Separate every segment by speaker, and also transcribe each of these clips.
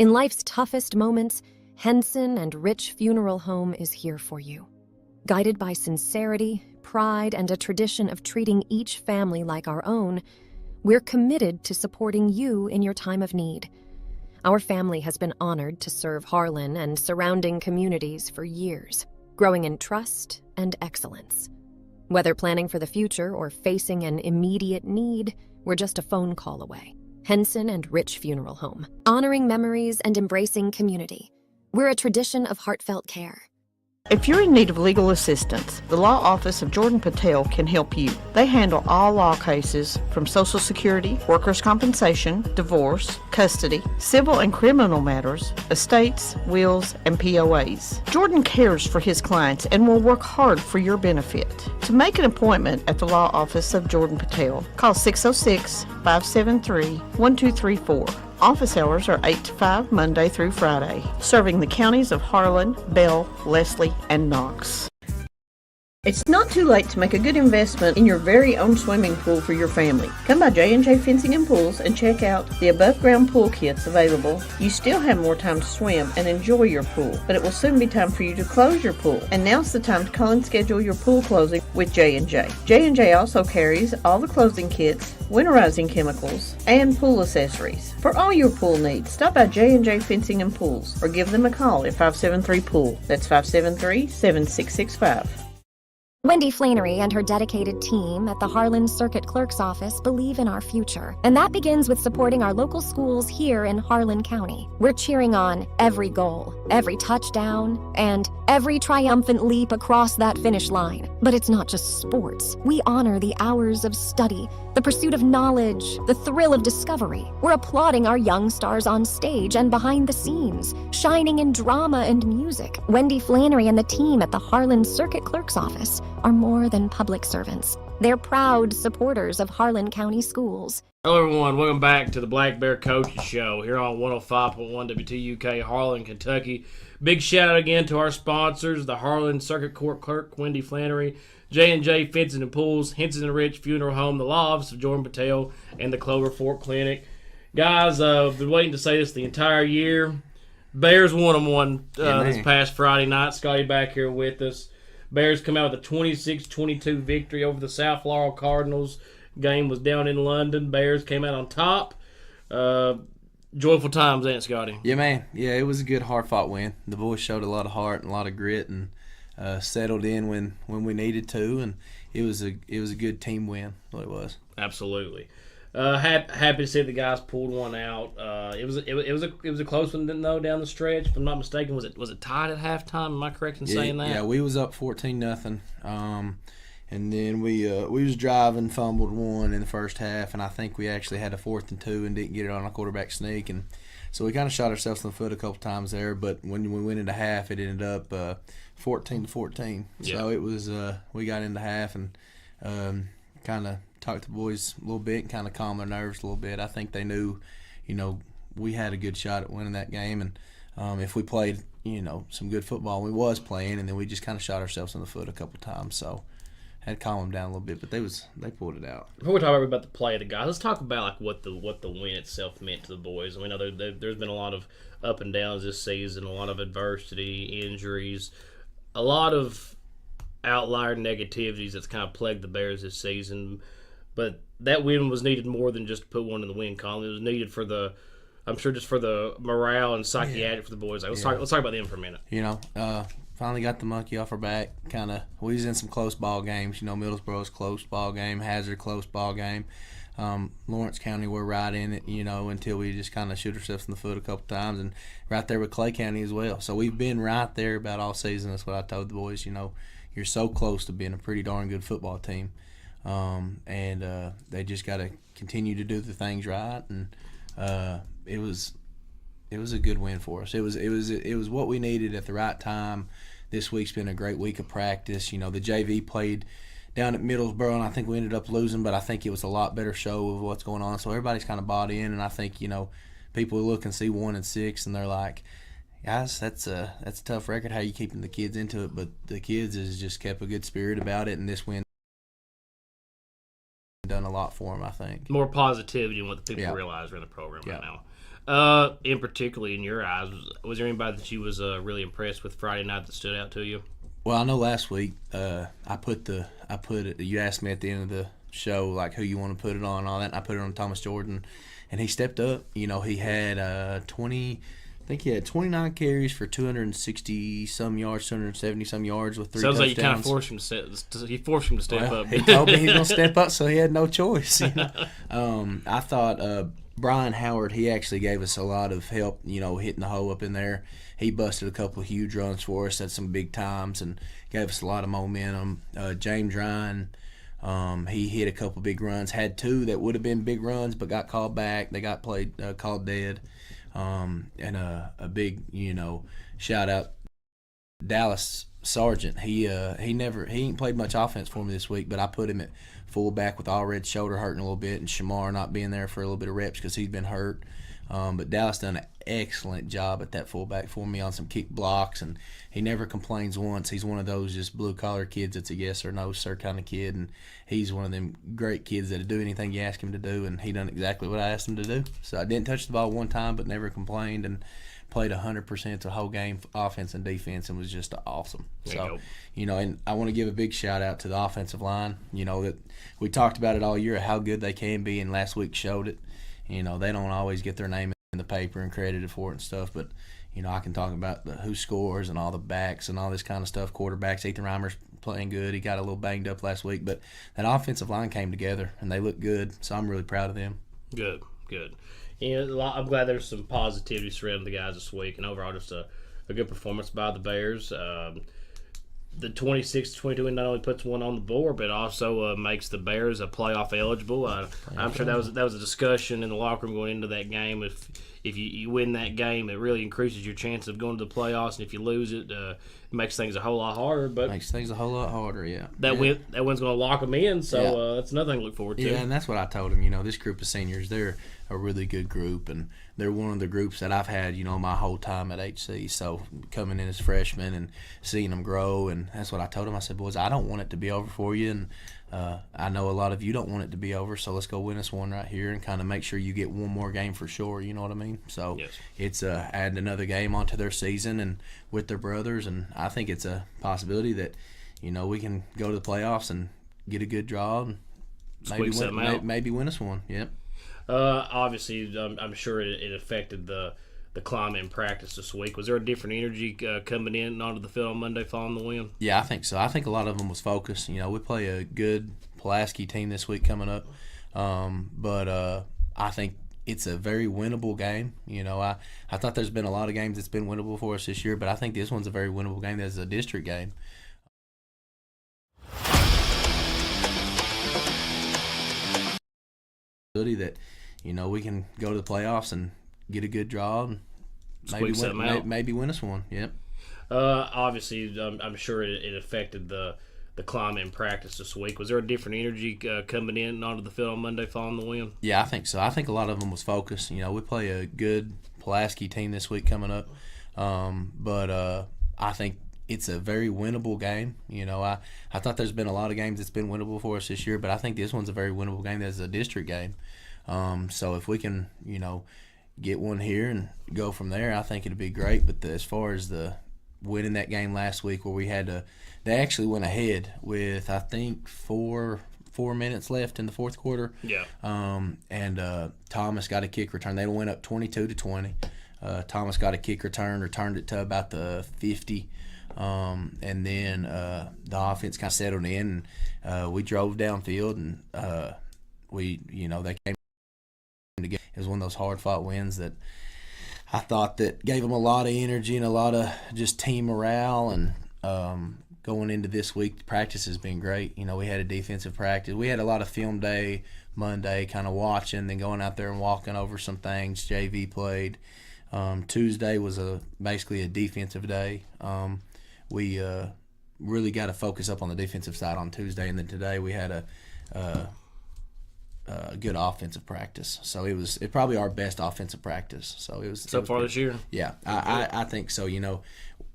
Speaker 1: In life's toughest moments, Henson and Rich Funeral Home is here for you. Guided by sincerity, pride, and a tradition of treating each family like our own, we're committed to supporting you in your time of need. Our family has been honored to serve Harlan and surrounding communities for years, growing in trust and excellence. Whether planning for the future or facing an immediate need, we're just a phone call away. Henson and Rich Funeral Home, honoring memories and embracing community. We're a tradition of heartfelt care.
Speaker 2: If you're in need of legal assistance, the Law Office of Jordan Patel can help you. They handle all law cases from Social Security, workers' compensation, divorce, custody, civil and criminal matters, estates, wills, and POAs. Jordan cares for his clients and will work hard for your benefit. To make an appointment at the Law Office of Jordan Patel, call 606-573-1234. Office hours are 8 to 5, Monday through Friday, serving the counties of Harlan, Bell, Leslie, and Knox. It's not too late to make a good investment in your very own swimming pool for your family. Come by J&J Fencing and Pools and check out the above-ground pool kits available. You still have more time to swim and enjoy your pool, but it will soon be time for you to close your pool. And now's the time to call and schedule your pool closing with J&J. J&J also carries all the closing kits, winterizing chemicals, and pool accessories. For all your pool needs, stop by J&J Fencing and Pools or give them a call at 573-POOL. That's 573-7665.
Speaker 1: Wendy Flannery and her dedicated team at the Harlan Circuit Clerk's Office believe in our future, and that begins with supporting our local schools here in Harlan County. We're cheering on every goal, every touchdown, and every triumphant leap across that finish line. But it's not just sports. We honor the hours of study, the pursuit of knowledge, the thrill of discovery. We're applauding our young stars on stage and behind the scenes, shining in drama and music. Wendy Flannery and the team at the Harlan Circuit Clerk's Office are more than public servants. They're proud supporters of Harlan County Schools.
Speaker 3: Hello, everyone. Welcome back to the Black Bear Coaches Show here on 105.1 WTUK, Harlan, Kentucky. Big shout out again to our sponsors, the Harlan Circuit Court Clerk, Wendy Flannery, J&J Fencing and Pools, Henson and Rich Funeral Home, the Law Office of Jordan Patel, and the Clover Fork Clinic. Guys, I've been waiting to say this the entire year. Bears won them one this past Friday night. Scotty back here with us. Bears come out with a 26-22 victory over the South Laurel Cardinals. Game was down in London. Bears came out on top. Joyful times, ain't it, Scotty?
Speaker 4: Yeah, man. Yeah, it was a good, hard-fought win. The boys showed a lot of heart and a lot of grit and settled in when we needed to, and it was a good team win. What it was.
Speaker 3: Absolutely. Happy to see the guys pulled one out. It was a close one, though, down the stretch. If I'm not mistaken, was it tied at halftime? Am I correct in saying that?
Speaker 4: Yeah, we was up 14-0, and then we was driving, fumbled one in the first half, and I think we actually had a 4th and 2 and didn't get it on a quarterback sneak, and so we kind of shot ourselves in the foot a couple times there. But when we went into half, it ended up 14-14.
Speaker 3: Yeah.
Speaker 4: So it was we got into half and kind of talked to the boys a little bit and kind of calm their nerves a little bit. I think they knew, we had a good shot at winning that game, and if we played, some good football, we was playing, and then we just kind of shot ourselves in the foot a couple times. So had to calm them down a little bit, but they pulled it out.
Speaker 3: Before we talk about the play of the guys, let's talk about what the win itself meant to the boys. I mean, there's been a lot of up and downs this season, a lot of adversity, injuries, a lot of outlier negativities that's kind of plagued the Bears this season. But that win was needed more than just to put one in the win column. It was needed for the morale and psychiatric for the boys. Let's talk about them for a minute.
Speaker 4: Finally got the monkey off our back. We was in some close ball games. Middlesboro's close ball game, Hazard close ball game. Lawrence County, we're right in it, until we just kind of shoot ourselves in the foot a couple times, and right there with Clay County as well. So we've been right there about all season. That's what I told the boys. You're so close to being a pretty darn good football team. And they just got to continue to do the things right, and it was a good win for us. It was what we needed at the right time. This week's been a great week of practice. The JV played down at Middlesboro, and I think we ended up losing, but I think it was a lot better show of what's going on. So everybody's kind of bought in, and I think people look and see 1-6, and they're like, guys, that's a tough record. How you keeping the kids into it? But the kids has just kept a good spirit about it, and this win done a lot for them, I think.
Speaker 3: More positivity than what the people realize are in the program right now. In particularly in your eyes, was there anybody that you was really impressed with Friday night that stood out to you?
Speaker 4: Well, I know last week I put it. You asked me at the end of the show like who you want to put it on and all that. And I put it on Thomas Jordan, and he stepped up. You know, he had 20. I think he had 29 carries for 260 some yards, 270 some yards with 3
Speaker 3: Sounds
Speaker 4: touchdowns.
Speaker 3: like you kind of forced him to step up.
Speaker 4: He told me he was going to step up, so he had no choice. You know? I thought Brian Howard, he actually gave us a lot of help, you know, hitting the hole up in there. He busted a couple of huge runs for us at some big times and gave us a lot of momentum. James Ryan, he hit a couple big runs, had 2 that would have been big runs but got called back. They got called dead. And a big, you know, shout out Dallas Sargent. He ain't played much offense for me this week, but I put him at fullback with Allred's shoulder hurting a little bit and Shamar not being there for a little bit of reps because he's been hurt. But Dallas done an excellent job at that fullback for me on some kick blocks, and he never complains once. He's one of those just blue-collar kids that's a yes or no sir kind of kid, and he's one of them great kids that'll do anything you ask him to do, and he done exactly what I asked him to do. So I didn't touch the ball one time but never complained, and played 100% the whole game, offense and defense, and was just awesome. So, you know, and I want to give a big shout-out to the offensive line. You know, that we talked about it all year, how good they can be, and last week showed it. You know, they don't always get their name in the paper and credited for it and stuff, but, you know, I can talk about who scores and all the backs and all this kind of stuff. Quarterbacks, Ethan Reimer's playing good. He got a little banged up last week, but that offensive line came together, and they look good, so I'm really proud of them.
Speaker 3: Good. You know, I'm glad there's some positivity surrounding the guys this week, and overall just a good performance by the Bears. The 26-22 win not only puts one on the board, but also makes the Bears a playoff eligible. I'm sure that was a discussion in the locker room going into that game. If you win that game, it really increases your chance of going to the playoffs, and if you lose it, it makes things a whole lot harder. But
Speaker 4: makes things a whole lot harder, yeah.
Speaker 3: That win's going to lock them in, so that's another thing to look forward to.
Speaker 4: Yeah, and that's what I told him. You know, this group of seniors, they're a really good group, and they're one of the groups that I've had, you know, my whole time at HC. So coming in as freshmen and seeing them grow, and that's what I told them. I said, boys, I don't want it to be over for you, and I know a lot of you don't want it to be over, so let's go win us one right here and kind of make sure you get one more game for sure, you know what I mean? So
Speaker 3: yes.
Speaker 4: It's adding another game onto their season and with their brothers, and I think it's a possibility that, you know, we can go to the playoffs and get a good draw and maybe win us one, yep.
Speaker 3: Obviously, I'm sure it affected the climate in practice this week. Was there a different energy coming in onto the field on Monday following the win?
Speaker 4: Yeah, I think so. I think a lot of them was focused. You know, we play a good Pulaski team this week coming up, but I think it's a very winnable game. You know, I thought there's been a lot of games that's been winnable for us this year, but I think this one's a very winnable game. That's a district game. That, you know, we can go to the playoffs and get a good draw and maybe win us one. Yep.
Speaker 3: Obviously, I'm sure it affected the climate in practice this week. Was there a different energy coming in onto the field on Monday following the win?
Speaker 4: Yeah, I think so. I think a lot of them was focused. You know, we play a good Pulaski team this week coming up, but I think it's a very winnable game. You know, I thought there's been a lot of games that's been winnable for us this year, but I think this one's a very winnable game. That's a district game. So if we can, you know, get one here and go from there, I think it'd be great. But as far as the winning that game last week where we had to, they actually went ahead with, I think, four minutes left in the fourth quarter.
Speaker 3: Yeah.
Speaker 4: And Thomas got a kick return. They went up 22-20. Thomas got a kick return, returned it to about the 50. And then the offense kind of settled in, and we drove downfield, and they came together. It was one of those hard-fought wins that I thought that gave them a lot of energy and a lot of just team morale. And going into this week, the practice has been great. You know, we had a defensive practice. We had a lot of film day Monday, kind of watching, then going out there and walking over some things. JV played. Tuesday was basically a defensive day. We really got to focus up on the defensive side on Tuesday, and then today we had a good offensive practice. So it's probably our best offensive practice. So it was
Speaker 3: far this year.
Speaker 4: Yeah, I think so. You know,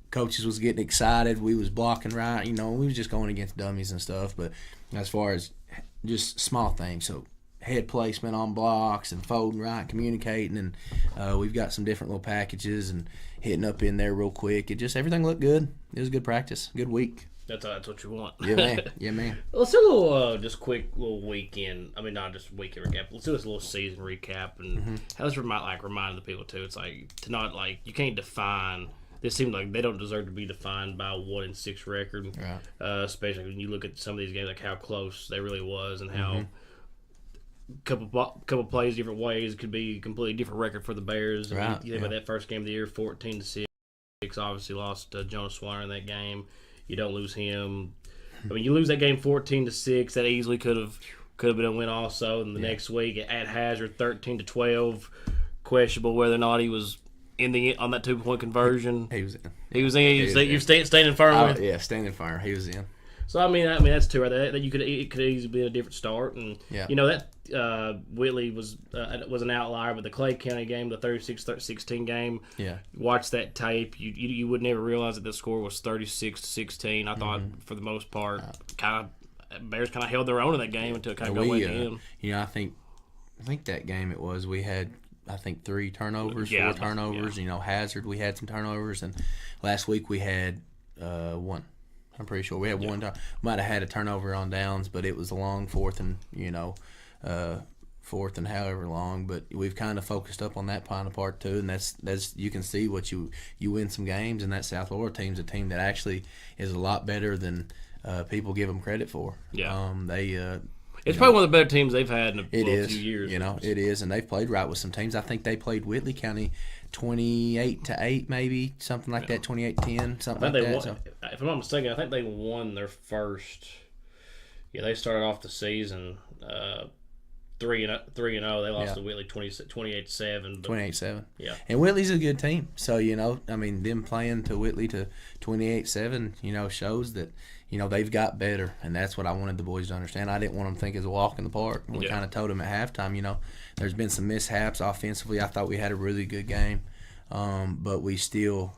Speaker 4: coaches was getting excited. We was blocking right. You know, we was just going against dummies and stuff. But as far as just small things, so head placement on blocks and folding right, communicating, and we've got some different little packages and hitting up in there real quick. Everything looked good. It was a good practice, good week.
Speaker 3: That's what you want.
Speaker 4: Yeah, man. Yeah, man.
Speaker 3: Let's do a little, just quick little weekend. I mean, not just weekend recap. Let's do this little season recap, and let's remind the people too. It's like to not like you can't define. This seems like they don't deserve to be defined by a 1-6 record,
Speaker 4: Right.
Speaker 3: Especially when you look at some of these games, like how close they really was, and how couple plays different ways it could be a completely different record for the Bears. I mean,
Speaker 4: Right.
Speaker 3: you think about that first game of the year, 14-6. Obviously lost Jonas Swiner in that game. You don't lose him. I mean, you lose that game 14-6. That easily could have been a win also. And the next week at Hazard, 13-12, questionable whether or not he was on that 2-point conversion.
Speaker 4: He was in.
Speaker 3: He was in. You're standing firm with.
Speaker 4: Yeah, standing firm. He was in.
Speaker 3: So I mean that's two right there. That it could easily be a different start, and that Whitley was an outlier with the Clay County game, the 36-16 game.
Speaker 4: Yeah,
Speaker 3: watch that tape. You would never realize that the score was 36-16. I thought for the most part, Bears kind of held their own in that game until it kind of got away from them.
Speaker 4: I think that game we had 3 turnovers, 4 turnovers.
Speaker 3: Yeah.
Speaker 4: Hazard, we had some turnovers, and last week we had 1. I'm pretty sure we had one time. Might have had a turnover on downs, but it was a long fourth and however long. But we've kind of focused up on that kind of part too, and that's you can see what you win some games, and that South Florida team's a team that actually is a lot better than people give them credit for.
Speaker 3: Yeah,
Speaker 4: it's
Speaker 3: probably one of the better teams they've had in a few years.
Speaker 4: It is, and they've played right with some teams. I think they played Whitley County 28-8, maybe something like that. 28-10, something like that. So.
Speaker 3: If I'm not mistaken, I think they won their first. Yeah, they started off the season 3-0. They lost to Whitley 28-7.
Speaker 4: 28-7.
Speaker 3: Yeah,
Speaker 4: and Whitley's a good team. So them playing to Whitley to 28-7, shows that. They've got better, and that's what I wanted the boys to understand. I didn't want them to think it was a walk in the park. We kind of told them at halftime, there's been some mishaps offensively. I thought we had a really good game, but we still,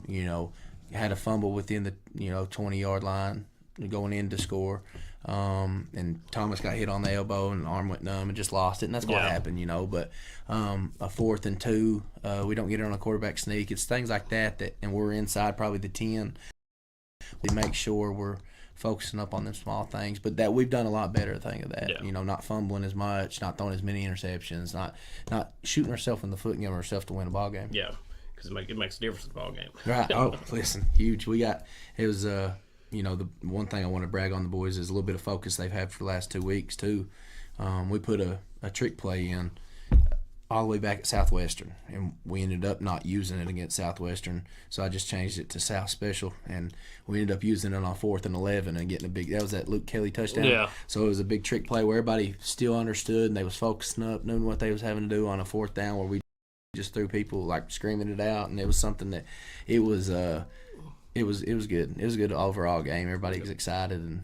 Speaker 4: had a fumble within the, 20-yard line going in to score. And Thomas got hit on the elbow and the arm went numb and just lost it, and that's what happened, But a 4th and 2, we don't get it on a quarterback sneak. It's things like that, and we're inside probably the 10. We make sure we're focusing up on them small things, but that we've done a lot better thing of that. Not fumbling as much, not throwing as many interceptions, not shooting ourselves in the foot and giving ourselves to win a ball game.
Speaker 3: Yeah, because it makes a difference in the ball game.
Speaker 4: Right. Oh, listen, huge. It was the one thing I want to brag on the boys is a little bit of focus they've had for the last 2 weeks too. We put a trick play in all the way back at Southwestern, and we ended up not using it against Southwestern, so I just changed it to South Special, and we ended up using it on 4th and 11 and getting that was that Luke Kelly touchdown.
Speaker 3: Yeah.
Speaker 4: So it was a big trick play where everybody still understood and they was focusing up, knowing what they was having to do on a 4th down where we just threw people like screaming it out, and it was something that it was good. It was a good overall game. Everybody was excited, and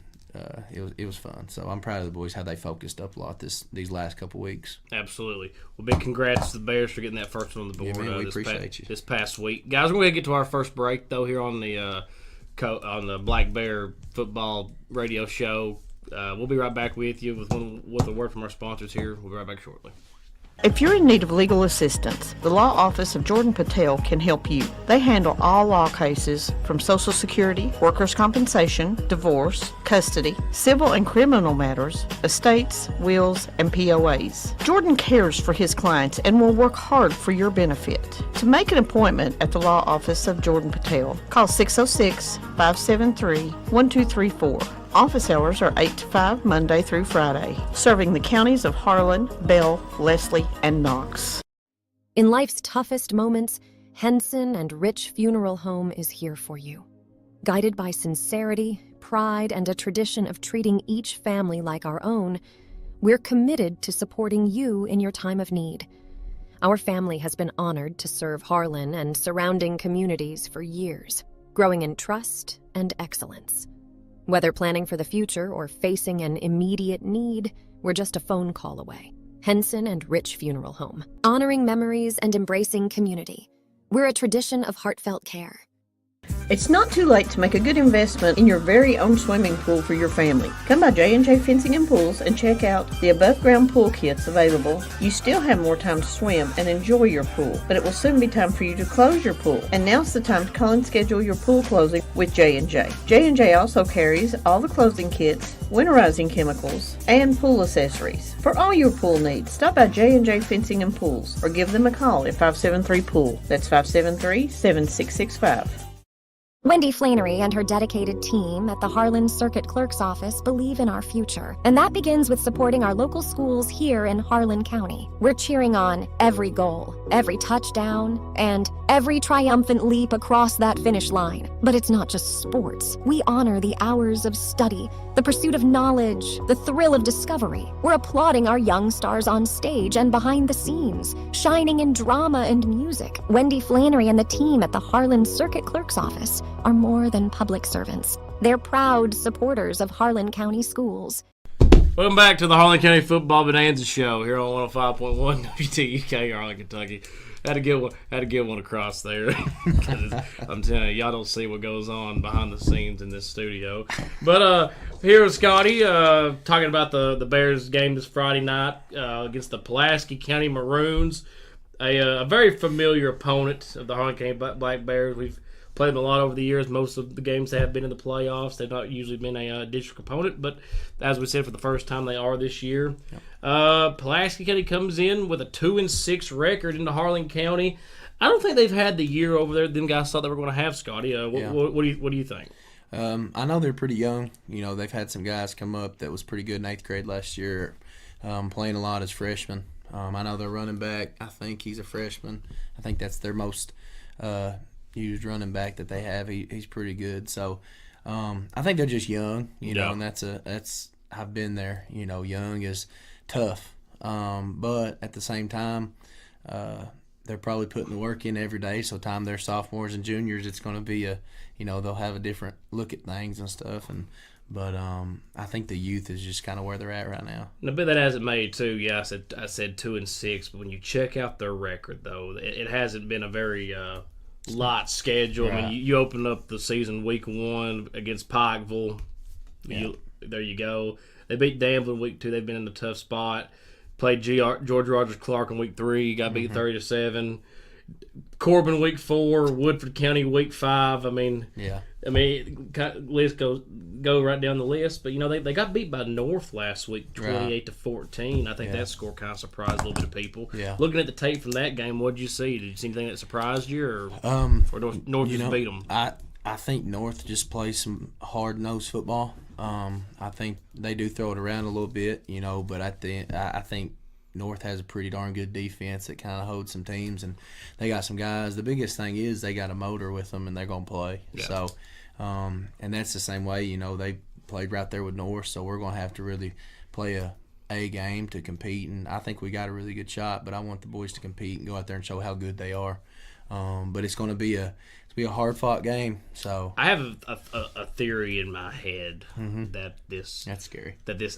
Speaker 4: it was fun. So I'm proud of the boys how they focused up a lot these last couple weeks.
Speaker 3: Absolutely. Well, big congrats to the Bears for getting that first one on the board.
Speaker 4: Yeah, man, we appreciate you.
Speaker 3: This past week, guys. We're going to get to our first break though here on the Black Bear Football Radio Show. We'll be right back with you with a word from our sponsors here. We'll be right back shortly.
Speaker 2: If you're in need of legal assistance, the law office of Jordan Patel can help you. They handle all law cases from Social Security, workers' compensation, divorce, custody, civil and criminal matters, estates, wills, and POAs. Jordan cares for his clients and will work hard for your benefit. To make an appointment at the law office of Jordan Patel, call 606-573-1234. Office hours are 8 to 5 Monday through Friday, serving the counties of Harlan, Bell, Leslie, and Knox.
Speaker 1: In life's toughest moments, Henson and Rich Funeral Home is here for you. Guided by sincerity, pride, and a tradition of treating each family like our own, we're committed to supporting you in your time of need. Our family has been honored to serve Harlan and surrounding communities for years, growing in trust and excellence. Whether planning for the future or facing an immediate need, we're just a phone call away. Henson and Rich Funeral Home, honoring memories and embracing community. We're a tradition of heartfelt care.
Speaker 2: It's not too late to make a good investment in your very own swimming pool for your family. Come by J&J Fencing and Pools and check out the above-ground pool kits available. You still have more time to swim and enjoy your pool, but it will soon be time for you to close your pool. And now's the time to call and schedule your pool closing with J&J. J&J also carries all the closing kits, winterizing chemicals, and pool accessories. For all your pool needs, stop by J&J Fencing and Pools or give them a call at 573-POOL. That's 573-7665.
Speaker 1: Wendy Flannery and her dedicated team at the Harlan Circuit Clerk's Office believe in our future, and that begins with supporting our local schools here in Harlan County. We're cheering on every goal, every touchdown, and every triumphant leap across that finish line. But it's not just sports. We honor the hours of study, the pursuit of knowledge, the thrill of discovery. We're applauding our young stars on stage and behind the scenes, shining in drama and music. Wendy Flannery and the team at the Harlan Circuit Clerk's Office are more than public servants. They're proud supporters of Harlan County schools.
Speaker 3: Welcome back to the Harlan County Football Bonanza Show here on 105.1 WTUK, Harlan, Kentucky. Had to get one across there. I'm telling you, y'all don't see what goes on behind the scenes in this studio. But here with Scotty, talking about the Bears game this Friday night against the Pulaski County Maroons, a very familiar opponent of the Harlan County Black Bears. We've played them a lot over the years. Most of the games have been in the playoffs. They've not usually been a district opponent, but as we said, for the first time they are this year. Yep. Pulaski County comes in with a 2-6 record into Harlan County. I don't think they've had the year over there them guys thought they were going to have, Scotty. What do you think?
Speaker 4: I know they're pretty young. You know, they've had some guys come up that was pretty good in 8th grade last year, playing a lot as freshmen. I know their running back, I think he's a freshman. I think that's their most used running back that they have. He's pretty good. So I think they're just young, you know, and that's I've been there. You know, young is tough, but at the same time, they're probably putting the work in every day. So time they're sophomores and juniors, it's going to be they'll have a different look at things and stuff. But I think the youth is just kind of where they're at right now.
Speaker 3: And a bit that hasn't made too. Yeah, I said 2-6, but when you check out their record though, it hasn't been a very light schedule. Right. I mean, you open up the season week 1 against Pikeville. Yeah. There you go. They beat Danville in week 2. They've been in a tough spot. Played George Rogers Clark in week 3. Got beat 30-7. Corbin week 4. Woodford County week 5. List go right down the list. But they got beat by North last week, 28-14. I think that score kind of surprised a little bit of people. Yeah. Looking at the tape from that game, what did you see? Did you see anything that surprised you, or North just beat them?
Speaker 4: I think North just plays some hard-nosed football. I think they do throw it around a little bit, but I think North has a pretty darn good defense that kind of holds some teams, and they got some guys. The biggest thing is they got a motor with them, and they're going to play. Yeah. So, and that's the same way, they played right there with North, so we're going to have to really play a game to compete, and I think we got a really good shot, but I want the boys to compete and go out there and show how good they are. But it's going to be a hard-fought game. So
Speaker 3: I have a theory in my head that's
Speaker 4: scary.
Speaker 3: That this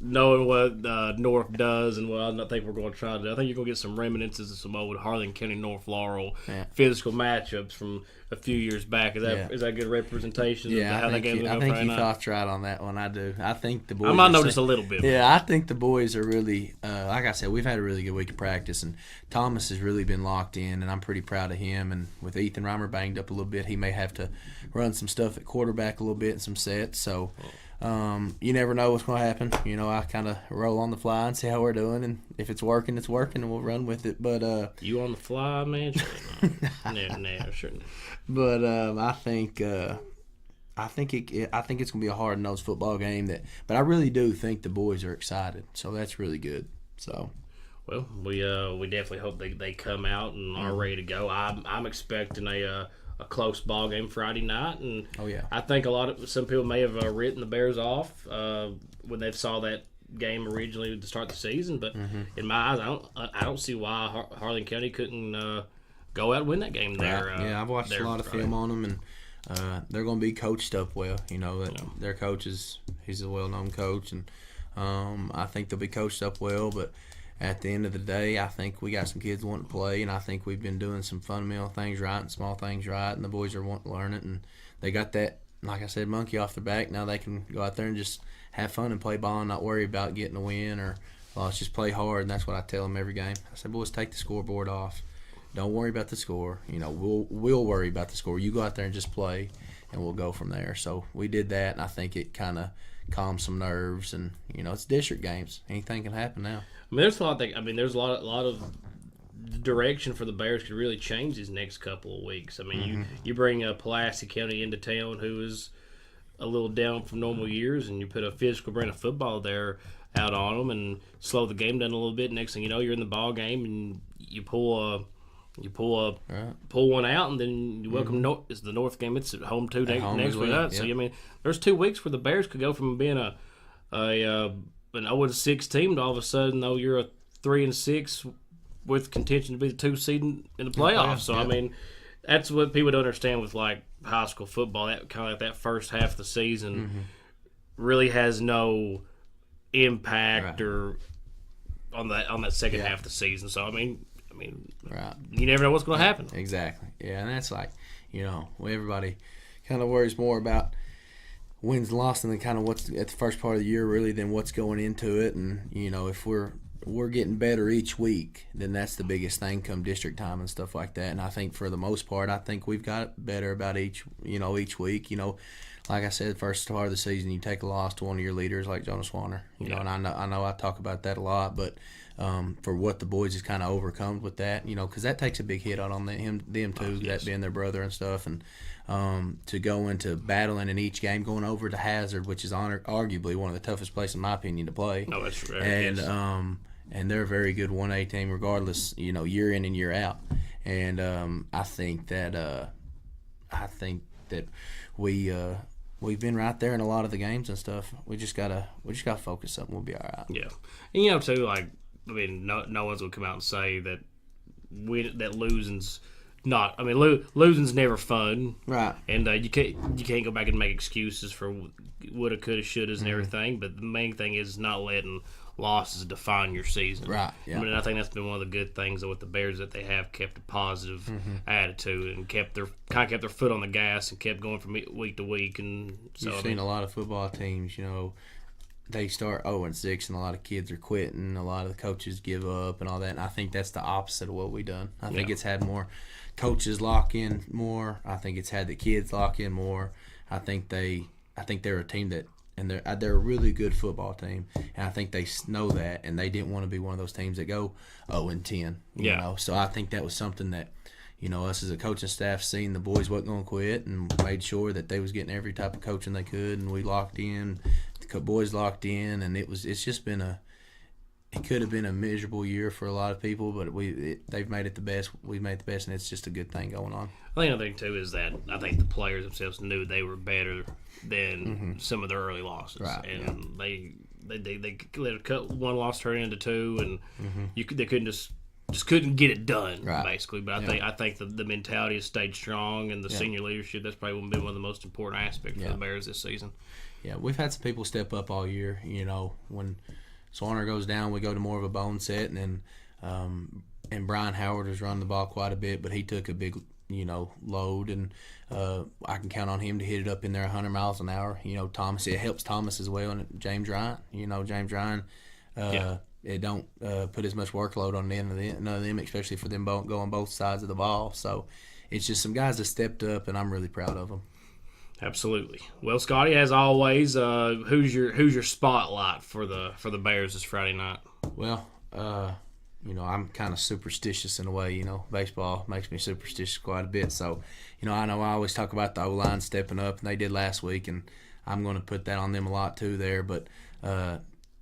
Speaker 3: knowing what North does and what I think we're going to try to do, I think you're going to get some reminiscences of some old Harlan County North Laurel physical matchups from a few years back. Is that a good representation of how that game
Speaker 4: I think you thought right on that one. I do. I think the boys.
Speaker 3: I might know just a little bit.
Speaker 4: Yeah, I think the boys are really, like I said, we've had a really good week of practice, and Thomas has really been locked in, and I'm pretty proud of him. And with Ethan Reimer banged up a little bit, he may have to run some stuff at quarterback a little bit and some sets. So. You never know what's going to happen. I kind of roll on the fly and see how we're doing, and if it's working, it's working, and we'll run with it. But
Speaker 3: you on the fly, man? No, sure.
Speaker 4: But I think it's going to be a hard-nosed football game. But I really do think the boys are excited, so that's really good. So.
Speaker 3: Well, we definitely hope they come out and are ready to go. I'm expecting a close ball game Friday night, and I think some people may have written the Bears off when they saw that game originally to start the season. But in my eyes, I don't see why Harlan County couldn't go out and win that game there.
Speaker 4: I've watched a lot of film on them, and they're going to be coached up well. Their coach he's a well-known coach, and I think they'll be coached up well. But at the end of the day, I think we got some kids wanting to play, and I think we've been doing some fundamental things right and small things right, and the boys are wanting to learn it, and they got that, like I said, monkey off their back. Now they can go out there and just have fun and play ball and not worry about getting a win or let's just play hard, and that's what I tell them every game. I said, boys, take the scoreboard off. Don't worry about the score. We'll worry about the score. You go out there and just play, and we'll go from there. So we did that, and I think it kind of calmed some nerves. And it's district games. Anything can happen now.
Speaker 3: I mean, there's a lot of direction for the Bears could really change these next couple of weeks. I mean, you bring Pulaski County into town, who is a little down from normal years, and you put a physical brand of football there out on them and slow the game down a little bit. Next thing you know, you're in the ball game and you pull one out, and then you welcome it's the North game. It's at home too next week. Well. So I mean, there's 2 weeks where the Bears could go from being an 0-6 team to all of a sudden, though, you're a 3-6 with contention to be the 2 seed in the playoffs. So I mean, that's what people don't understand with like high school football. That kind of like that first half of the season really has no impact or on that second half of the season. So I mean, you never know what's going to happen.
Speaker 4: Exactly. Yeah, and that's like, everybody kind of worries more about wins and losses than kind of what's at the first part of the year really than what's going into it. And if we're getting better each week, then that's the biggest thing come district time and stuff like that. And I think for the most part, I think we've got better about each week. Like I said, first part of the season, you take a loss to one of your leaders like Jonas Warner, and I know I talk about that a lot, but for what the boys has kind of overcome with that, because that takes a big hit on them too, that being their brother and stuff, and to go into battling in each game, going over to Hazard, which is arguably one of the toughest places in my opinion to play.
Speaker 3: No, that's right.
Speaker 4: And they're a very good 1A team regardless, year in and year out, and I think that we've been right there in a lot of the games and stuff. We just gotta focus up and we'll be all right.
Speaker 3: Yeah, and too, like, I mean, no one's gonna come out and say that losing's not. I mean, losing's never fun,
Speaker 4: right?
Speaker 3: And you can't go back and make excuses for woulda, coulda, shouldas, and everything. But the main thing is not letting losses define your season.
Speaker 4: Right. Yeah.
Speaker 3: I mean, I think that's been one of the good things with the Bears, that they have kept a positive attitude and kept their foot on the gas and kept going from week to week. And so
Speaker 4: you've seen a lot of football teams, they start 0-6 and a lot of kids are quitting. A lot of the coaches give up and all that. And I think that's the opposite of what we've done. I think it's had more coaches lock in more. I think it's had the kids lock in more. I think they're a team that. And they're a really good football team, and I think they know that, and they didn't want to be one of those teams that go 0-10. You know, so I think that was something that, us as a coaching staff seen the boys wasn't going to quit, and made sure that they was getting every type of coaching they could, and we locked in, the boys locked in, and it's just been it could have been a miserable year for a lot of people, but they've made it the best. We've made it the best, and it's just a good thing going on.
Speaker 3: I think another thing too is that I think the players themselves knew they were better than some of their early losses,
Speaker 4: right,
Speaker 3: and they let a cut one loss turn into 2, and they couldn't just couldn't get it done, right, basically. But I think the mentality has stayed strong, and the senior leadership, that's probably been one of the most important aspects for the Bears this season. Yeah,
Speaker 4: we've had some people step up all year. When Swanner goes down, we go to more of a bone set, and Brian Howard was running the ball quite a bit, but he took a big load, and I can count on him to hit it up in there 100 miles an hour. Thomas, it helps Thomas as well, and James Ryan. James Ryan, it don't put as much workload on none of them, especially for them going both sides of the ball. So it's just some guys that stepped up, and I'm really proud of them.
Speaker 3: Absolutely. Well, Scotty, as always, who's your spotlight for the Bears this Friday night?
Speaker 4: Well, I'm kind of superstitious in a way. Baseball makes me superstitious quite a bit. So, I know I always talk about the O-line stepping up, and they did last week, and I'm going to put that on them a lot too there. But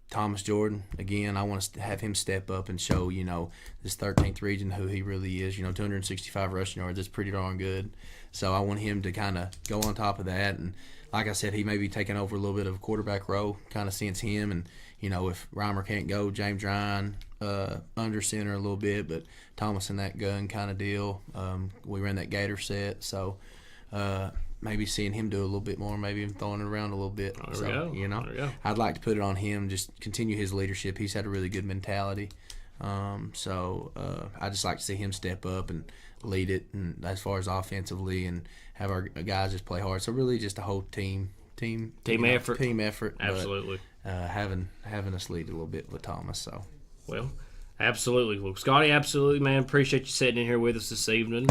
Speaker 4: Thomas Jordan, again, I want to have him step up and show, this 13th region who he really is. 265 rushing yards, that's pretty darn good. So I want him to kind of go on top of that. And like I said, he may be taking over a little bit of a quarterback role, kind of since him. And, if Reimer can't go, James Ryan under center a little bit, but Thomas in that gun kind of deal. We ran that Gator set. So maybe seeing him do a little bit more, maybe even throwing it around a little bit.
Speaker 3: There we go.
Speaker 4: I'd like to put it on him, just continue his leadership. He's had a really good mentality. I just like to see him step up and lead it, and as far as offensively, and have our guys just play hard. So really, just a whole team
Speaker 3: effort.
Speaker 4: Team effort.
Speaker 3: Absolutely.
Speaker 4: But, having us lead a little bit with Thomas. So.
Speaker 3: Well, absolutely. Well, Scotty, absolutely, man. Appreciate you sitting in here with us this evening.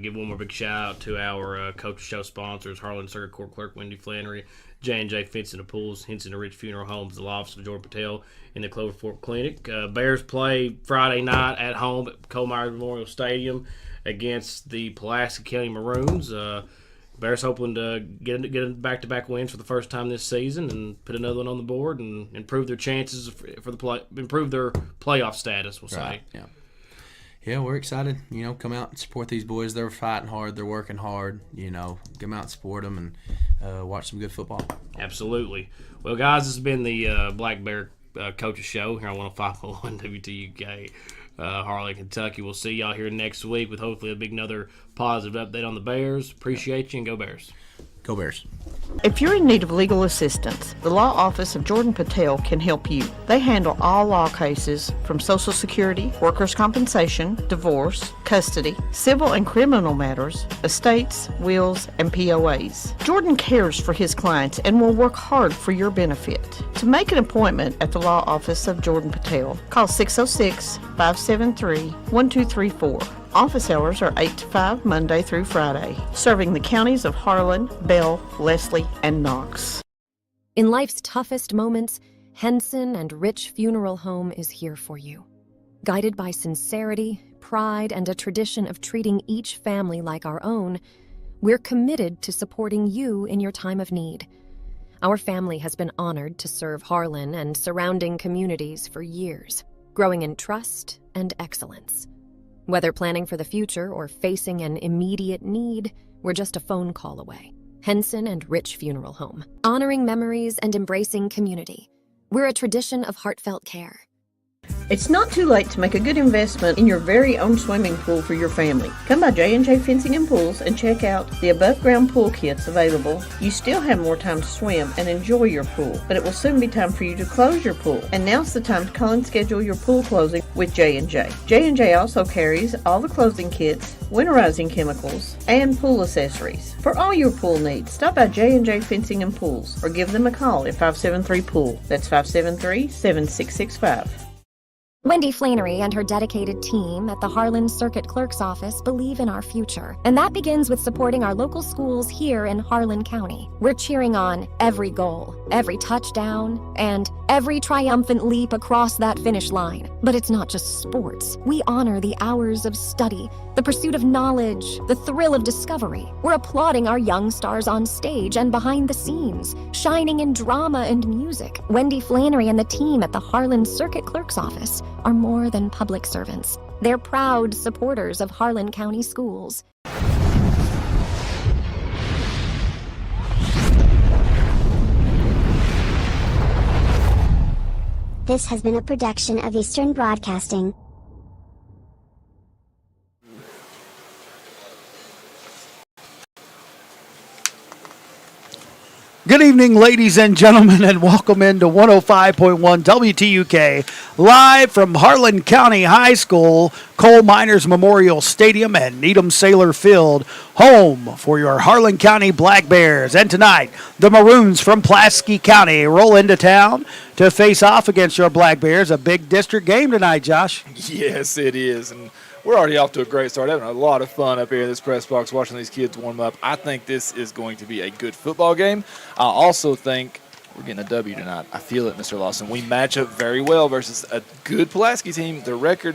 Speaker 3: Give one more big shout out to our Coach Show sponsors, Harlan Circuit Court Clerk Wendy Flannery, J&J Fencing and Pools, Henson and Rich Funeral Homes, the law office of Jordan Patel, and the Clover Fork Clinic. Bears play Friday night at home at Cole Myers Memorial Stadium against the Pulaski County Maroons. Bears hoping to get back-to-back wins for the first time this season and put another one on the board and improve their chances improve their playoff status. We'll say.
Speaker 4: Yeah. Yeah, we're excited. Come out and support these boys. They're fighting hard. They're working hard. Come out and support them and watch some good football.
Speaker 3: Absolutely. Well, guys, this has been the Black Bear Coaches Show here on 105.1 WTUK. Harlan, Kentucky. We'll see y'all here next week with hopefully another positive update on the Bears. Appreciate you, and go Bears.
Speaker 4: Go Bears.
Speaker 2: If you're in need of legal assistance, the law office of Jordan Patel can help you. They handle all law cases from Social Security, workers' compensation, divorce, custody, civil and criminal matters, estates, wills, and POAs. Jordan cares for his clients and will work hard for your benefit. To make an appointment at the law office of Jordan Patel, call 606-573-1234. Office hours are 8 to 5 Monday through Friday, serving the counties of Harlan, Bell, Leslie, and Knox.
Speaker 1: In life's toughest moments, Henson and Rich Funeral Home is here for you. Guided by sincerity, pride, and a tradition of treating each family like our own, we're committed to supporting you in your time of need. Our family has been honored to serve Harlan and surrounding communities for years, growing in trust and excellence. Whether planning for the future or facing an immediate need, we're just a phone call away. Henson and Rich Funeral Home, honoring memories and embracing community. We're a tradition of heartfelt care.
Speaker 2: It's not too late to make a good investment in your very own swimming pool for your family. Come by J&J Fencing and Pools and check out the above-ground pool kits available. You still have more time to swim and enjoy your pool, but it will soon be time for you to close your pool. And now's the time to call and schedule your pool closing with J&J. J&J also carries all the closing kits, winterizing chemicals, and pool accessories. For all your pool needs, stop by J&J Fencing and Pools or give them a call at 573-POOL. That's 573-7665.
Speaker 1: Wendy Flannery and her dedicated team at the Harlan Circuit Clerk's Office believe in our future, and that begins with supporting our local schools here in Harlan County. We're cheering on every goal, every touchdown, and every triumphant leap across that finish line. But it's not just sports. We honor the hours of study, the pursuit of knowledge, the thrill of discovery. We're applauding our young stars on stage and behind the scenes, shining in drama and music. Wendy Flannery and the team at the Harlan Circuit Clerk's Office are more than public servants. They're proud supporters of Harlan County schools.
Speaker 5: This has been a production of Eastern Broadcasting.
Speaker 6: Good evening, ladies and gentlemen, and welcome into 105.1 WTUK, live from Harlan County High School, Coal Miners Memorial Stadium, and Needham Sailor Field, home for your Harlan County Black Bears. And tonight, the Maroons from Pulaski County roll into town to face off against your Black Bears. A big district game tonight, Josh.
Speaker 7: Yes, it is. And we're already off to a great start, having a lot of fun up here in this press box, watching these kids warm up. I think this is going to be a good football game. I also think we're getting a W tonight. I feel it, Mr. Lawson. We match up very well versus a good Pulaski team. The record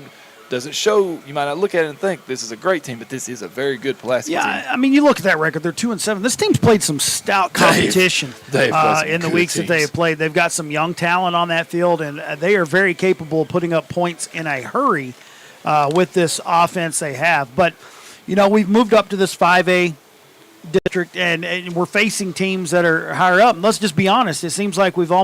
Speaker 7: doesn't show. You might not look at it and think this is a great team, but this is a very good Pulaski team.
Speaker 6: Yeah, I mean, you look at that record, they're 2-7. This team's played some stout competition in the weeks that they have played. They've got some young talent on that field, and they are very capable of putting up points in a hurry with this offense they have. But, you know, we've moved up to this 5A district, and we're facing teams that are higher up. And let's just be honest, it seems like we've been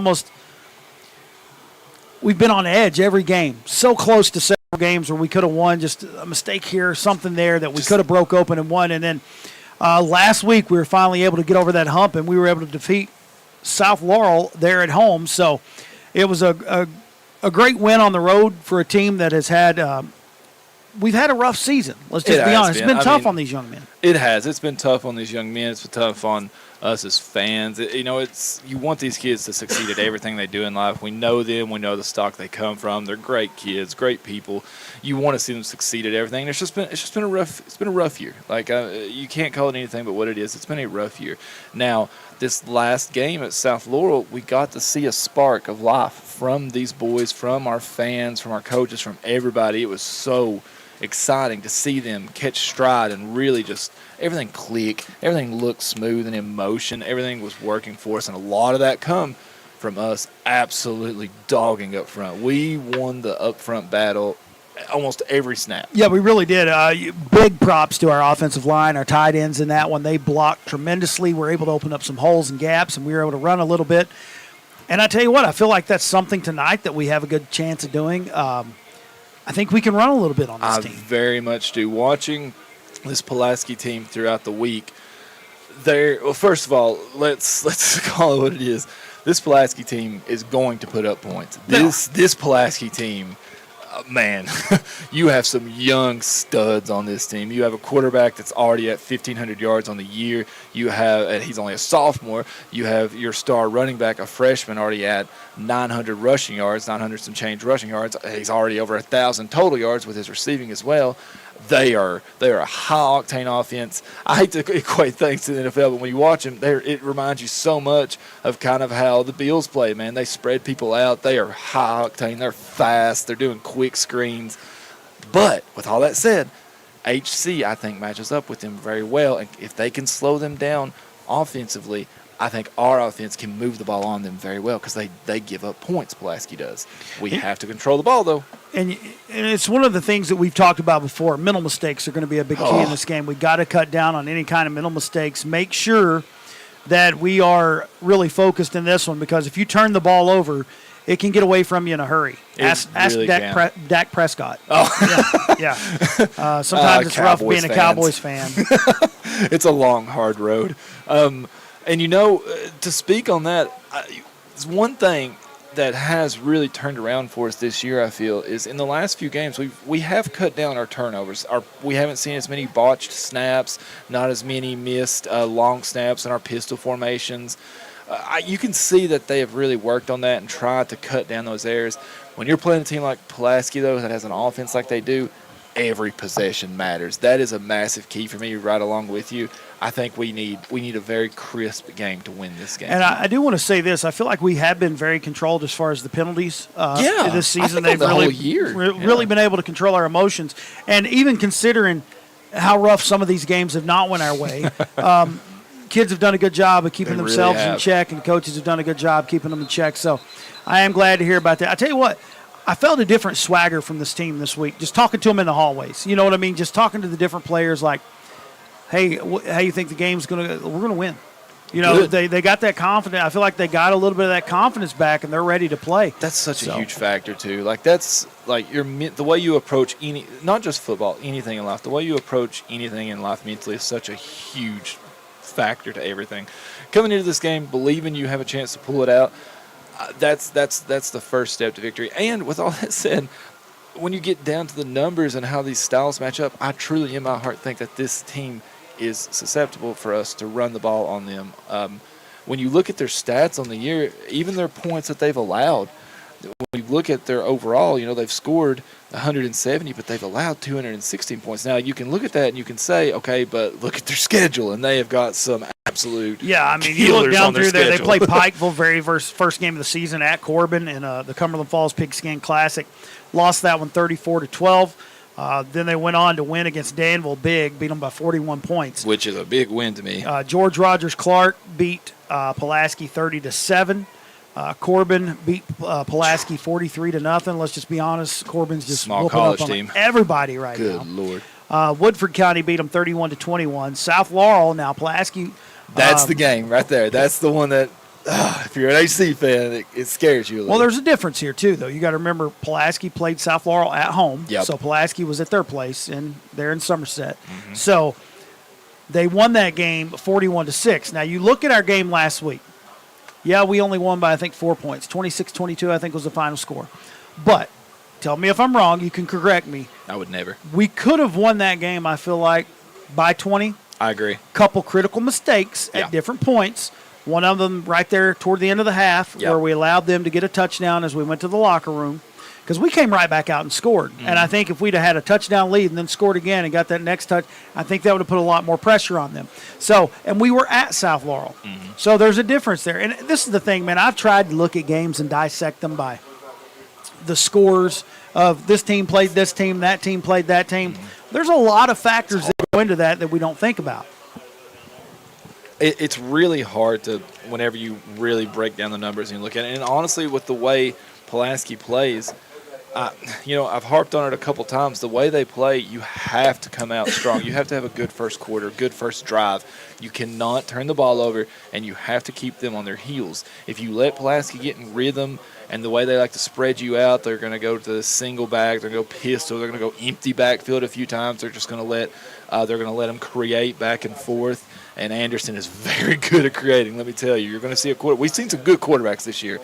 Speaker 6: on edge every game. So close to several games where we could have won, just a mistake here, something there that we could have broke open and won. And then last week we were finally able to get over that hump, and we were able to defeat South Laurel there at home. So it was a a great win on the road for a team that has had we've had a rough season. Let's just be honest. It's been tough on these young men.
Speaker 7: It has. It's been tough on these young men. It's been tough on us as fans. You want these kids to succeed at everything they do in life. We know them. We know the stock they come from. They're great kids, great people. You want to see them succeed at everything. It's just been a rough year. Like you can't call it anything but what it is. It's been a rough year. Now, this last game at South Laurel, we got to see a spark of life from these boys, from our fans, from our coaches, from everybody. It was so exciting to see them catch stride and really just everything click, everything looked smooth and in motion, everything was working for us, and a lot of that come from us absolutely dogging up front. We won the up front battle almost every snap.
Speaker 6: Yeah, we really did. Big props to our offensive line, our tight ends in that one. They blocked tremendously. We were able to open up some holes and gaps, and we were able to run a little bit. And I tell you what, I feel like that's something tonight that we have a good chance of doing. I think we can run a little bit on this team.
Speaker 7: I very much do. Watching this Pulaski team throughout the week, well, first of all, let's call it what it is. This Pulaski team is going to put up points. This Pulaski team, man, you have some young studs on this team. You have a quarterback that's already at 1,500 yards on the year. You have, and he's only a sophomore. You have your star running back, a freshman, already at 900 rushing yards, 900 some change rushing yards. He's already over 1,000 total yards with his receiving as well. They are a high-octane offense. I hate to equate things to the NFL, but when you watch them, it reminds you so much of kind of how the Bills play, man. They spread people out. They are high-octane. They're fast. They're doing quick screens. But with all that said, HC, I think, matches up with them very well. And if they can slow them down offensively, I think our offense can move the ball on them very well because they give up points, Pulaski does. We have to control the ball, though.
Speaker 6: And it's one of the things that we've talked about before. Mental mistakes are going to be a big key in this game. We've got to cut down on any kind of mental mistakes. Make sure that we are really focused in this one because if you turn the ball over, it can get away from you in a hurry. Ask Dak Prescott.
Speaker 7: Oh.
Speaker 6: Yeah. Sometimes it's rough being a Cowboys fan.
Speaker 7: It's a long, hard road. And, to speak on that, it's one thing that has really turned around for us this year, I feel, is in the last few games, we have cut down our turnovers. We haven't seen as many botched snaps, not as many missed long snaps in our pistol formations. You can see that they have really worked on that and tried to cut down those errors. When you're playing a team like Pulaski, though, that has an offense like they do, every possession matters. That is a massive key for me right along with you. I think we need a very crisp game to win this game.
Speaker 6: And I do want to say this. I feel like we have been very controlled as far as the penalties this season.
Speaker 7: They've really
Speaker 6: been able to control our emotions. And even considering how rough some of these games have not went our way, kids have done a good job of keeping themselves in check, and coaches have done a good job keeping them in check. So I am glad to hear about that. I tell you what, I felt a different swagger from this team this week, just talking to them in the hallways. You know what I mean? Just talking to the different players like, hey, how you think the game's going to – we're going to win. You know, they got that confidence. I feel like they got a little bit of that confidence back, and they're ready to play.
Speaker 7: That's such a huge factor, too. Like, that's – like, the way you approach any – not just football, anything in life. The way you approach anything in life mentally is such a huge factor to everything. Coming into this game, believing you have a chance to pull it out, that's the first step to victory. And with all that said, when you get down to the numbers and how these styles match up, I truly in my heart think that this team is susceptible for us to run the ball on them. When you look at their stats on the year, even their points that they've allowed, when you look at their overall, they've scored 170, but they've allowed 216 points. Now, you can look at that and you can say, okay, but look at their schedule, and they have got some absolute
Speaker 6: you look down through there. They play Pikeville first game of the season at Corbin in the Cumberland Falls Pigskin Classic. Lost that one 34-12. Then they went on to win against Danville beat them by 41 points.
Speaker 7: Which is a big win to me.
Speaker 6: George Rogers Clark beat Pulaski 30-7. Corbin beat Pulaski 43-0. Let's just be honest, Corbin's just
Speaker 7: small
Speaker 6: whooping
Speaker 7: college
Speaker 6: up on
Speaker 7: team.
Speaker 6: Everybody right
Speaker 7: Good
Speaker 6: now.
Speaker 7: Lord.
Speaker 6: Woodford County beat them 31-21. South Laurel, now Pulaski.
Speaker 7: That's the game right there. That's the one that, if you're an AC fan, it scares you a little.
Speaker 6: Well, there's a difference here, too, though. You got to remember Pulaski played South Laurel at home.
Speaker 7: Yep.
Speaker 6: So Pulaski was at their place, and they're in Somerset. Mm-hmm. So they won that game 41-6. Now, you look at our game last week. Yeah, we only won by, I think, 4 points. 26-22, I think, was the final score. But tell me if I'm wrong. You can correct me.
Speaker 7: I would never.
Speaker 6: We could have won that game, I feel like, by 20.
Speaker 7: I agree.
Speaker 6: Couple critical mistakes
Speaker 7: Yeah.
Speaker 6: at different points. One of them right there toward the end of the half
Speaker 7: Yep.
Speaker 6: where we allowed them to get a touchdown as we went to the locker room. Because we came right back out and scored. And I think if we'd have had a touchdown lead and then scored again and got that next touch, I think that would have put a lot more pressure on them. So, and we were at South Laurel. So there's a difference there. And this is the thing, man. I've tried to look at games and dissect them by the scores of this team played this team, that team played that team. There's a lot of factors that go into that we don't think about.
Speaker 7: It's really hard to, whenever you really break down the numbers and you look at it. And honestly, with the way Pulaski plays, I've harped on it a couple times. The way they play, you have to come out strong. You have to have a good first quarter, good first drive. You cannot turn the ball over, and you have to keep them on their heels. If you let Pulaski get in rhythm and the way they like to spread you out, they're going to go to the single back, they're going to go pistol, they're going to go empty backfield a few times. They're just going to let them create back and forth. And Anderson is very good at creating. Let me tell you, you're going to see a quarter. We've seen some good quarterbacks this year.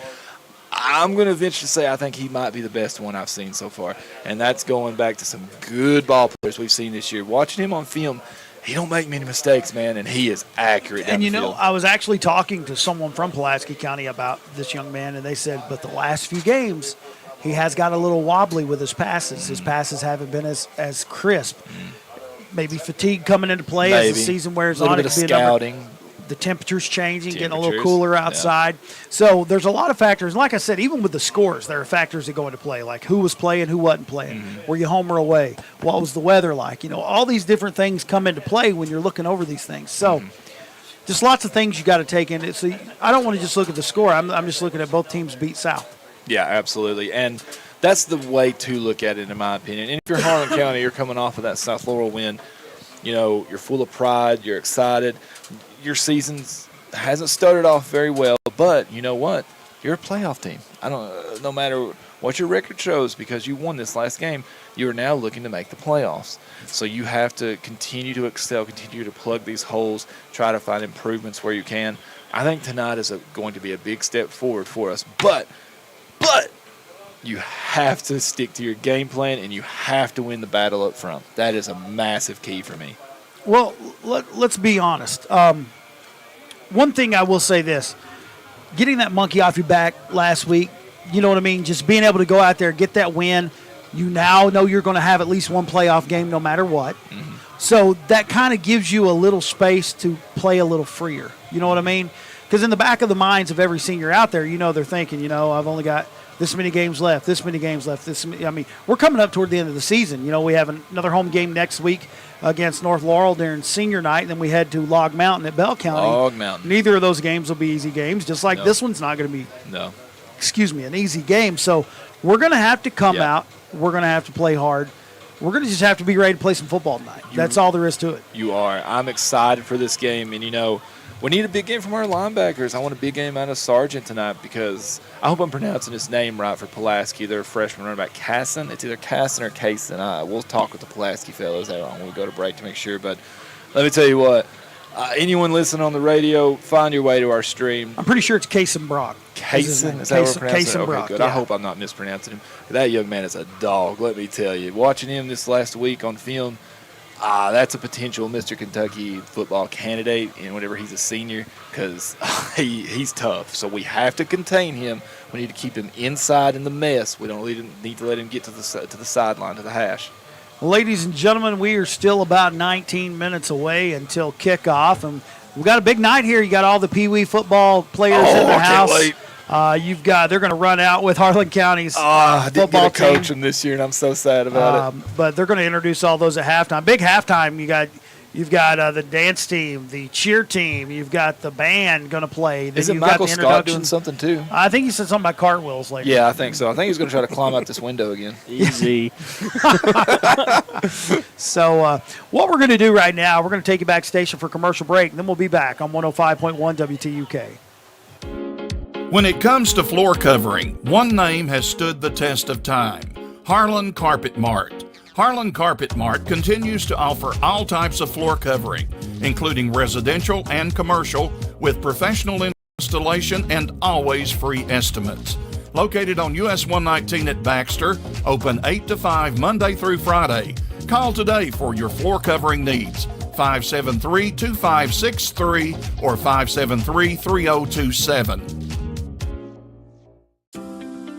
Speaker 7: I'm going to venture to say I think he might be the best one I've seen so far. And that's going back to some good ball players we've seen this year. Watching him on film, he don't make many mistakes, man, and he is accurate.
Speaker 6: And, I was actually talking to someone from Pulaski County about this young man, and they said, but the last few games, he has got a little wobbly with his passes. His passes haven't been as crisp. Maybe fatigue coming into play as the season wears on.
Speaker 7: A little bit of scouting.
Speaker 6: The temperature's changing, getting a little cooler outside. Yeah. So there's a lot of factors. And like I said, even with the scores, there are factors that go into play, like who was playing, who wasn't playing. Were you home or away? What was the weather like? All these different things come into play when you're looking over these things. So just lots of things you got to take in. So I don't want to just look at the score. I'm just looking at both teams beat South.
Speaker 7: Yeah, absolutely. And that's the way to look at it, in my opinion. And if you're Harlan County, you're coming off of that South Laurel win, you're full of pride, you're excited. Your season hasn't started off very well, but you know what? You're a playoff team. No matter what your record shows, because you won this last game, you are now looking to make the playoffs. So you have to continue to excel, continue to plug these holes, try to find improvements where you can. I think tonight is going to be a big step forward for us, but you have to stick to your game plan, and you have to win the battle up front. That is a massive key for me.
Speaker 6: Well, let's be honest. One thing I will say this. Getting that monkey off your back last week, you know what I mean? Just being able to go out there, get that win. You now know you're going to have at least one playoff game no matter what. So that kind of gives you a little space to play a little freer. You know what I mean? Because in the back of the minds of every senior out there, they're thinking, I've only got this many games left, we're coming up toward the end of the season. We have another home game next week against North Laurel during senior night, and then we head to Log Mountain at Bell County.
Speaker 7: Log Mountain.
Speaker 6: Neither of those games will be easy games, just like this one's not going to be an easy game. So we're going to have to come out. We're going to have to play hard. We're going to just have to be ready to play some football tonight. That's all there is to it.
Speaker 7: You are. I'm excited for this game, and we need a big game from our linebackers. I want a big game out of Sargent tonight, because I hope I'm pronouncing his name right for Pulaski. They're a freshman running back, Casson. It's either Casson or Kaysen. We'll talk with the Pulaski fellows when we go to break to make sure. But let me tell you what, anyone listening on the radio, find your way to our stream.
Speaker 6: I'm pretty sure it's Kaysen Brock.
Speaker 7: Kaysen? Is that what we're pronouncing it? Okay,
Speaker 6: Brock,
Speaker 7: good.
Speaker 6: yeah.
Speaker 7: I hope I'm not mispronouncing him. That young man is a dog, let me tell you. Watching him this last week on film, that's a potential Mr. Kentucky football candidate, and whenever he's a senior, because he's tough. So we have to contain him. We need to keep him inside in the mess. We don't need to let him get to the sideline, to the hash.
Speaker 6: Ladies and gentlemen, we are still about 19 minutes away until kickoff, and we've got a big night here. You got all the Peewee football players in the house.
Speaker 7: Can't wait.
Speaker 6: They're going to run out with Harlan County's
Speaker 7: I didn't
Speaker 6: football
Speaker 7: get to coach
Speaker 6: team.
Speaker 7: them this year, and I'm so sad about it.
Speaker 6: But they're going to introduce all those at halftime. Big halftime. You've got the dance team, the cheer team. You've got the band going to play. Then
Speaker 7: Isn't
Speaker 6: you've got
Speaker 7: Michael
Speaker 6: the
Speaker 7: Scott doing something too?
Speaker 6: I think he said something about cartwheels later.
Speaker 7: Yeah, I think so. I think he's going to try to climb out this window again.
Speaker 8: Easy.
Speaker 6: So what we're going to do right now, we're going to take you back station for commercial break, and then we'll be back on 105.1 WTUK.
Speaker 9: When it comes to floor covering, one name has stood the test of time: Harlan Carpet Mart. Harlan Carpet Mart continues to offer all types of floor covering, including residential and commercial, with professional installation and always free estimates. located on US 119 at Baxter, open 8 to 5 Monday through Friday. Call today for your floor covering needs. 573-2563 or 573-3027.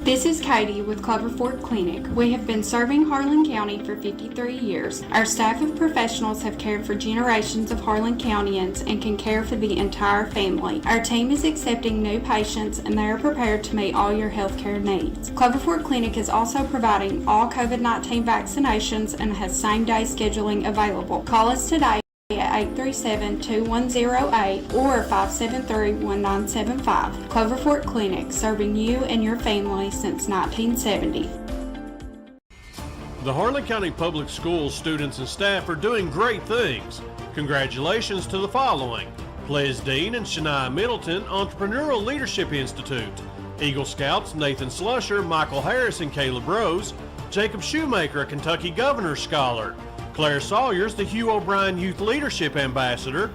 Speaker 8: This is Katie with Clover Fork Clinic. We have been serving Harlan County for 53 years. Our staff of professionals have cared for generations of Harlan Countyans and can care for the entire family. Our team is accepting new patients and they are prepared to meet all your healthcare needs. Clover Fork Clinic is also providing all COVID-19 vaccinations and has same-day scheduling available. Call us today at 837-2108 or 573-1975. Clover Fork Clinic, serving you and your family since 1970.
Speaker 10: The Harlan County Public Schools students and staff are doing great things. Congratulations to the following: Ples Dean and Shania Middleton Entrepreneurial Leadership Institute, Eagle Scouts Nathan Slusher, Michael Harris, and Caleb Rose, Jacob Shoemaker, a Kentucky Governor's Scholar, Claire Sawyers, the Hugh O'Brien Youth Leadership Ambassador,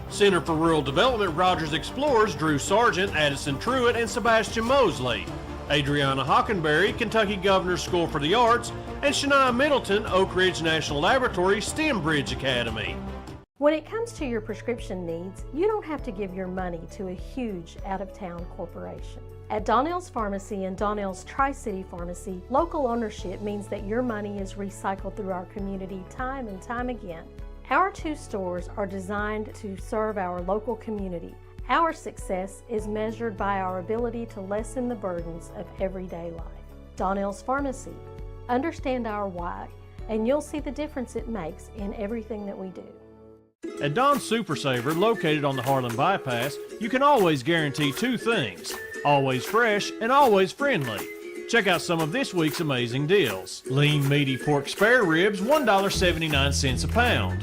Speaker 10: Center for Rural Development Rogers Explorers Drew Sargent, Addison Truitt, and Sebastian Mosley, Adriana Hockenberry, Kentucky Governor's School for the Arts, and Shania Middleton, Oak Ridge National Laboratory STEM Bridge Academy.
Speaker 11: When it comes to your prescription needs, you don't have to give your money to a huge out-of-town corporation. At Donnell's Pharmacy and Donnell's Tri-City Pharmacy, local ownership means that your money is recycled through our community time and time again. Our two stores are designed to serve our local community. Our success is measured by our ability to lessen the burdens of everyday life. Donnell's Pharmacy. Understand our why, and you'll see the difference it makes in everything that we do.
Speaker 10: At Don's Super Saver, located on the Harlan Bypass, you can always guarantee two things: always fresh and always friendly. Check out some of this week's amazing deals. Lean meaty pork spare ribs, $1.79 a pound.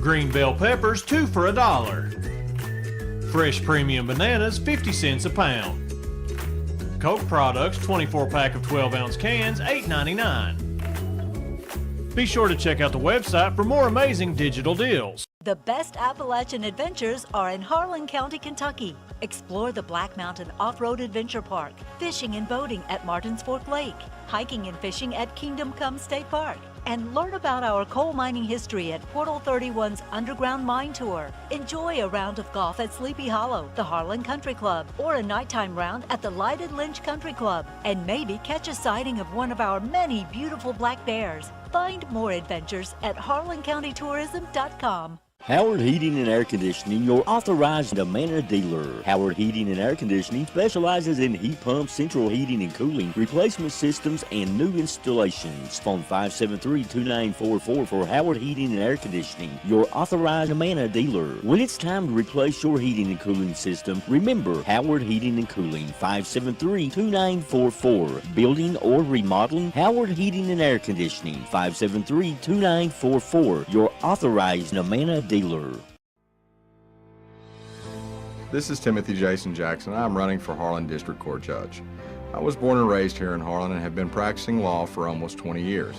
Speaker 10: Green bell peppers, 2 for $1. Fresh premium bananas, 50 cents a pound. Coke products, 24-pack of 12-ounce cans, $8.99. Be sure to check out the website for more amazing digital deals.
Speaker 12: The best Appalachian adventures are in Harlan County, Kentucky. Explore the Black Mountain Off-Road Adventure Park, fishing and boating at Martins Fork Lake, hiking and fishing at Kingdom Come State Park, and learn about our coal mining history at Portal 31's Underground Mine Tour. Enjoy a round of golf at Sleepy Hollow, the Harlan Country Club, or a nighttime round at the Lighted Lynch Country Club, and maybe catch a sighting of one of our many beautiful black bears. Find more adventures at harlancountytourism.com.
Speaker 13: Howard Heating and Air Conditioning, your authorized Amana dealer. Howard Heating and Air Conditioning specializes in heat pumps, central heating and cooling, replacement systems, and new installations. Phone 573-2944 for Howard Heating and Air Conditioning, your authorized Amana dealer. When it's time to replace your heating and cooling system, remember Howard Heating and Cooling, 573-2944. Building or remodeling, Howard Heating and Air Conditioning, 573-2944, your authorized Amana dealer.
Speaker 14: This is Timothy Jason Jackson. I'm running for Harlan District Court Judge. I was born and raised here in Harlan and have been practicing law for almost 20 years.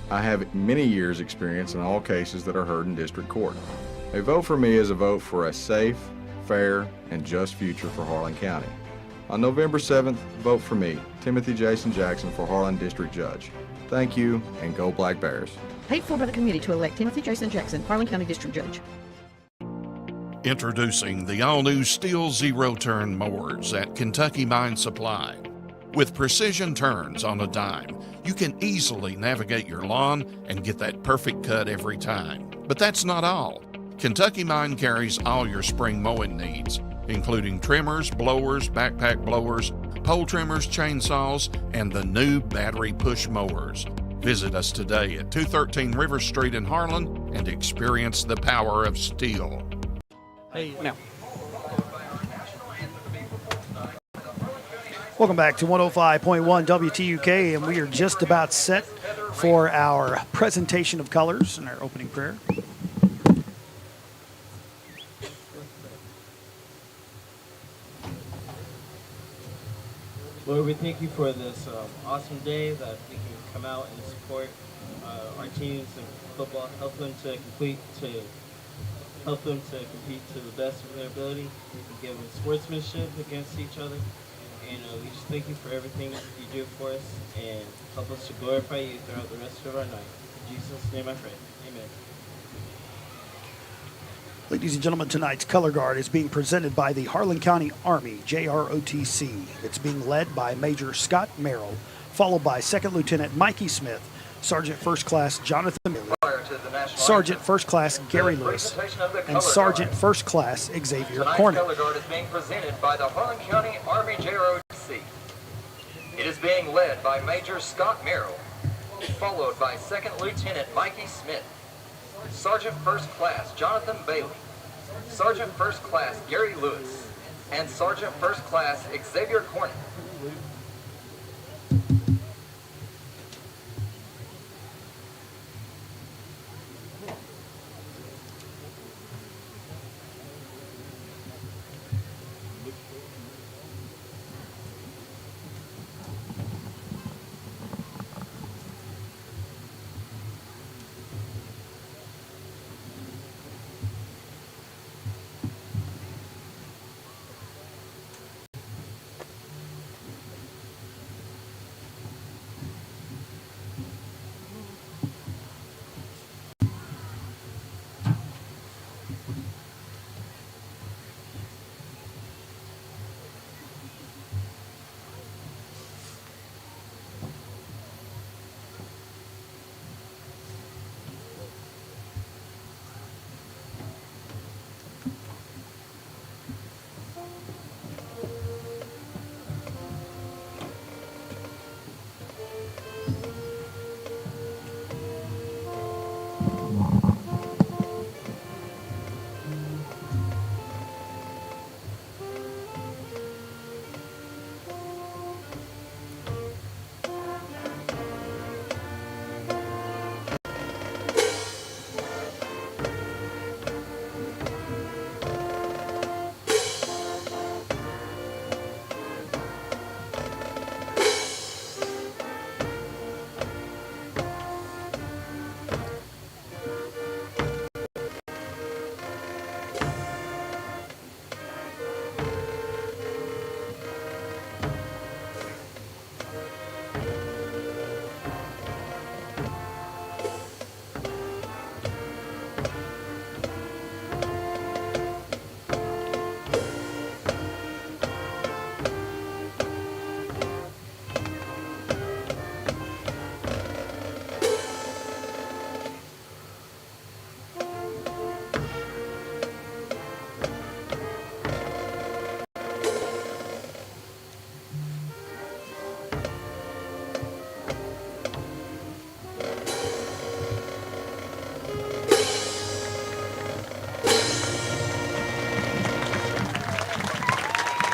Speaker 14: I have many years' experience in all cases that are heard in district court. A vote for me is a vote for a safe, fair, and just future for Harlan County. On November 7th, vote for me, Timothy Jason Jackson, for Harlan District Judge. Thank you, and go Black Bears.
Speaker 2: Paid for by the committee to elect Timothy Jason Jackson, Harlan County District Judge.
Speaker 9: Introducing the all-new Steel Zero-Turn mowers at Kentucky Mine Supply. With precision turns on a dime, you can easily navigate your lawn and get that perfect cut every time. But that's not all. Kentucky Mine carries all your spring mowing needs, including trimmers, blowers, backpack blowers, pole trimmers, chainsaws, and the new battery push mowers. Visit us today at 213 River Street in Harlan and experience the power of steel.
Speaker 6: Hey, now. Welcome back to 105.1 WTUK, and we are just about set for our presentation of colors and our opening prayer.
Speaker 15: Lord, we thank you for this awesome day that we can come out and support our teams in football, help them to compete to the best of their ability, and give them sportsmanship against each other. And we just thank you for everything you do for us and help us to glorify you throughout the rest of our night. In Jesus' name I pray. Amen.
Speaker 6: Ladies and gentlemen, tonight's color guard is being presented by the Harlan County Army, JROTC. It's being led by Major Scott Merrill, followed by Second Lieutenant Mikey Smith, Sergeant First Class Jonathan Miller, Sergeant First Class Gary Lewis, and Sergeant First Class Xavier Cornett.
Speaker 16: Color guard is being presented by the Harlan County Army JROTC. It is being led by Major Scott Merrill, followed by Second Lieutenant Mikey Smith, Sergeant First Class Jonathan Bailey, Sergeant First Class Gary Lewis, and Sergeant First Class Xavier Cornett.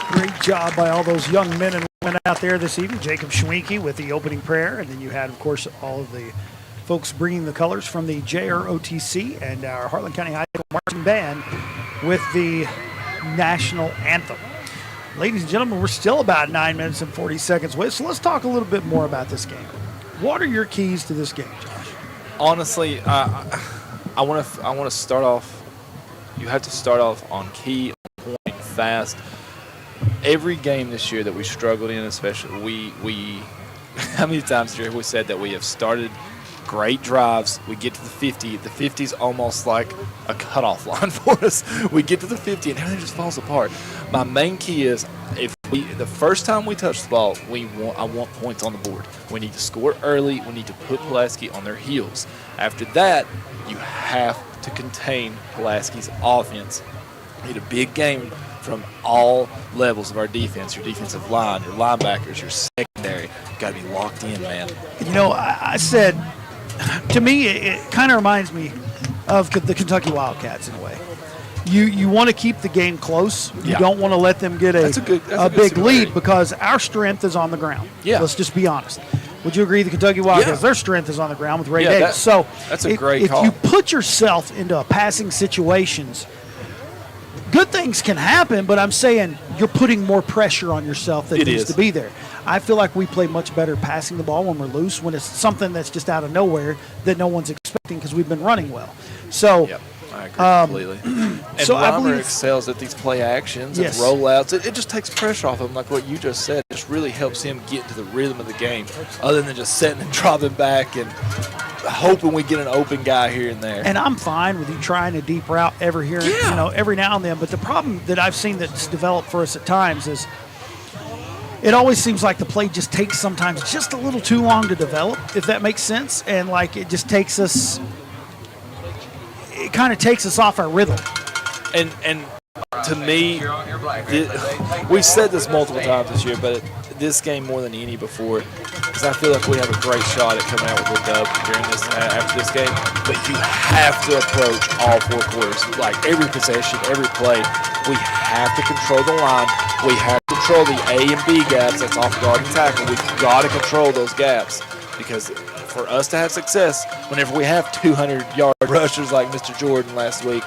Speaker 6: Great job by all those young men and women out there this evening. Jacob Schwenke with the opening prayer, and then you had, of course, all of the folks bringing the colors from the JROTC and our Harlan County High School Marching Band with the national anthem. Ladies and gentlemen, we're still about 9 minutes and 40 seconds away, so let's talk a little bit more about this game. What are your keys to this game, Josh?
Speaker 7: Honestly, I want to start off. You have to start off on key, on point, fast. Every game this year that we struggled in, especially we how many times here have we said that we have started great drives, we get to the 50, the 50 is almost like a cutoff line for us. We get to the 50 and everything just falls apart. My main key is the first time we touch the ball, I want points on the board. We need to score early. We need to put Pulaski on their heels. After that, you have to contain Pulaski's offense. We need a big game from all levels of our defense, your defensive line, your linebackers, your secondary. You've got to be locked in, man.
Speaker 6: You know, I said, to me, it kind of reminds me of the Kentucky Wildcats in a way. You want to keep the game close. You don't want to let them get a big lead because our strength is on the ground.
Speaker 7: Yeah.
Speaker 6: Let's just be honest. Would you agree the Kentucky Wildcats, their strength is on the ground with Ray Davis?
Speaker 7: That's a great call.
Speaker 6: If you put yourself into passing situations, good things can happen, but I'm saying you're putting more pressure on yourself that needs to be there. I feel like we play much better passing the ball when we're loose, when it's something that's just out of nowhere that no one's expecting because we've been running well. So
Speaker 7: agree completely. And
Speaker 6: so I
Speaker 7: Weimer
Speaker 6: believe
Speaker 7: excels at these play actions
Speaker 6: Yes.
Speaker 7: and rollouts. It just takes pressure off him, like what you just said. It just really helps him get into the rhythm of the game, other than just setting and dropping back and hoping we get an open guy here and there.
Speaker 6: And I'm fine with you trying a deep route every now and then. But the problem that I've seen that's developed for us at times is it always seems like the play just takes sometimes just a little too long to develop, if that makes sense. And like it just takes us, it kind of takes us off our rhythm.
Speaker 7: And to me, we said this multiple times this year, but this game more than any before, because I feel like we have a great shot at coming out with a dub during this after this game. But you have to approach all 4 quarters, like every possession, every play. We have to control the line. We have to control the A and B gaps. That's off guard and tackle. We've got to control those gaps, because for us to have success, whenever we have 200-yard rushers like Mr. Jordan last week,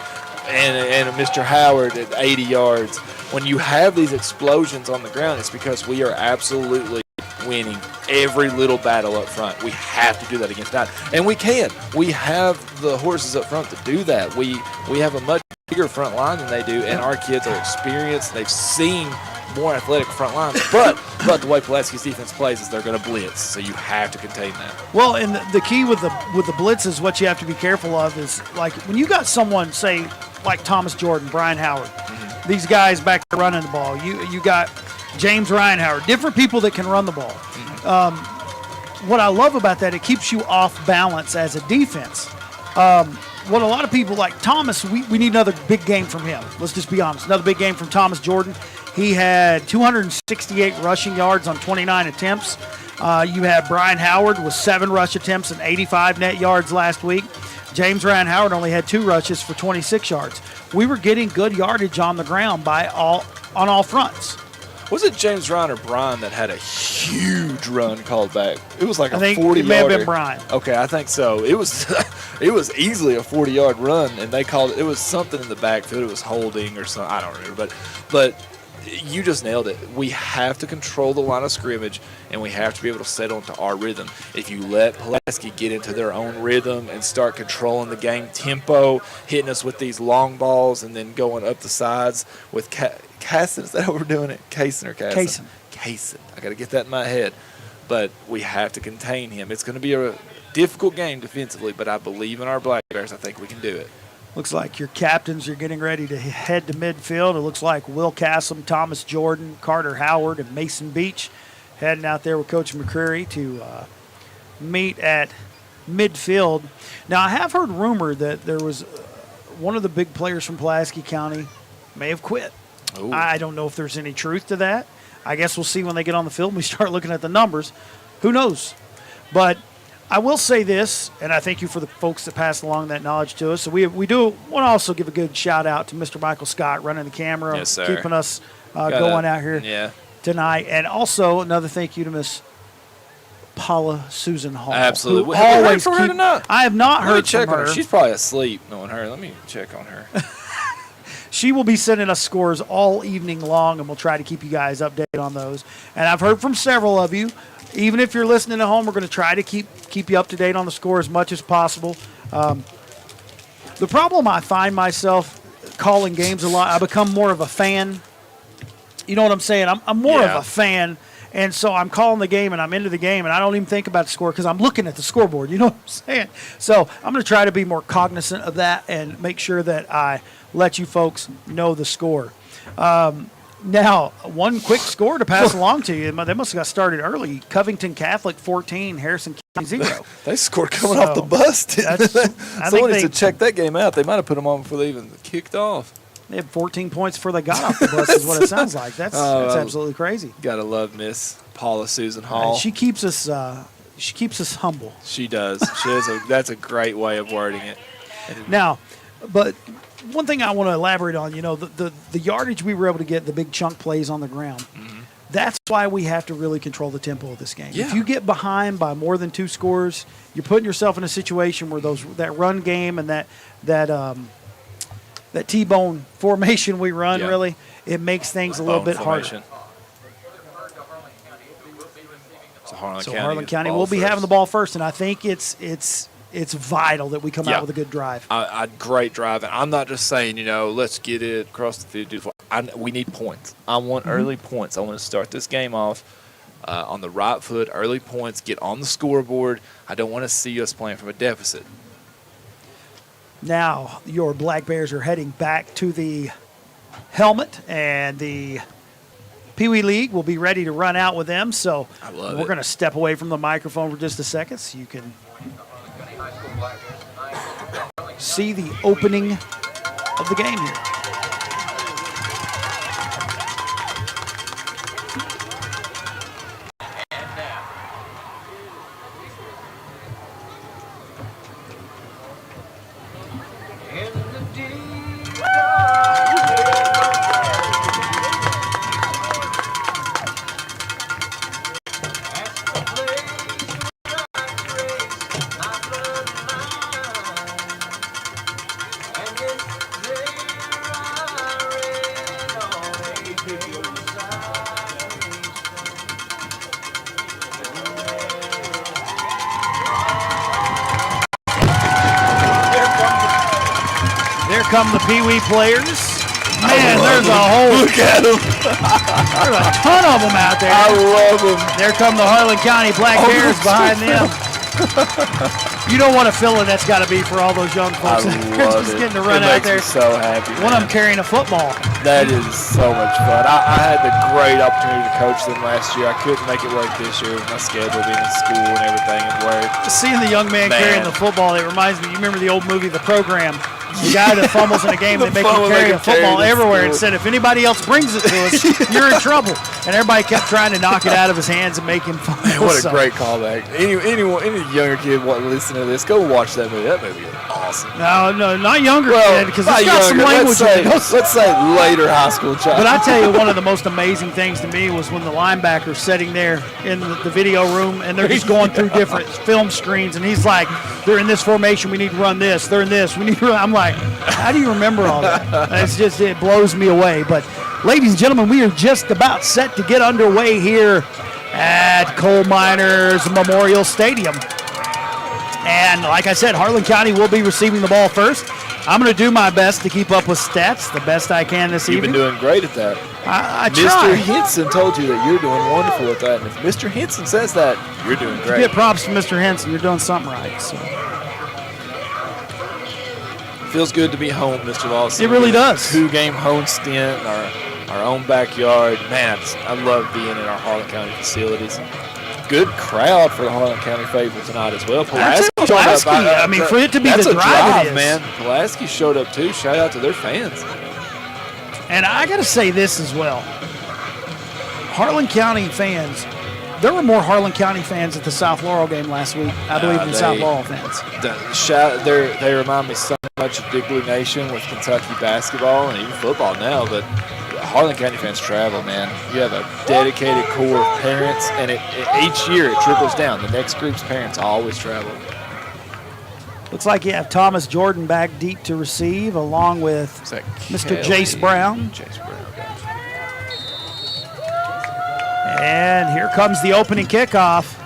Speaker 7: and Mr. Howard at 80 yards. When you have these explosions on the ground, it's because we are absolutely winning every little battle up front. We have to do that against that. And we can. We have the horses up front to do that. We have a much bigger front line than they do, and our kids are experienced. They've seen more athletic front lines. But the way Pulaski's defense plays is they're going to blitz, so you have to contain that.
Speaker 6: Well, and the key with the blitz is what you have to be careful of is, like, when you got someone, say, like Thomas Jordan, Brian Howard, these guys back there running the ball. You got James Ryan Howard, different people that can run the ball. What I love about that, it keeps you off balance as a defense. What a lot of people like Thomas, we need another big game from him. Let's just be honest. Another big game from Thomas Jordan. He had 268 rushing yards on 29 attempts. You had Brian Howard with 7 rush attempts and 85 net yards last week. James Ryan Howard only had 2 rushes for 26 yards. We were getting good yardage on the ground on all fronts.
Speaker 7: Was it James Ryan or Brian that had a huge run called back? It was like
Speaker 6: I
Speaker 7: a
Speaker 6: think
Speaker 7: 40-yarder.
Speaker 6: it may have been Brian.
Speaker 7: Okay, I think so. It was it was easily a 40-yard run, and they called it was something in the backfield. It was holding or something. I don't remember, but you just nailed it. We have to control the line of scrimmage, and we have to be able to settle into our rhythm. If you let Pulaski get into their own rhythm and start controlling the game tempo, hitting us with these long balls and then going up the sides with Casson, is that how we're doing it? Cason or Casson? Cason. I got to get that in my head. But we have to contain him. It's going to be a difficult game defensively, but I believe in our Black Bears. I think we can do it.
Speaker 6: Looks like your captains are getting ready to head to midfield. It looks like Will Cassom, Thomas Jordan, Carter Howard, and Mason Beach heading out there with Coach McCreary to meet at midfield. Now, I have heard rumor that there was one of the big players from Pulaski County may have quit.
Speaker 7: Ooh.
Speaker 6: I don't know if there's any truth to that. I guess we'll see when they get on the field and we start looking at the numbers. Who knows? But I will say this, and I thank you for the folks that passed along that knowledge to us. So we do want to also give a good shout out to Mr. Michael Scott running the camera,
Speaker 7: yes, sir.
Speaker 6: keeping us going out here tonight. And also another thank you to Miss Paula Susan Hall.
Speaker 7: Absolutely.
Speaker 6: Who
Speaker 7: Have you heard
Speaker 6: always
Speaker 7: from her tonight?
Speaker 6: I have not
Speaker 7: Let me
Speaker 6: heard
Speaker 7: check
Speaker 6: from
Speaker 7: on
Speaker 6: her.
Speaker 7: She's probably asleep knowing her. Let me check on her.
Speaker 6: She will be sending us scores all evening long, and we'll try to keep you guys updated on those. And I've heard from several of you. Even if you're listening at home, we're going to try to keep you up to date on the score as much as possible. The problem I find myself calling games a lot, I become more of a fan. You know what I'm saying? I'm more of a fan, and so I'm calling the game, and I'm into the game, and I don't even think about the score because I'm looking at the scoreboard. You know what I'm saying? So I'm going to try to be more cognizant of that and make sure that I let you folks know the score. Now, one quick score to pass along to you. They must have got started early. Covington Catholic 14, Harrison County 0.
Speaker 7: They scored coming off the bus, didn't they? Someone needs to check that game out. They might have put them on before they even kicked off.
Speaker 6: They had 14 points before they got off the bus is what it sounds like. That's absolutely crazy.
Speaker 7: Got to love Miss Paula Susan Hall.
Speaker 6: She keeps us humble.
Speaker 7: She does. That's a great way of wording it.
Speaker 6: Now, but one thing I want to elaborate on, the yardage we were able to get, the big chunk plays on the ground, that's why we have to really control the tempo of this game.
Speaker 7: Yeah.
Speaker 6: If you get behind by more than 2 scores, you're putting yourself in a situation where that run game and that T-bone formation we run, really, it makes things a little bit harder.
Speaker 7: So Harlan
Speaker 6: Harlan County will be having the ball first, and I think it's it's vital that we come out with a good drive.
Speaker 7: Great drive. And I'm not just saying, let's get it across the field. We need points. I want early points. I want to start this game off on the right foot, early points, get on the scoreboard. I don't want to see us playing from a deficit.
Speaker 6: Now your Black Bears are heading back to the helmet, and the Peewee League will be ready to run out with them. So we're going to step away from the microphone for just a second so you can see the opening of the game here. Come the Peewee players. Man, there's a whole
Speaker 7: look at them.
Speaker 6: There's a ton of them out there.
Speaker 7: I love them.
Speaker 6: There come the Harlan County Black Bears behind them. You don't want a feeling that's got to be for all those young folks. They're just getting to run out there.
Speaker 7: So happy.
Speaker 6: One of them carrying a football.
Speaker 7: That is so much fun. I had the great opportunity to coach them last year. I couldn't make it work this year with my schedule being in school and everything and work.
Speaker 6: Just seeing the young man carrying the football, it reminds me. You remember the old movie, The Program? The guy that fumbles in a game, they make him carry a football everywhere and said, if anybody else brings it to us, you're in trouble. And everybody kept trying to knock it out of his hands and make him fumble.
Speaker 7: Man, what a great callback. Any younger kid listening to this, go watch that movie. That movie is awesome.
Speaker 6: No, not younger kid, because it's got some language in it.
Speaker 7: Let's say later high school child.
Speaker 6: But I tell you, one of the most amazing things to me was when the linebacker's sitting there in the video room, and they're just going through different film screens, and he's like, they're in this formation, we need to run this, they're in this, we need to run. I'm like, how do you remember all that? It blows me away. But ladies and gentlemen, we are just about set to get underway here at Coal Miners Memorial Stadium. And like I said, Harlan County will be receiving the ball first. I'm going to do my best to keep up with stats the best I can this evening.
Speaker 7: You've been doing great at that.
Speaker 6: I
Speaker 7: Mr.
Speaker 6: try.
Speaker 7: Henson told you that you're doing wonderful at that. And if Mr. Henson says that, you're doing great.
Speaker 6: You get props from Mr. Henson. You're doing something right. So.
Speaker 7: Feels good to be home, Mr. Lawson.
Speaker 6: It really does.
Speaker 7: 2-game home stint in our own backyard. Man, I love being in our Harlan County facilities. Good crowd for the Harlan County faithful tonight as well. Pulaski showed up.
Speaker 6: I mean, for it to be
Speaker 7: that's
Speaker 6: the
Speaker 7: a
Speaker 6: drive, it is.
Speaker 7: man. Pulaski showed up too. Shout out to their fans.
Speaker 6: And I got to say this as well. Harlan County fans, there were more Harlan County fans at the South Laurel game last week, I believe, than South Laurel fans.
Speaker 7: They remind me so much of Big Blue Nation with Kentucky basketball and even football now, but Harlan County fans travel, man. You have a dedicated core of parents, and each year it trickles down. The next group's parents always travel.
Speaker 6: Looks like you have Thomas Jordan back deep to receive, along with Mr. Jace Brown. And here comes the opening kickoff.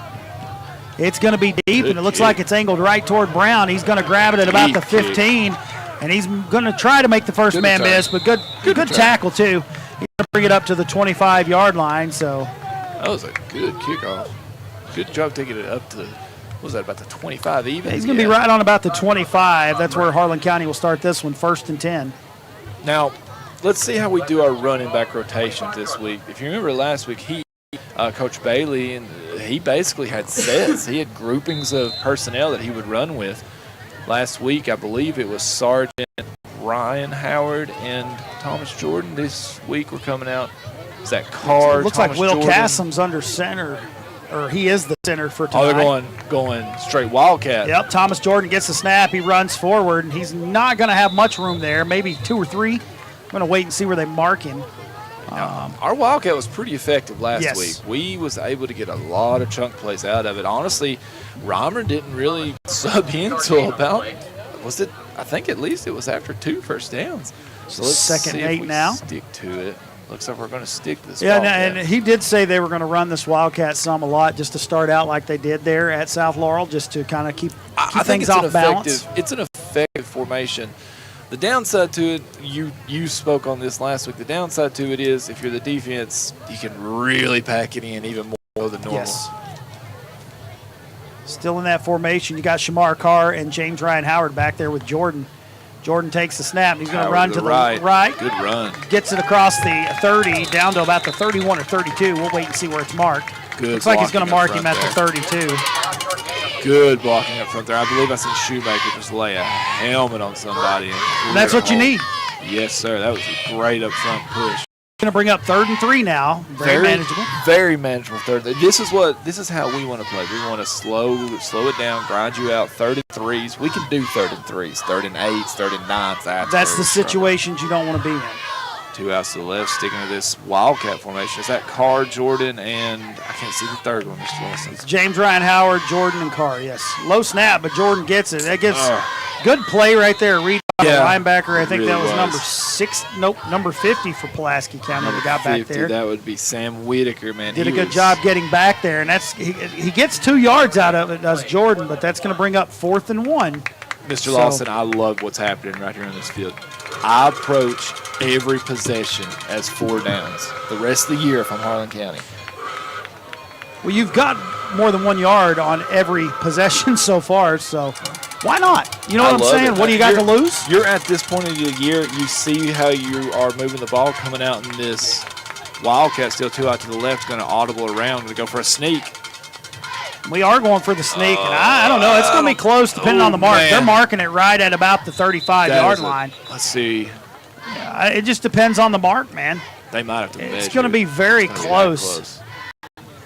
Speaker 6: It's going to be deep, and it looks like it's angled right toward Brown. He's going to grab it at about the 15, and he's going to try to make the first man miss, but good tackle, too. He's going to bring it up to the 25-yard line. So
Speaker 7: that was a good kickoff. Good job taking it up to, what was that, about the 25 even?
Speaker 6: He's going to be right on about the 25. That's where Harlan County will start this one, 1st and 10.
Speaker 7: Now, let's see how we do our running back rotations this week. If you remember last week, Coach Bailey, and he basically had sets. He had groupings of personnel that he would run with. Last week, I believe it was Sergeant Ryan Howard and Thomas Jordan. This week we're coming out. Is that Carr?
Speaker 6: It looks
Speaker 7: Thomas
Speaker 6: like Will
Speaker 7: Jordan.
Speaker 6: Cassim's under center, or he is the center for tonight.
Speaker 7: Oh, they're going straight Wildcat.
Speaker 6: Yep, Thomas Jordan gets the snap. He runs forward, and he's not going to have much room there, maybe 2 or 3. I'm going to wait and see where they mark him.
Speaker 7: Our Wildcat was pretty effective last week.
Speaker 6: Yes.
Speaker 7: We was able to get a lot of chunk plays out of it. Honestly, Reimer didn't really sub in until about, was it? I think at least it was after 2 first downs. So let's
Speaker 6: Second
Speaker 7: see
Speaker 6: and 8
Speaker 7: if we
Speaker 6: now.
Speaker 7: stick to it. looks like we're going to stick to this.
Speaker 6: Yeah,
Speaker 7: Wildcat.
Speaker 6: and he did say they were going to run this Wildcat a lot just to start out like they did there at South Laurel, just to kind of keep things off balance.
Speaker 7: It's an effective formation. The downside to it, you spoke on this last week. The downside to it is if you're the defense, you can really pack it in even more than normal.
Speaker 6: Yes. Still in that formation, you got Shamar Carr and James Ryan Howard back there with Jordan. Jordan takes the snap. He's going to run to the right.
Speaker 7: Good run.
Speaker 6: Gets it across the 30 down to about the 31 or 32. We'll wait and see where it's marked.
Speaker 7: Good.
Speaker 6: Looks like he's going to mark him at the 32.
Speaker 7: Good blocking up front there. I believe I seen Shoemaker just lay a helmet on somebody.
Speaker 6: And that's what you need.
Speaker 7: Yes, sir. That was a great up front push.
Speaker 6: Going to bring up 3rd and 3 now. Very manageable.
Speaker 7: Very manageable third. This is how we want to play. We want to slow it down, grind you out. 3rd and 3s. We can do 3rd and 3s, 3rd and 8s, 3rd and 9s.
Speaker 6: That's the situations you don't want to be in.
Speaker 7: 2 outs to the left, sticking to this Wildcat formation. Is that Carr, Jordan, and I can't see the third one, Mr. Wilson.
Speaker 6: It's James Ryan Howard, Jordan, and Carr, yes. Low snap, but Jordan gets it. That gets good play right there. Reed, linebacker, I think really that was number 50 for Pulaski County that got back there.
Speaker 7: That would be Sam Whitaker, man.
Speaker 6: Did a good job getting back there, and he gets 2 yards out of it, does Jordan, but that's going to bring up 4th and 1.
Speaker 7: Mr. Lawson, I love what's happening right here in this field. I approach every possession as 4 downs. The rest of the year if I'm Harlan County.
Speaker 6: Well, you've got more than 1 yard on every possession so far, so why not? You know what I'm saying? What do you got to lose?
Speaker 7: You're at this point of the year, you see how you are moving the ball coming out in this Wildcat, still 2 out to the left, going to audible around, going to go for a sneak.
Speaker 6: We are going for the sneak, and I don't know. It's going to be close depending on the mark.
Speaker 7: Man.
Speaker 6: They're marking it right at about the 35-yard line.
Speaker 7: Let's see.
Speaker 6: Yeah, it just depends on the mark, man.
Speaker 7: They might have to measure.
Speaker 6: It's going to be very close.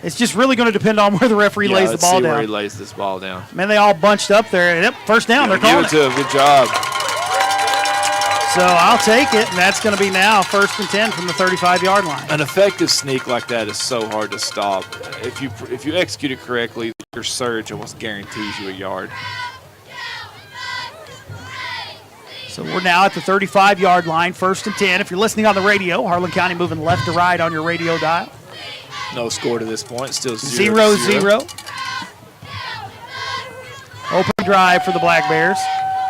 Speaker 6: It's just really going to depend on where the referee lays the ball down.
Speaker 7: Let's see where he lays this ball down.
Speaker 6: Man, they all bunched up there. Yep, first down. They're calling it.
Speaker 7: Give it to him. Good job.
Speaker 6: So I'll take it, and that's going to be now 1st and 10 from the 35-yard line.
Speaker 7: An effective sneak like that is so hard to stop. If you execute it correctly, your surge almost guarantees you a yard.
Speaker 6: So we're now at the 35-yard line, 1st and 10. If you're listening on the radio, Harlan County moving left to right on your radio dial.
Speaker 7: No score to this point. Still
Speaker 6: 0-0. Open drive for the Black Bears.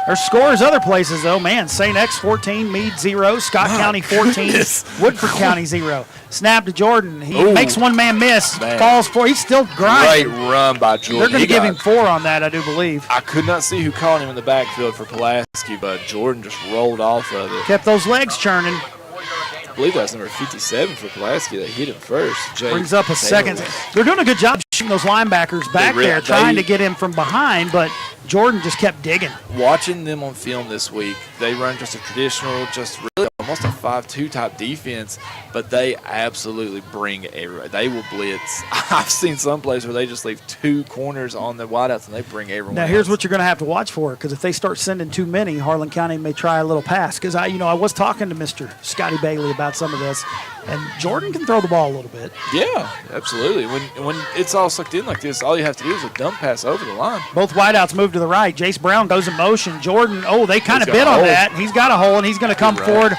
Speaker 6: There's scores other places, though. Man, St. X 14, Meade 0, Scott County 14, Woodford County 0. Snap to Jordan. He makes one man miss, falls for. He's still grinding.
Speaker 7: Great run by Jordan.
Speaker 6: They're going to give him 4 on that, I do believe.
Speaker 7: I could not see who caught him in the backfield for Pulaski, but Jordan just rolled off of it.
Speaker 6: Kept those legs churning.
Speaker 7: I believe that was number 57 for Pulaski that hit him first.
Speaker 6: Brings up a second. They're doing a good job shooting those linebackers back there, trying to get him from behind, but Jordan just kept digging.
Speaker 7: Watching them on film this week, they run just a traditional, just really almost a 5-2 type defense, but they absolutely bring everybody. They will blitz. I've seen some plays where they just leave 2 corners on the wideouts and they bring everyone.
Speaker 6: Now here's what you're going to have to watch for, because if they start sending too many, Harlan County may try a little pass. Because I was talking to Mr. Scotty Bailey about some of this, and Jordan can throw the ball a little bit.
Speaker 7: Yeah, absolutely. When it's all sucked in like this, all you have to do is a dump pass over the line.
Speaker 6: Both wideouts move to the right. Jace Brown goes in motion. Jordan, they kind of bit on that. He's got a hole, and he's going to come forward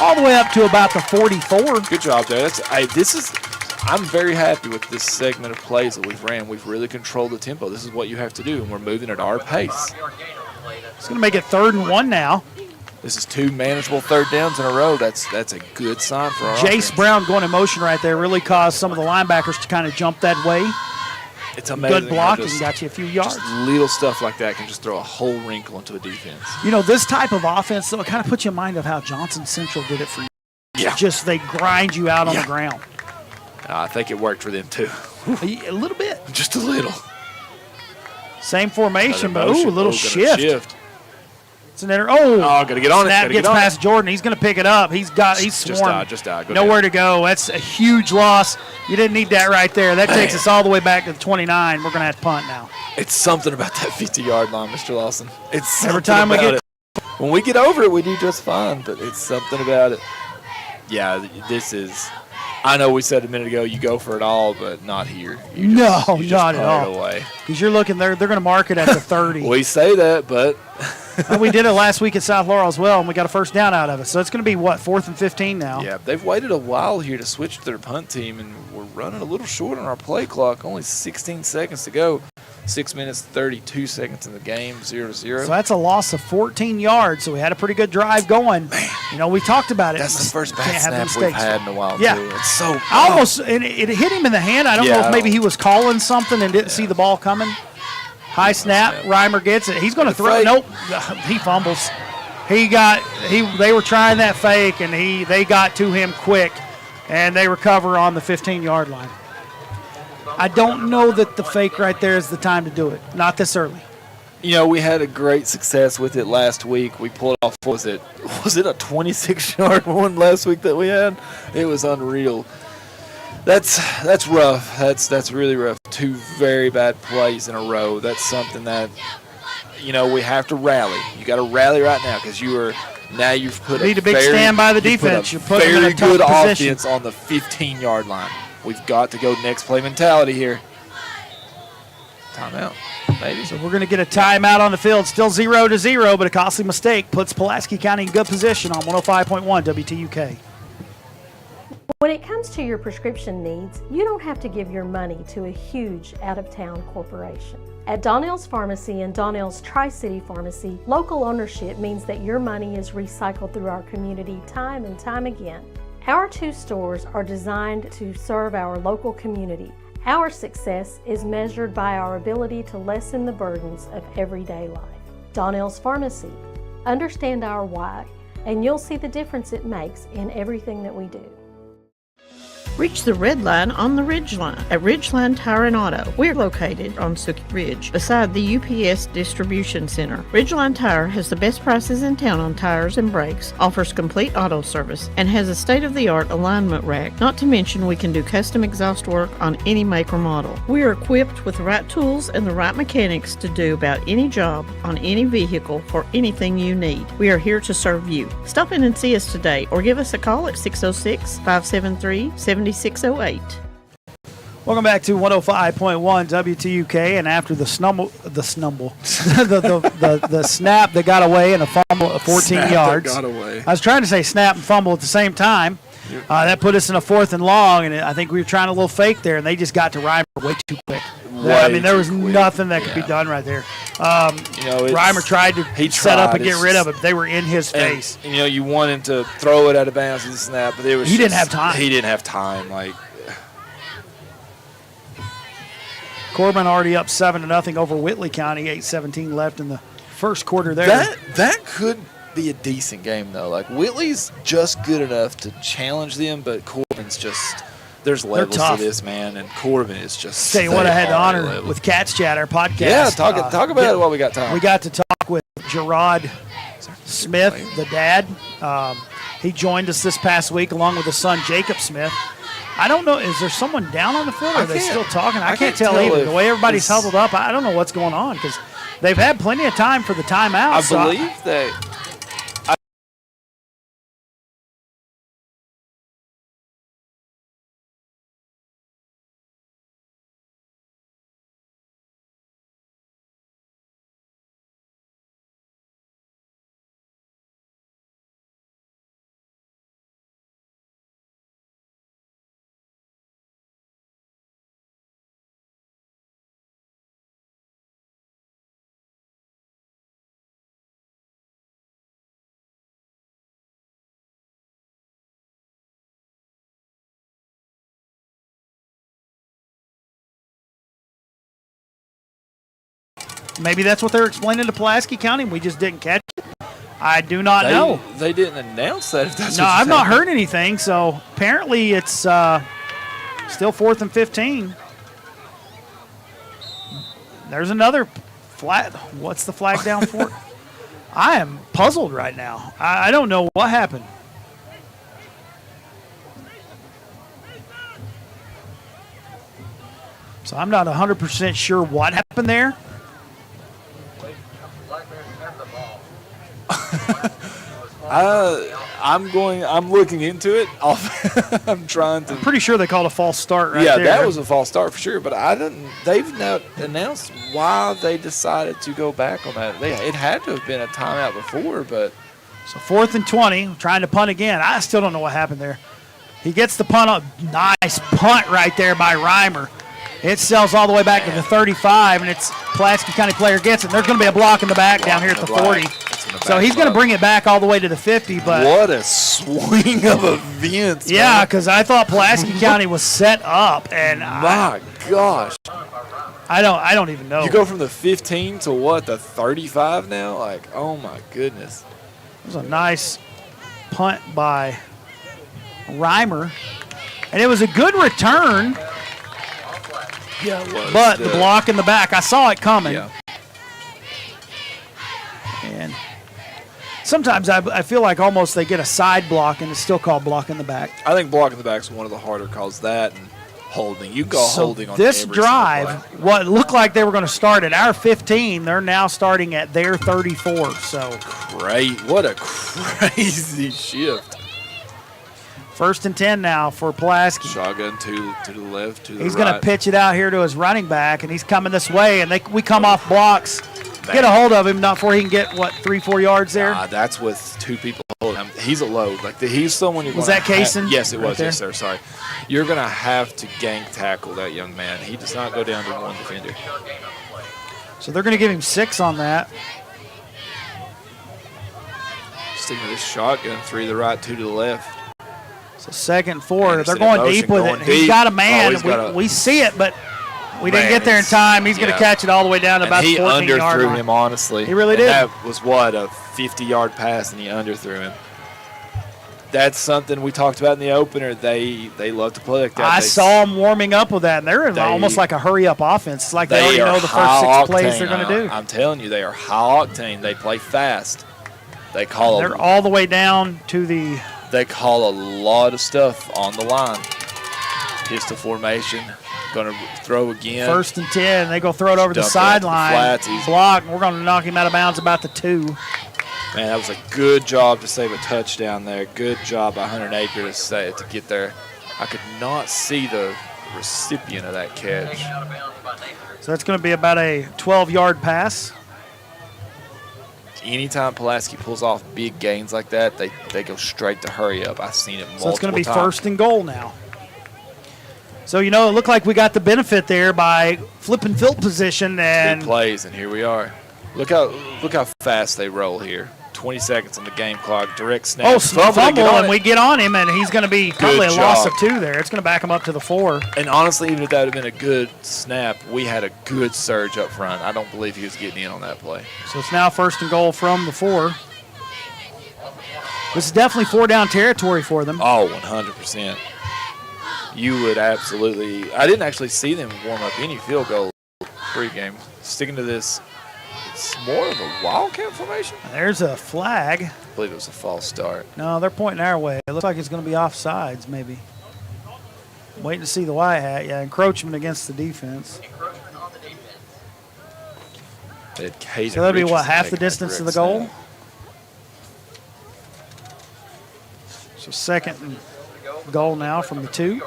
Speaker 6: all the way up to about the 44.
Speaker 7: Good job there. I'm very happy with this segment of plays that we've ran. We've really controlled the tempo. This is what you have to do, and we're moving at our pace.
Speaker 6: It's going to make it 3rd and 1 now.
Speaker 7: This is 2 manageable 3rd downs in a row. That's a good sign for our offense.
Speaker 6: Jace Brown going in motion right there really caused some of the linebackers to kind of jump that way.
Speaker 7: It's amazing.
Speaker 6: Good blocking, got you a few yards.
Speaker 7: Just little stuff like that can just throw a whole wrinkle into a defense.
Speaker 6: This type of offense, though, it kind of puts you in mind of how Johnson Central did it for you.
Speaker 7: Yeah.
Speaker 6: Just they grind you out on the ground.
Speaker 7: I think it worked for them, too.
Speaker 6: A little bit.
Speaker 7: Just a little.
Speaker 6: Same formation, but a little shift. It's an
Speaker 7: got to get on it.
Speaker 6: Snap gets past Jordan. He's going to pick it up. He's swarmed.
Speaker 7: Just died.
Speaker 6: Nowhere to go. That's a huge loss. You didn't need that right there. That takes us all the way back to the 29. We're going to have to punt now.
Speaker 7: It's something about that 50-yard line, Mr. Lawson. It's
Speaker 6: every time we get
Speaker 7: when we get over it, we do just fine, but it's something about it. Yeah, this is. I know we said a minute ago you go for it all, but not here.
Speaker 6: Not at all.
Speaker 7: Because
Speaker 6: you're looking there. They're going to mark it at the 30.
Speaker 7: We say that, but
Speaker 6: And we did it last week at South Laurel as well, and we got a first down out of it. So it's going to be, 4th and 15 now?
Speaker 7: Yeah, they've waited a while here to switch to their punt team, and we're running a little short on our play clock. Only 16 seconds to go. 6 minutes, 32 seconds in the game, 0-0.
Speaker 6: So that's a loss of 14 yards. So we had a pretty good drive going. Man, we talked about it.
Speaker 7: That's the first bad snap we've had in a while,
Speaker 6: yeah.
Speaker 7: too. It's so
Speaker 6: almost, and it hit him in the hand. I don't know if maybe he was calling something and didn't see the ball coming. High snap. Reimer gets it. He's going to throw. Nope. He fumbles. They were trying that fake, and they got to him quick, and they recover on the 15-yard line. I don't know that the fake right there is the time to do it. Not this early.
Speaker 7: We had a great success with it last week. We pulled off, was it a 26-yard one last week that we had? It was unreal. That's rough. That's really rough. 2 very bad plays in a row. That's something that, we have to rally. You got to rally right now because you've put
Speaker 6: a big stand by the defense. You're putting them in a tough
Speaker 7: very good
Speaker 6: position.
Speaker 7: offense on the 15-yard line. We've got to go next play mentality here. Timeout, maybe.
Speaker 6: So we're going to get a timeout on the field. Still 0-0, but a costly mistake puts Pulaski County in good position on 105.1 WTUK.
Speaker 11: When it comes to your prescription needs, you don't have to give your money to a huge out-of-town corporation. At Donnell's Pharmacy and Donnell's Tri-City Pharmacy, local ownership means that your money is recycled through our community time and time again. Our 2 stores are designed to serve our local community. Our success is measured by our ability to lessen the burdens of everyday life. Donnell's Pharmacy. Understand our why, and you'll see the difference it makes in everything that we do.
Speaker 2: Reach the red line on the Ridge Line at Ridgeline Tire and Auto. We're located on Sookie Ridge, beside the UPS Distribution Center. Ridgeline Tire has the best prices in town on tires and brakes, offers complete auto service, and has a state-of-the-art alignment rack. Not to mention we can do custom exhaust work on any make or model. We are equipped with the right tools and the right mechanics to do about any job on any vehicle for anything you need. We are here to serve you. Stop in and see us today or give us a call at 606-573-7608.
Speaker 6: Welcome back to 105.1 WTUK, and after the snap that got away and a fumble at 14 yards.
Speaker 7: Got away.
Speaker 6: I was trying to say snap and fumble at the same time. That put us in a 4th and long, and I think we were trying a little fake there, and they just got to Reimer way too quick. There was nothing that could be done right there. Reimer tried to set up and get rid of it, but they were in his face.
Speaker 7: You want him to throw it out of bounds at the snap, but it was
Speaker 6: he didn't have time.
Speaker 7: He didn't have time.
Speaker 6: Corbin already up 7-0 over Whitley County. 8:17 left in the first quarter there.
Speaker 7: That could be a decent game though. Whitley's just good enough to challenge them, but Corbin's just. There's levels to this, man, and Corbin is just.
Speaker 6: Tell you what, I had the honor with Cats Chat, our podcast.
Speaker 7: Yeah, talk about it while we got time.
Speaker 6: We got to talk with Gerard Smith, the dad. He joined us this past week along with his son Jacob Smith. I don't know, is there someone down on the field, or are they still talking? I can't tell either. The way everybody's huddled up, I don't know what's going on because they've had plenty of time for the timeout.
Speaker 7: I believe they.
Speaker 6: Maybe that's what they're explaining to Pulaski County. We just didn't catch it. I do not know.
Speaker 7: They didn't announce that. If that's
Speaker 6: no, I've not heard anything. So apparently it's still 4th and 15. There's another flag. What's the flag down for? I am puzzled right now. I don't know what happened. So I'm not 100% sure what happened there.
Speaker 7: I'm looking into it. I'm trying to.
Speaker 6: I'm pretty sure they called a false start right
Speaker 7: yeah,
Speaker 6: there.
Speaker 7: that was a false start for sure. But they've not announced why they decided to go back on that. It had to have been a timeout before, but.
Speaker 6: So 4th and 20, trying to punt again. I still don't know what happened there. He gets the punt up. Nice punt right there by Reimer. It sails all the way back to the 35, and it's Pulaski County player gets it. There's going to be a block in the back down here at the 40. So he's going to bring it back all the way to the 50. But
Speaker 7: what a swing of events!
Speaker 6: Yeah, because I thought Pulaski County was set up, and
Speaker 7: my gosh,
Speaker 6: I don't even know.
Speaker 7: You go from the 15 to what, the 35 now? Like, oh my goodness!
Speaker 6: It was a nice punt by Reimer, and it was a good return.
Speaker 7: Yeah, it was.
Speaker 6: But the block in the back, I saw it coming.
Speaker 7: Yeah.
Speaker 6: And sometimes I feel like almost they get a side block, and it's still called block in the back.
Speaker 7: I think block in the back is one of the harder calls. That and holding. You go holding on
Speaker 6: this
Speaker 7: every
Speaker 6: drive,
Speaker 7: single play.
Speaker 6: what looked like they were going to start at our 15, they're now starting at their 34. So
Speaker 7: great. What a crazy shift.
Speaker 6: 1st and 10 now for Pulaski.
Speaker 7: Shotgun to the left, to the right.
Speaker 6: He's going to pitch it out here to his running back, and he's coming this way, and we come off blocks. Get a hold of him, not before he can get, 3-4 yards there?
Speaker 7: That's with 2 people holding him. He's a load. He's someone you're
Speaker 6: Was that Kaysen?
Speaker 7: Yes, it
Speaker 6: right
Speaker 7: was.
Speaker 6: There?
Speaker 7: Yes, sir. Sorry. You're going to have to gang tackle that young man. He does not go down to one defender.
Speaker 6: So they're going to give him 6 on that.
Speaker 7: Sticking with this shotgun, 3 to the right, 2 to the left.
Speaker 6: So 2nd and 4.
Speaker 7: Anderson
Speaker 6: They're going
Speaker 7: in
Speaker 6: deep
Speaker 7: motion,
Speaker 6: with it.
Speaker 7: going
Speaker 6: He's
Speaker 7: deep.
Speaker 6: got a man.
Speaker 7: Oh,
Speaker 6: we see it, but we didn't
Speaker 7: Man,
Speaker 6: get there in time. He's going to catch it all the way down to about the 14-yard
Speaker 7: he
Speaker 6: line.
Speaker 7: underthrew him, honestly.
Speaker 6: He really
Speaker 7: And
Speaker 6: did.
Speaker 7: That was, a 50-yard pass, and he underthrew him. That's something we talked about in the opener. They love to play like that.
Speaker 6: I saw them warming up with that, and they're in almost like a hurry-up offense. It's like they already know the first 6 plays they're going to do.
Speaker 7: I'm telling you, they are high octane. They play fast. They're
Speaker 6: all the way down to the...
Speaker 7: They call a lot of stuff on the line. Pistol formation. Going to throw again.
Speaker 6: 1st and 10. They go throw it over the
Speaker 7: Dump it
Speaker 6: sideline.
Speaker 7: at the flats.
Speaker 6: Block. We're going to knock him out of bounds about the 2.
Speaker 7: Man, that was a good job to save a touchdown there. Good job by Hunter Napier to get there. I could not see the recipient of that catch.
Speaker 6: So that's going to be about a 12-yard pass.
Speaker 7: Anytime Pulaski pulls off big gains like that, they go straight to hurry up. I've seen it multiple times.
Speaker 6: So it's going to be 1st and goal now. So, it looked like we got the benefit there by flipping field position. And
Speaker 7: big plays, and here we are. Look how fast they roll here. 20 seconds on the game clock. Direct snap.
Speaker 6: Oh, fumble, and we get on him, and he's going to be probably a loss of 2 there. It's going to back him up to the 4.
Speaker 7: And honestly, even if that would have been a good snap, we had a good surge up front. I don't believe he was getting in on that play.
Speaker 6: So it's now 1st and goal from the 4. This is definitely 4-down territory for them.
Speaker 7: Oh, 100%. You would absolutely. I didn't actually see them warm up any field goal pregame. Sticking to this, it's more of a wildcat formation.
Speaker 6: There's a flag.
Speaker 7: I believe it was a false start.
Speaker 6: No, they're pointing our way. It looks like it's going to be offsides, maybe. Waiting to see the white hat. Yeah, encroachment against the defense. So that'd be what, half the distance to the goal? So 2nd and goal now from the 2.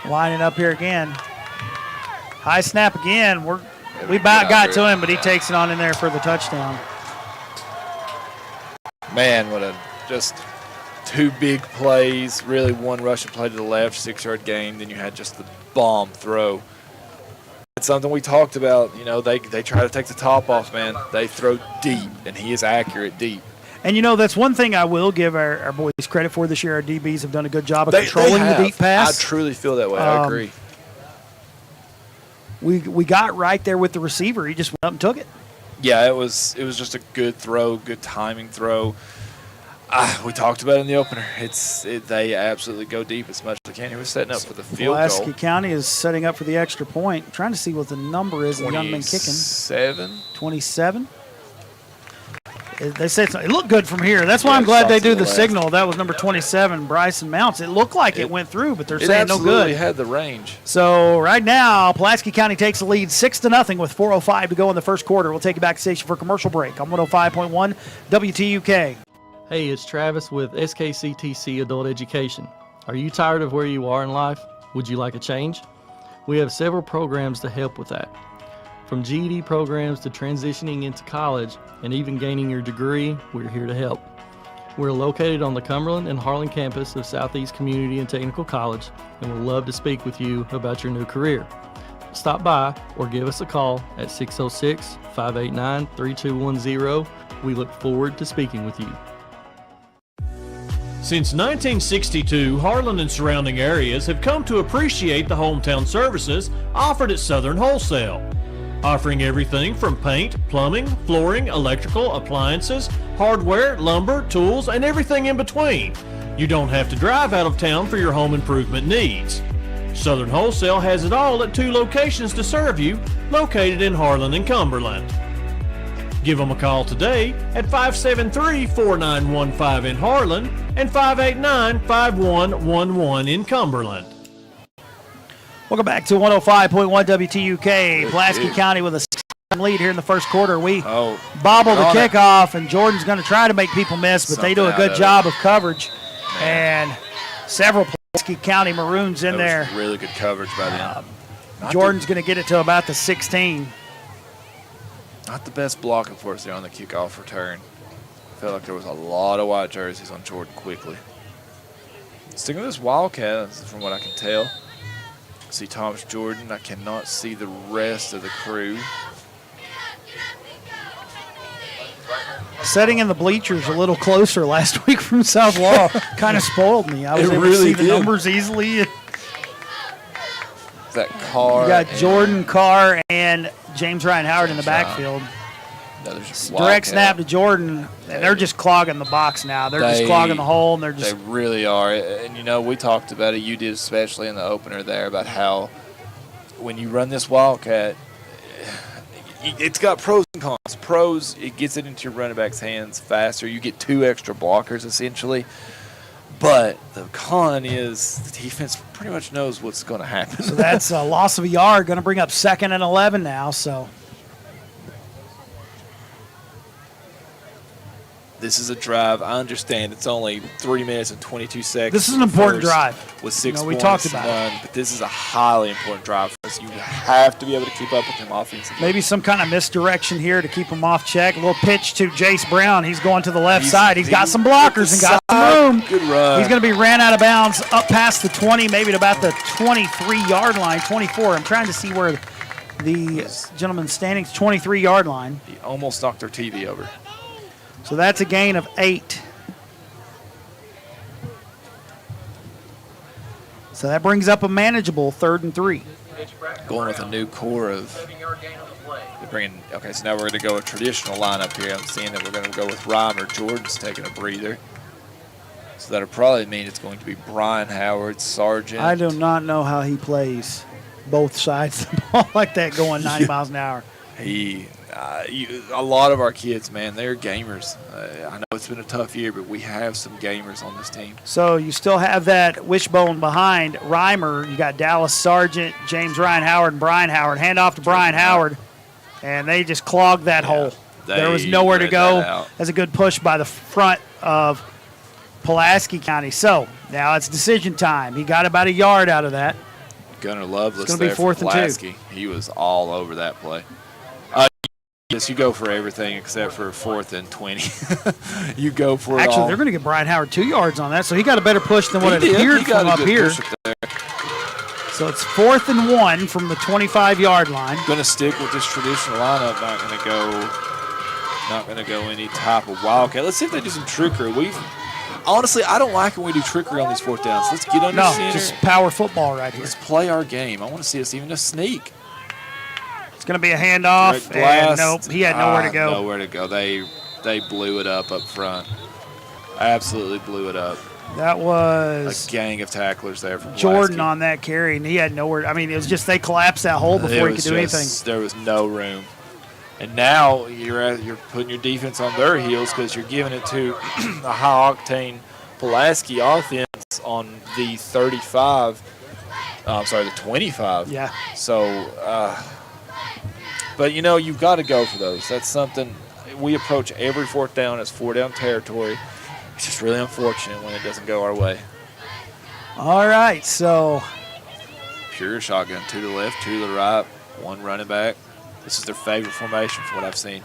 Speaker 6: Lining up here again. High snap again. We about got to him, but he takes it on in there for the touchdown.
Speaker 7: Man, just 2 big plays. Really, 1 rushing play to the left, 6-yard gain. Then you had just the bomb throw. It's something we talked about. They try to take the top off, man. They throw deep, and he is accurate deep.
Speaker 6: And, that's one thing I will give our boys credit for this year. Our DBs have done a good job of controlling the deep pass.
Speaker 7: I truly feel that way. I agree.
Speaker 6: We got right there with the receiver. He just went up and took it.
Speaker 7: Yeah, it was just a good throw, good timing throw. We talked about it in the opener. They absolutely go deep as much as they can. He was setting up for the field goal.
Speaker 6: Pulaski County is setting up for the extra point. I'm trying to see what the number is. The young man kicking.
Speaker 7: 27.
Speaker 6: 27. They said it looked good from here. That's why I'm glad they do the signal. That was number 27, Bryson Mounts. It looked like it went through, but they're saying no good.
Speaker 7: It absolutely had the range.
Speaker 6: So right now, Pulaski County takes the lead 6-0 with 4:05 to go in the first quarter. We'll take you back to station for a commercial break on 105.1 WTUK.
Speaker 17: Hey, it's Travis with SKCTC Adult Education. Are you tired of where you are in life? Would you like a change? We have several programs to help with that. From GED programs to transitioning into college and even gaining your degree, we're here to help. We're located on the Cumberland and Harlan campus of Southeast Community and Technical College, and we'd love to speak with you about your new career. Stop by or give us a call at 606-589-3210. We look forward to speaking with you.
Speaker 10: Since 1962, Harlan and surrounding areas have come to appreciate the hometown services offered at Southern Wholesale. Offering everything from paint, plumbing, flooring, electrical, appliances, hardware, lumber, tools, and everything in between. You don't have to drive out of town for your home improvement needs. Southern Wholesale has it all at 2 locations to serve you, located in Harlan and Cumberland. Give them a call today at 573-4915 in Harlan and 589-5111 in Cumberland.
Speaker 6: Welcome back to 105.1 WTUK. Pulaski County with a lead here in the first quarter. We bobble the kickoff, and Jordan's going to try to make people miss, but they do a good job of coverage. And several Pulaski County Maroons in there.
Speaker 7: Really good coverage by them.
Speaker 6: Jordan's going to get it to about the 16.
Speaker 7: Not the best blocking for us there on the kickoff return. I felt like there was a lot of white jerseys on Jordan quickly. Sticking with this Wildcat, from what I can tell. See Thomas Jordan. I cannot see the rest of the crew.
Speaker 6: Setting in the bleachers a little closer last week from South Law kind of spoiled me. I was able to see the numbers easily.
Speaker 7: That Carr.
Speaker 6: You got Jordan, Carr, and James Ryan Howard in the backfield. Direct snap to Jordan, and they're just clogging the box now. They're just clogging the hole, and they're just.
Speaker 7: They really are. And, you know, we talked about it. You did, especially in the opener there, about how when you run this Wildcat, it's got pros and cons. Pros, it gets it into your running back's hands faster. You get 2 extra blockers, essentially. But the con is the defense pretty much knows what's going to happen.
Speaker 6: So that's a loss of a yard, going to bring up 2nd and 11 now. So.
Speaker 7: This is a drive. I understand it's only 3 minutes and 22 seconds.
Speaker 6: This is an important drive.
Speaker 7: With 6
Speaker 6: we
Speaker 7: points
Speaker 6: talked about
Speaker 7: none, but this is a highly important drive for us. You have to be able to keep up with them offensively.
Speaker 6: Maybe some kind of misdirection here to keep them off check. A little pitch to Jace Brown. He's going to the left side. He's got some blockers and got some room.
Speaker 7: Good run.
Speaker 6: He's going to be ran out of bounds up past the 20, maybe to about the 23-yard line, 24. I'm trying to see where the gentleman's standing. 23-yard line.
Speaker 7: He almost knocked their TV over.
Speaker 6: So that's a gain of 8. So that brings up a manageable 3rd and 3.
Speaker 7: Going with a new core of bringing. Okay, so now we're going to go a traditional lineup here. I'm seeing that we're going to go with Reimer. Jordan's taking a breather. So that'll probably mean it's going to be Brian Howard, Sargent.
Speaker 6: I do not know how he plays both sides of the ball like that going 90 miles an hour.
Speaker 7: A lot of our kids, man, they're gamers. I know it's been a tough year, but we have some gamers on this team.
Speaker 6: So you still have that wishbone behind Reimer. You got Dallas Sargent, James Ryan Howard, and Brian Howard. Hand off to Brian Howard, and they just clogged that hole. There was nowhere to go. That's a good push by the front of Pulaski County. So now it's decision time. He got about a yard out of that.
Speaker 7: Gunnar Loveless
Speaker 6: it's gonna be 4th and 2.
Speaker 7: Pulaski. He was all over that play. Yes, you go for everything except for 4th and 20. You go for it
Speaker 6: Actually,
Speaker 7: all.
Speaker 6: they're going to get Brian Howard 2 yards on that, so he got a better push than what it appeared from up here. So it's 4th and 1 from the 25-yard line.
Speaker 7: Going to stick with this traditional lineup. Not going to go any type of wildcat. Let's see if they do some trickery. Honestly, I don't like when we do trickery on these 4th downs. Let's get under center.
Speaker 6: Just power football right here.
Speaker 7: Let's play our game. I want to see us even a sneak.
Speaker 6: It's going to be a handoff, and nope, he had nowhere to go.
Speaker 7: Nowhere to go. They blew it up front. Absolutely blew it up.
Speaker 6: That was
Speaker 7: a gang of tacklers there from
Speaker 6: Jordan on that carry, and he had nowhere. I mean, it was just they collapsed that hole before he could do anything.
Speaker 7: There was no room. And now you're putting your defense on their heels because you're giving it to a high-octane Pulaski offense on the 35. The 25.
Speaker 6: Yeah.
Speaker 7: So, but you've got to go for those. That's something we approach every fourth down as 4-down territory. It's just really unfortunate when it doesn't go our way.
Speaker 6: All right, so
Speaker 7: Pure shotgun, 2 to the left, 2 to the right, 1 running back. This is their favorite formation from what I've seen.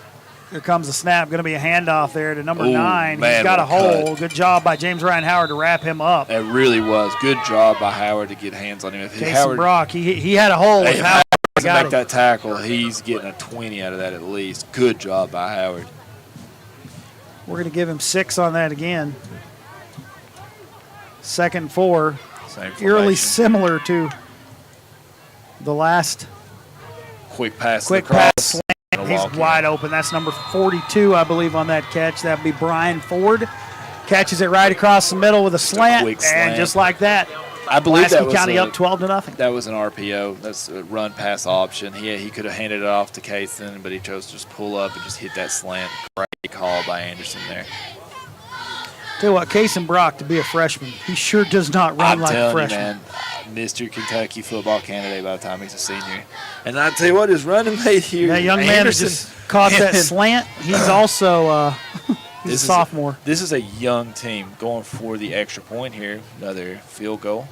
Speaker 6: here comes the snap. Going to be a handoff there to number 9.
Speaker 7: Man,
Speaker 6: He's got a
Speaker 7: what a
Speaker 6: hole. Good job by James Ryan Howard to wrap him up.
Speaker 7: It really was. Good job by Howard to get hands on him. If
Speaker 6: Jason Brock, he had a hole.
Speaker 7: Hey,
Speaker 6: With
Speaker 7: if
Speaker 6: Howard
Speaker 7: doesn't
Speaker 6: got
Speaker 7: make
Speaker 6: him.
Speaker 7: that tackle, he's getting a 20 out of that at least. Good job by Howard.
Speaker 6: We're going to give him 6 on that again. 2nd and 4.
Speaker 7: Same
Speaker 6: Eerily
Speaker 7: formation.
Speaker 6: similar to the last
Speaker 7: Quick pass.
Speaker 6: quick
Speaker 7: to the cross.
Speaker 6: pass slant.
Speaker 7: And a
Speaker 6: He's
Speaker 7: walk in.
Speaker 6: wide open. That's number 42, I believe, on that catch. That would be Brian Ford. Catches it right across the middle with a slant,
Speaker 7: quick
Speaker 6: and
Speaker 7: slant.
Speaker 6: just like that,
Speaker 7: I believe
Speaker 6: Pulaski
Speaker 7: that was
Speaker 6: County
Speaker 7: a-
Speaker 6: up 12-0.
Speaker 7: That was an RPO. That's a run pass option. He could have handed it off to Kaysen, but he chose to just pull up and just hit that slant. Great call by Anderson there.
Speaker 6: Tell you what, Kaysen Brock, to be a freshman, he sure does not run
Speaker 7: I'm
Speaker 6: like a
Speaker 7: telling you,
Speaker 6: freshman.
Speaker 7: man, Mr. Kentucky football candidate by the time he's a senior. And I tell you what, his running mate here,
Speaker 6: That young man that
Speaker 7: Anderson,
Speaker 6: just caught that slant. He's also he's a sophomore.
Speaker 7: This is a young team going for the extra point here. Another field goal.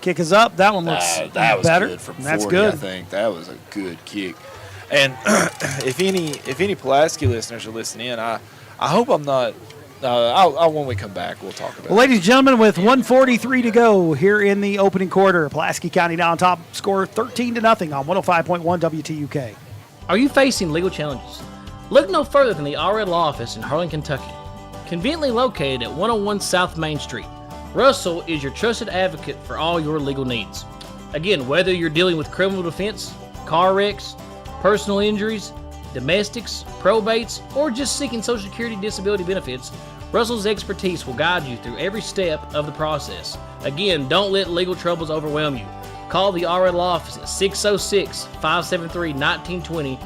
Speaker 6: Kick is up. That one looks
Speaker 7: that was
Speaker 6: better.
Speaker 7: good from 40,
Speaker 6: That's good.
Speaker 7: I think. That was a good kick. And if any Pulaski listeners are listening in, I hope I'm not. When we come back, we'll talk about
Speaker 6: Well, ladies and gentlemen, with 1:43 to go here in the opening quarter, Pulaski County down top, score 13-0 on 105.1 WTUK.
Speaker 18: Are you facing legal challenges? Look no further than the RL Law Office in Harlan, Kentucky. Conveniently located at 101 South Main Street, Russell is your trusted advocate for all your legal needs. Again, whether you're dealing with criminal defense, car wrecks, personal injuries, domestics, probates, or just seeking Social Security disability benefits, Russell's expertise will guide you through every step of the process. Again, don't let legal troubles overwhelm you. Call the RL office at 606-573-1920.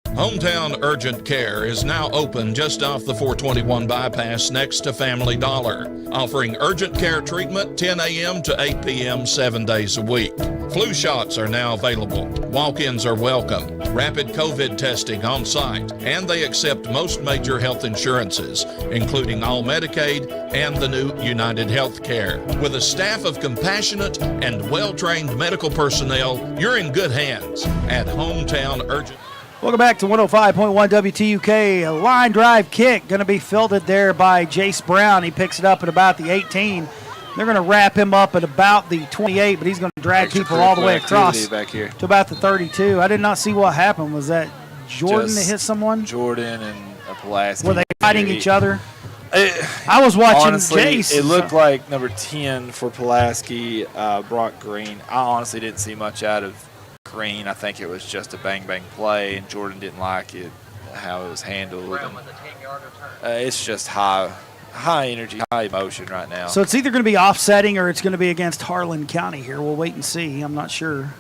Speaker 9: Hometown Urgent Care is now open just off the 421 bypass next to Family Dollar, offering urgent care treatment 10 a.m. to 8 p.m. 7 days a week. Flu shots are now available. Walk-ins are welcome. Rapid COVID testing on site, and they accept most major health insurances, including all Medicaid and the new United Healthcare. With a staff of compassionate and well-trained medical personnel, you're in good hands at Hometown Urgent.
Speaker 6: Welcome back to 105.1 WTUK. A line drive kick going to be fielded there by Jace Brown. He picks it up at about the 18. They're going to wrap him up at about the 28, but he's going to drag people all the way across
Speaker 7: back here.
Speaker 6: to about the 32. I did not see what happened. Was that Jordan that hit someone?
Speaker 7: Jordan and Pulaski.
Speaker 6: Were they fighting each other? I was watching
Speaker 7: honestly,
Speaker 6: Jace.
Speaker 7: It looked like number 10 for Pulaski, Brock Green. I honestly didn't see much out of Green. I think it was just a bang-bang play, and Jordan didn't like it, how it was handled. It's just high energy, high emotion right now.
Speaker 6: So it's either going to be offsetting or it's going to be against Harlan County here. We'll wait and see. I'm not sure.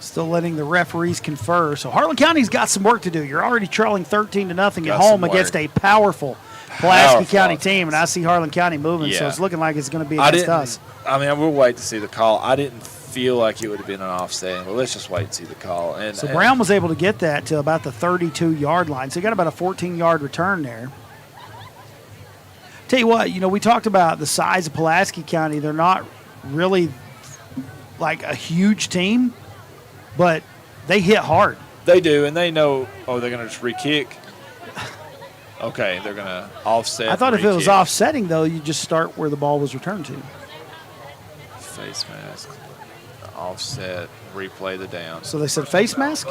Speaker 6: Still letting the referees confer. So Harlan County's got some work to do. You're already trailing 13-0 at home against a powerful Pulaski County team, and I see Harlan County moving, so it's looking like it's going to be against us.
Speaker 7: I mean, we'll wait to see the call. I didn't feel like it would have been an offset, but let's just wait and see the call.
Speaker 6: So Brown was able to get that to about the 32-yard line. So he got about a 14-yard return there. Tell you what, we talked about the size of Pulaski County. They're not really like a huge team, but they hit hard.
Speaker 7: They do, and they know, they're going to just re-kick. Okay, they're going to offset.
Speaker 6: I thought if it was offsetting, though, you just start where the ball was returned to.
Speaker 7: Face mask, offset, replay the down.
Speaker 6: So they said face mask?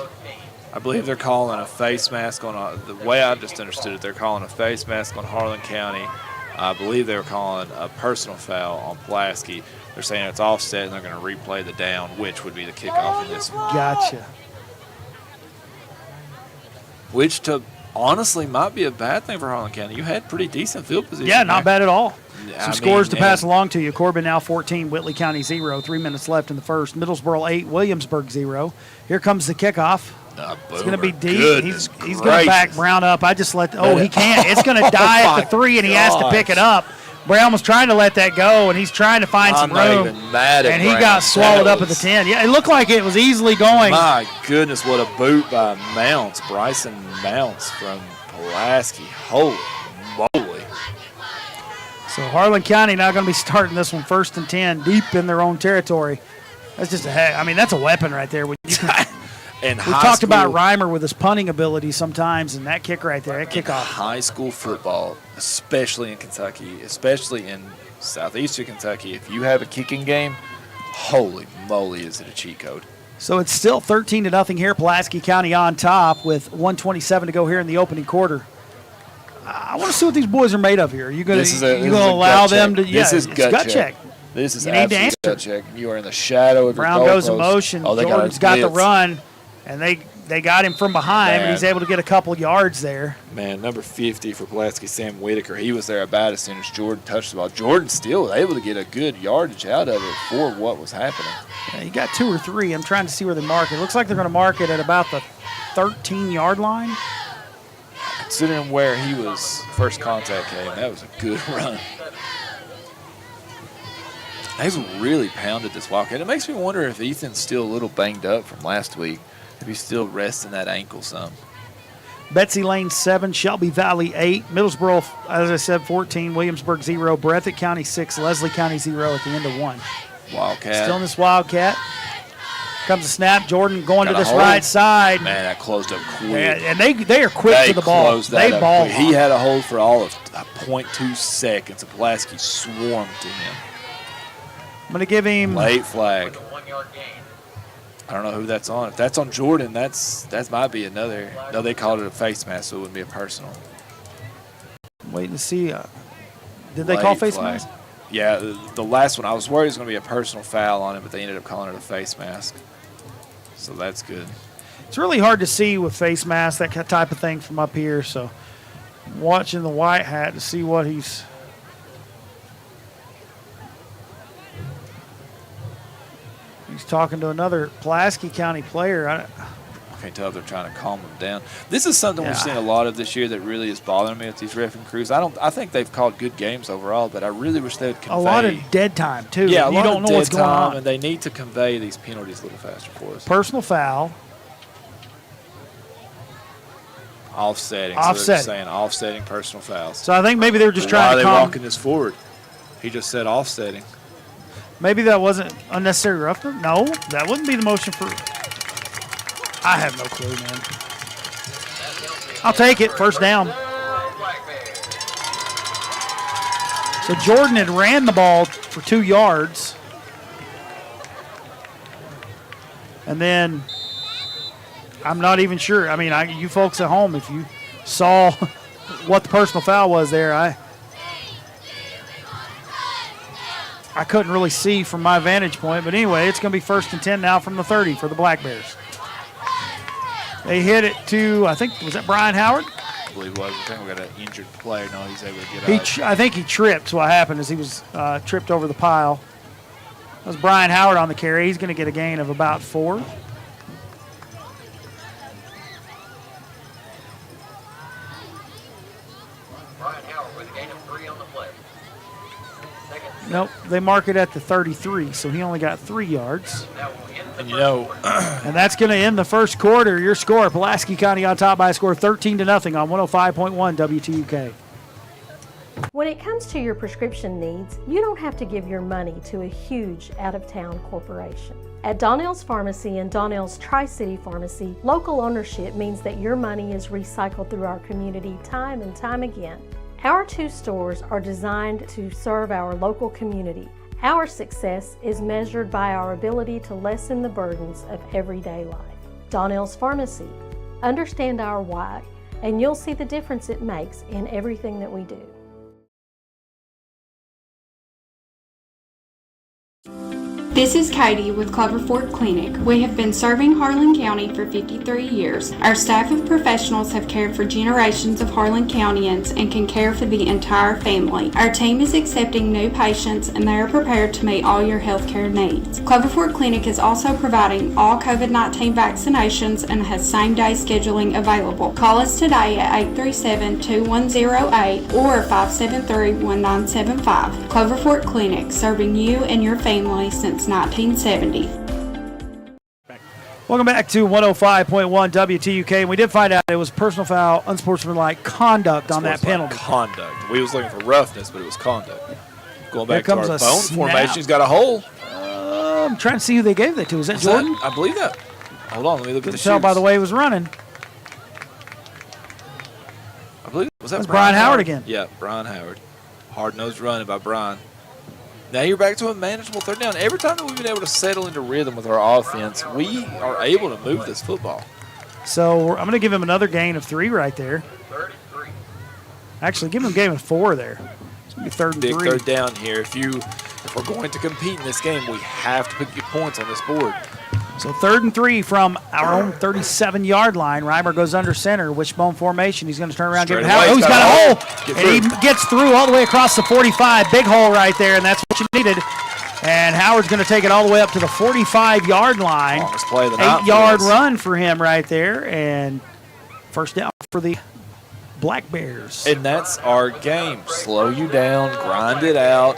Speaker 7: I believe they're calling a face mask on the way I just understood it, they're calling a face mask on Harlan County. I believe they were calling a personal foul on Pulaski. They're saying it's offset, and they're going to replay the down, which would be the kickoff in this one.
Speaker 6: Gotcha.
Speaker 7: Which, to honestly might be a bad thing for Harlan County. You had pretty decent field position.
Speaker 6: Yeah, not bad at all.
Speaker 7: I
Speaker 6: Some scores
Speaker 7: mean,
Speaker 6: to pass along to you. Corbin now 14, Whitley County 0. 3 minutes left in the first. Middlesboro 8, Williamsburg 0. Here comes the kickoff. It's going to be deep. He's going to back Brown up. I just let – he can't. It's going to die at the 3, and he has to pick it up. Brown was trying to let that go, and he's trying to find some room.
Speaker 7: I'm not even mad at
Speaker 6: and he
Speaker 7: Brown.
Speaker 6: got swallowed up at the 10. Yeah, it looked like it was easily going.
Speaker 7: My goodness, what a boot by Mounts. Bryson Mounts from Pulaski. Holy moly.
Speaker 6: So Harlan County now going to be starting this one 1st and 10, deep in their own territory. That's just that's a weapon right there. We talked about Reimer with his punting ability sometimes, and that kick right there, that kickoff.
Speaker 7: High school football, especially in Kentucky, especially in southeastern Kentucky, if you have a kicking game, holy moly, is it a cheat code.
Speaker 6: So it's still 13-0 here. Pulaski County on top with 1:27 to go here in the opening quarter. I want to see what these boys are made of here. Are you going to allow them to?
Speaker 7: This is gut check.
Speaker 6: This
Speaker 7: is absolute gut check. You are in the shadow of
Speaker 6: Brown
Speaker 7: your
Speaker 6: goes in motion. Jordan's got the run, and they got him from behind, but he's able to get a couple yards there.
Speaker 7: Man, number 50 for Pulaski, Sam Whitaker, he was there about as soon as Jordan touched the ball. Jordan still was able to get a good yardage out of it for what was happening.
Speaker 6: Yeah, he got 2 or 3. I'm trying to see where they mark it. It looks like they're going to mark it at about the 13-yard line.
Speaker 7: Considering where he was first contact came, that was a good run. They've really pounded this Wildcat. It makes me wonder if Ethan's still a little banged up from last week, if he's still resting that ankle some.
Speaker 6: Betsy Lane 7, Shelby Valley 8, Middlesboro, as I said, 14, Williamsburg 0, Breathitt County 6, Leslie County 0 at the end of 1.
Speaker 7: Wildcat.
Speaker 6: Still in this Wildcat. Comes a snap. Jordan going to this right side.
Speaker 7: Man, that closed up quick.
Speaker 6: And they are quick to the ball. They ball.
Speaker 7: He had a hold for all of 0.2 seconds, and Pulaski swarmed to him.
Speaker 6: I'm going to give him
Speaker 7: late flag. I don't know who that's on. If that's on Jordan, that might be another. No, they called it a face mask, so it wouldn't be a personal.
Speaker 6: I'm waiting to see. Did they call face mask?
Speaker 7: Yeah, the last one. I was worried it was going to be a personal foul on him, but they ended up calling it a face mask. So that's good.
Speaker 6: It's really hard to see with face mask, that type of thing from up here. So I'm watching the white hat to see what he's. He's talking to another Pulaski County player. I
Speaker 7: can't tell if they're trying to calm him down. This is something we've seen a lot of this year that really is bothering me with these reffing crews. I think they've called good games overall, but I really wish they would convey.
Speaker 6: A lot of dead time, too.
Speaker 7: Yeah,
Speaker 6: you don't know what's going on.
Speaker 7: And they need to convey these penalties a little faster for us.
Speaker 6: Personal foul.
Speaker 7: Offsetting. So they're just saying offsetting personal fouls.
Speaker 6: So I think maybe they were just trying to
Speaker 7: Why are they walking this forward? He just said offsetting.
Speaker 6: Maybe that wasn't unnecessary roughness. No, that wouldn't be the motion for. I have no clue, man. I'll take it. First down. So Jordan had ran the ball for 2 yards. And then I'm not even sure. I mean, you folks at home, if you saw what the personal foul was there, I couldn't really see from my vantage point. But anyway, it's going to be 1st and 10 now from the 30 for the Black Bears. They hit it to, I think, was that Brian Howard?
Speaker 7: I believe it was. I think we got an injured player. No, he's able to get out.
Speaker 6: I think he tripped. What happened is he was tripped over the pile. That was Brian Howard on the carry. He's going to get a gain of about 4.
Speaker 16: Brian Howard with a gain of 3 on the play.
Speaker 6: Nope, they mark it at the 33, so he only got 3 yards.
Speaker 7: And
Speaker 6: and that's going to end the first quarter. Your score, Pulaski County on top by a score of 13-0 on 105.1 WTUK.
Speaker 11: When it comes to your prescription needs, you don't have to give your money to a huge out-of-town corporation. At Donnell's Pharmacy and Donnell's Tri-City Pharmacy, local ownership means that your money is recycled through our community time and time again. Our 2 stores are designed to serve our local community. Our success is measured by our ability to lessen the burdens of everyday life. Donnell's Pharmacy. Understand our why, and you'll see the difference it makes in everything that we do.
Speaker 8: This is Katie with Clover Fork Clinic. We have been serving Harlan County for 53 years. Our staff of professionals have cared for generations of Harlan Countyans and can care for the entire family. Our team is accepting new patients and they are prepared to meet all your healthcare needs. Clover Fork Clinic is also providing all COVID-19 vaccinations and has same-day scheduling available. Call us today at 837-2108 or 573-1975. Clover Fork Clinic, serving you and your family since 1970.
Speaker 6: Welcome back to 105.1 WTUK. And we did find out it was personal foul, unsportsmanlike conduct on that penalty.
Speaker 7: Conduct. We was looking for roughness, but it was conduct. Going back
Speaker 6: Here
Speaker 7: to our
Speaker 6: comes a
Speaker 7: bone
Speaker 6: snap.
Speaker 7: formation, he's got a hole.
Speaker 6: I'm trying to see who they gave that to. Is that Jordan?
Speaker 7: I believe that. Hold on, let me look
Speaker 6: Couldn't
Speaker 7: at the
Speaker 6: tell
Speaker 7: shoes.
Speaker 6: by the way he was running.
Speaker 7: I believe was that
Speaker 6: That's Brian Howard again.
Speaker 7: Yeah, Brian Howard. Hard-nosed running by Brian. Now you're back to a manageable third down. Every time that we've been able to settle into rhythm with our offense, we are able to move this football.
Speaker 6: So I'm going to give him another gain of 3 right there.
Speaker 16: 33.
Speaker 6: Actually, give him a gain of 4 there. It's going to be third and
Speaker 7: Big
Speaker 6: 3.
Speaker 7: third down here. If we're going to compete in this game, we have to get points on this board.
Speaker 6: So 3rd and 3 from our own 37-yard line. Reimer goes under center, wishbone formation. He's going to turn around, give it Howard. Oh, he's got a hole, and he gets through all the way across the 45. Big hole right there, and that's what you needed. And Howard's going to take it all the way up to the 45-yard line.
Speaker 7: Longest play of the night.
Speaker 6: 8-yard run for him right there, and first down for the Black Bears.
Speaker 7: And that's our game. Slow you down, grind it out,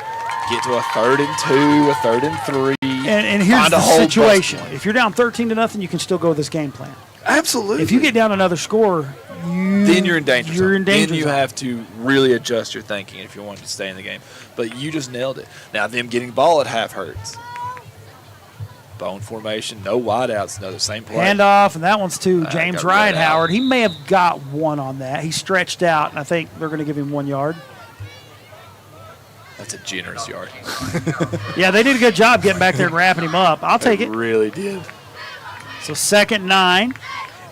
Speaker 7: get to a 3rd and 2, a 3rd and 3.
Speaker 6: And here's the situation. If you're down 13-0, you can still go with this game plan.
Speaker 7: Absolutely.
Speaker 6: If you get down another score,
Speaker 7: then you're in danger zone.
Speaker 6: You're in danger
Speaker 7: Then you
Speaker 6: zone.
Speaker 7: have to really adjust your thinking if you want to stay in the game. But you just nailed it. Now, them getting ball at half hurts. Bone formation, no wideouts, another same play.
Speaker 6: Handoff, and that one's to James
Speaker 7: got
Speaker 6: Ryan
Speaker 7: read out.
Speaker 6: Howard. He may have got 1 on that. He stretched out, and I think they're going to give him 1 yard.
Speaker 7: That's a generous yard.
Speaker 6: Yeah, they did a good job getting back there and wrapping him up. I'll take it.
Speaker 7: Really did.
Speaker 6: So 2nd and 9.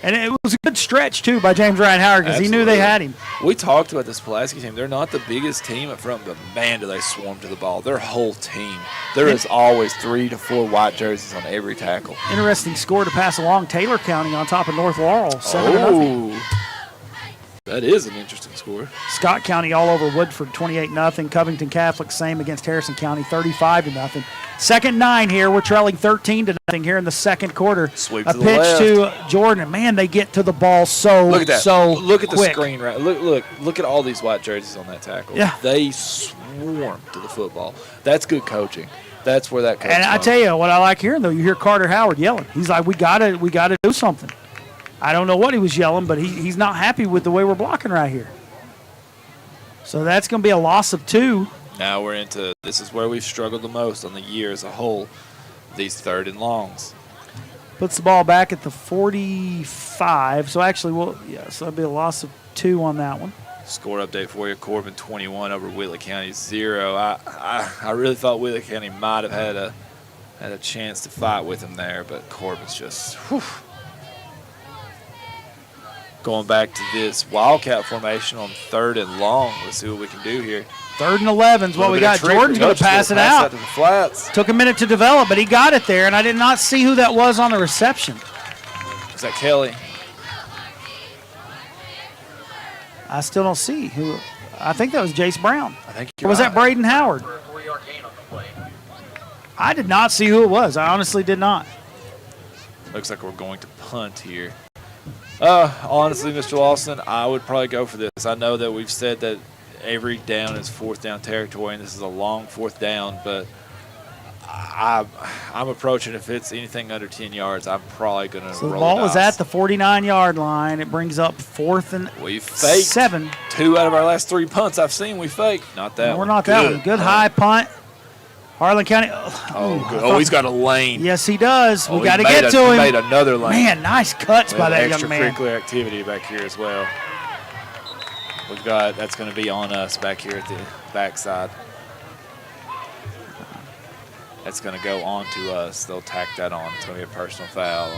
Speaker 6: And it was a good stretch, too, by James Ryan Howard because he knew they had him.
Speaker 7: We talked about this Pulaski team. They're not the biggest team up front, but, man, do they swarm to the ball. Their whole team. There is always 3 to 4 white jerseys on every tackle.
Speaker 6: Interesting score to pass along. Taylor County on top of North Laurel, 7-0.
Speaker 7: Oh, that is an interesting score.
Speaker 6: Scott County all over Woodford, 28-0. Covington Catholic, same against Harrison County, 35-0. 2nd and 9 here. We're trailing 13-0 here in the second quarter.
Speaker 7: Sweep
Speaker 6: a
Speaker 7: to the
Speaker 6: pitch
Speaker 7: left.
Speaker 6: to Jordan. Man, they get to the ball so
Speaker 7: Look at that.
Speaker 6: so
Speaker 7: Look at the
Speaker 6: quick.
Speaker 7: screen right. Look at all these white jerseys on that tackle.
Speaker 6: Yeah.
Speaker 7: They swarm to the football. That's good coaching. That's where that comes
Speaker 6: And I
Speaker 7: from.
Speaker 6: tell you what I like hearing though, you hear Carter Howard yelling. He's like, we gotta do something. I don't know what he was yelling, but he's not happy with the way we're blocking right here. So that's going to be a loss of 2.
Speaker 7: Now we're into this is where we've struggled the most on the year as a whole. These 3rd and longs.
Speaker 6: Puts the ball back at the 45. So actually, so that'll be a loss of 2 on that one.
Speaker 7: Score update for you: Corbin 21 over Whitley County 0. I really thought Whitley County might have had a chance to fight with him there, but Corbin's just. Whew. Going back to this Wildcat formation on 3rd and long. Let's see what we can do here.
Speaker 6: 3rd and 11 is what we got. Jordan's going to pass it out.
Speaker 7: To the flats.
Speaker 6: Took a minute to develop, but he got it there, and I did not see who that was on the reception.
Speaker 7: Is that Kelly?
Speaker 6: I still don't see who. I think that was Jace Brown.
Speaker 7: I think
Speaker 6: Or was that Braden Howard? I did not see who it was. I honestly did not.
Speaker 7: Looks like we're going to punt here. Honestly, Mr. Lawson, I would probably go for this. I know that we've said that every down is 4th down territory, and this is a long 4th down, but I'm approaching if it's anything under 10 yards, I'm probably going to
Speaker 6: So the
Speaker 7: roll
Speaker 6: ball is at the 49-yard line. It brings up 4th and
Speaker 7: we faked
Speaker 6: 7.
Speaker 7: 2 out of our last 3 punts I've seen. We faked. Not that
Speaker 6: No,
Speaker 7: one.
Speaker 6: we're not that one. Good high punt. Harlan County.
Speaker 7: Oh, good. Oh, he's got a lane.
Speaker 6: Yes, he does.
Speaker 7: Oh,
Speaker 6: We
Speaker 7: he
Speaker 6: got to
Speaker 7: made
Speaker 6: get to him.
Speaker 7: He made another lane.
Speaker 6: Man, nice cuts
Speaker 7: We
Speaker 6: by
Speaker 7: have
Speaker 6: that young man.
Speaker 7: extracurricular activity back here as well. We've got that's going to be on us back here at the backside. That's going to go on to us. They'll tack that on. It's going to be a personal foul.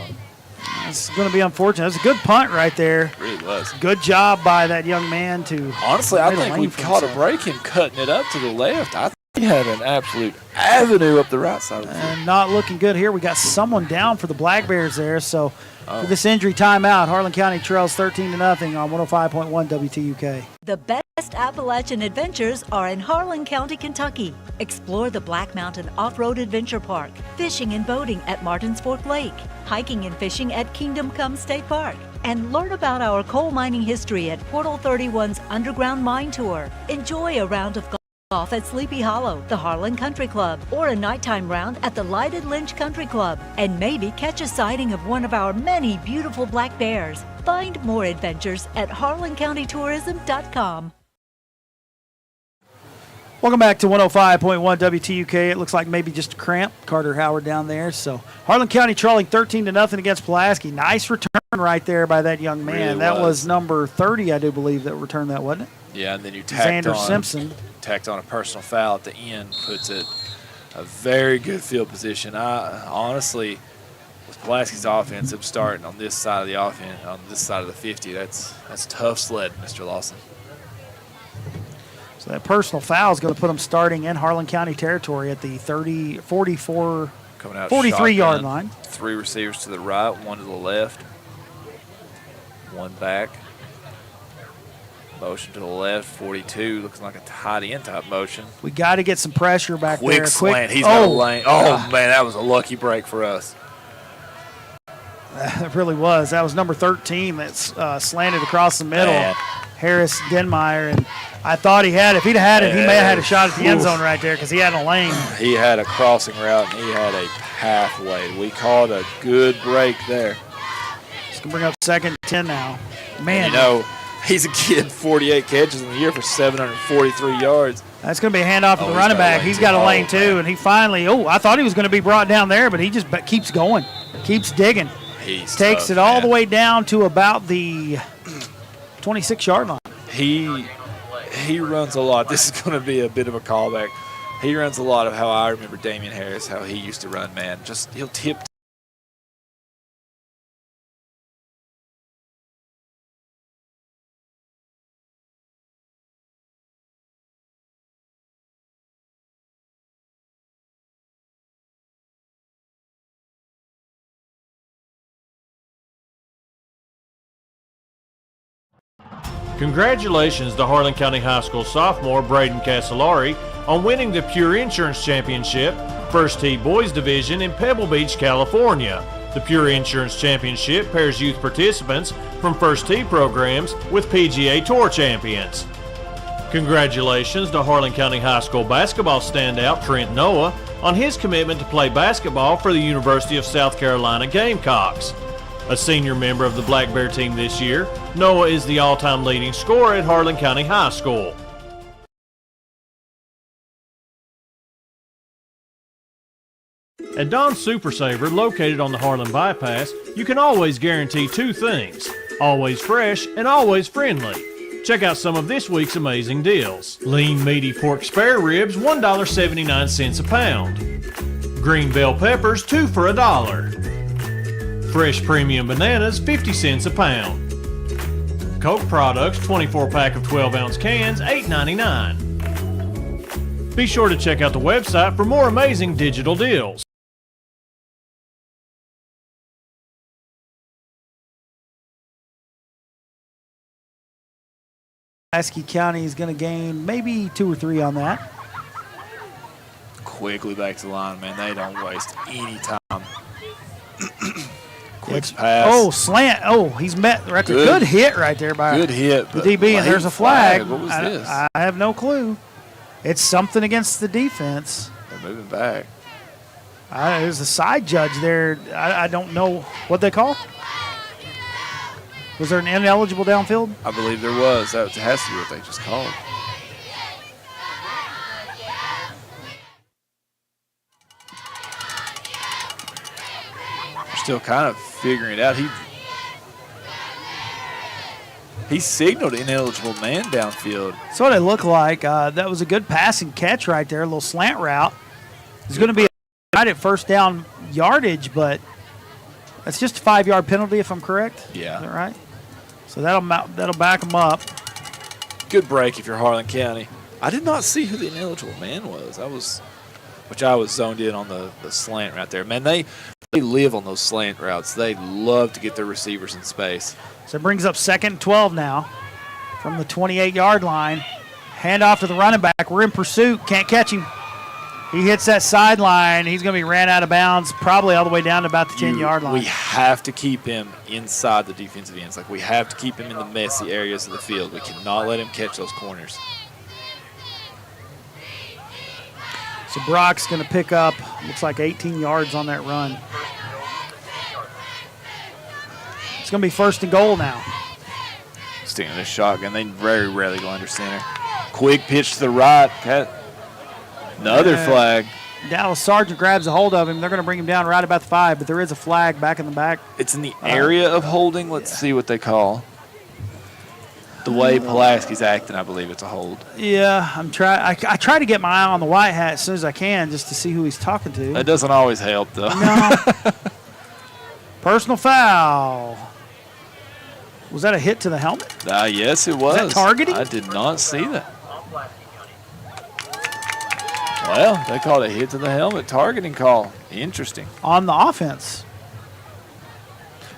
Speaker 6: It's going to be unfortunate. It's a good punt right there.
Speaker 7: It really was.
Speaker 6: Good job by that young man to.
Speaker 7: Honestly, I
Speaker 6: made a
Speaker 7: think
Speaker 6: lane
Speaker 7: we
Speaker 6: for
Speaker 7: caught a
Speaker 6: himself.
Speaker 7: break him cutting it up to the left. I He had an absolute avenue up the right side of the field.
Speaker 6: And not looking good here. We got someone down for the Black Bears there. So for this injury timeout, Harlan County trails 13-0 on 105.1 WTUK.
Speaker 12: The best Appalachian adventures are in Harlan County, Kentucky. Explore the Black Mountain Off-Road Adventure Park, fishing and boating at Martins Fork Lake, hiking and fishing at Kingdom Come State Park, and learn about our coal mining history at Portal 31's Underground Mine Tour. Enjoy a round of golf at Sleepy Hollow, the Harlan Country Club, or a nighttime round at the Lighted Lynch Country Club, and maybe catch a sighting of one of our many beautiful black bears. Find more adventures at harlancountytourism.com.
Speaker 6: Welcome back to 105.1 WTUK. It looks like maybe just a cramp. Carter Howard down there. So Harlan County trailing 13-0 against Pulaski. Nice return right there by that young man.
Speaker 7: Really
Speaker 6: that was number 30, I do believe, that returned that, wasn't it?
Speaker 7: Yeah, and then you
Speaker 6: Xander Simpson.
Speaker 7: tacked on a personal foul at the end, puts it a very good field position. I honestly, with Pulaski's offensive starting on this side of the offense, on this side of the 50, that's tough sledding, Mr. Lawson.
Speaker 6: So that personal foul is going to put him starting in Harlan County territory at the 43-yard line.
Speaker 7: 3 receivers to the right, 1 to the left, 1 back. Motion to the left, 42, looks like a tight end type motion.
Speaker 6: We got to get some pressure back there.
Speaker 7: Quick slant, he's got a lane. Oh, man, that was a lucky break for us.
Speaker 6: It really was. That was number 13 that's slanted across the middle.
Speaker 7: Man.
Speaker 6: Harris Denmeyer, and I thought he had it. If he'd have had it, he may have had a shot at the end zone right there because he had a lane.
Speaker 7: He had a crossing route, and he had a pathway. We called a good break there.
Speaker 6: It's going to bring up 2nd and 10 now. Man.
Speaker 7: And you know, he's a kid, 48 catches in the year for 743 yards.
Speaker 6: That's going to be a handoff to the running back. He's got a lane too, and he finally, I thought he was going to be brought down there, but he just keeps going, keeps digging. Takes it all the way down to about the 26-yard line.
Speaker 7: He runs a lot. This is going to be a bit of a callback. He runs a lot of how I remember Damian Harris, how he used to run, man. Just he'll tip.
Speaker 10: Congratulations to Harlan County High School sophomore Braden Casolari on winning the Pure Insurance Championship, First Tee Boys Division in Pebble Beach, California. The Pure Insurance Championship pairs youth participants from First Tee programs with PGA Tour champions. Congratulations to Harlan County High School basketball standout Trent Noah on his commitment to play basketball for the University of South Carolina Gamecocks. A senior member of the Black Bear team this year, Noah is the all-time leading scorer at Harlan County High School. At Don's Super Saver, located on the Harlan Bypass, you can always guarantee 2 things: always fresh and always friendly. Check out some of this week's amazing deals. Lean meaty pork spare ribs, $1.79 a pound. Green bell peppers, 2 for $1. Fresh premium bananas, 50 cents a pound. Coke products, 24-pack of 12-ounce cans, $8.99. Be sure to check out the website for more amazing digital deals.
Speaker 6: Pulaski County is going to gain maybe 2 or 3 on that.
Speaker 7: Quickly back to the line, man. They don't waste any time. Quick pass.
Speaker 6: Oh, slant. Oh, he's met the record. Good hit right there by
Speaker 7: good hit,
Speaker 6: the DB, and there's a flag.
Speaker 7: What was this?
Speaker 6: I have no clue. It's something against the defense.
Speaker 7: They're moving back.
Speaker 6: There's a side judge there. I don't know what they call. Was there an ineligible downfield?
Speaker 7: I believe there was. That has to be what they just called. Still kind of figuring it out. He signaled ineligible man downfield.
Speaker 6: That's what it looked like. That was a good passing catch right there, a little slant route. It's going to be right at first down yardage, but that's just a 5-yard penalty if I'm correct.
Speaker 7: Yeah.
Speaker 6: Is that right? So that'll back them up.
Speaker 7: Good break if you're Harlan County. I did not see who the ineligible man was. Which I was zoned in on the slant right there. Man, they live on those slant routes. They love to get their receivers in space.
Speaker 6: So it brings up 2nd and 12 now from the 28-yard line. Hand off to the running back. We're in pursuit. Can't catch him. He hits that sideline. He's going to be ran out of bounds probably all the way down to about the 10-yard line.
Speaker 7: We have to keep him inside the defensive ends. Like, we have to keep him in the messy areas of the field. We cannot let him catch those corners.
Speaker 6: So Brock's going to pick up, looks like 18 yards on that run. It's going to be 1st and goal now.
Speaker 7: Sticking this shotgun, they very rarely go under center. Quick pitch to the right. Another flag.
Speaker 6: Dallas Sargent grabs a hold of him. They're going to bring him down right about the 5, but there is a flag back in the back.
Speaker 7: It's in the area of holding. Let's see what they call. The way Pulaski's acting, I believe it's a hold.
Speaker 6: Yeah, I try to get my eye on the white hat as soon as I can just to see who he's talking to.
Speaker 7: That doesn't always help, though.
Speaker 6: No. Personal foul. Was that a hit to the helmet?
Speaker 7: Yes, it was.
Speaker 6: Was that targeting?
Speaker 7: I did not see that. Well, they called a hit to the helmet targeting call. Interesting.
Speaker 6: On the offense.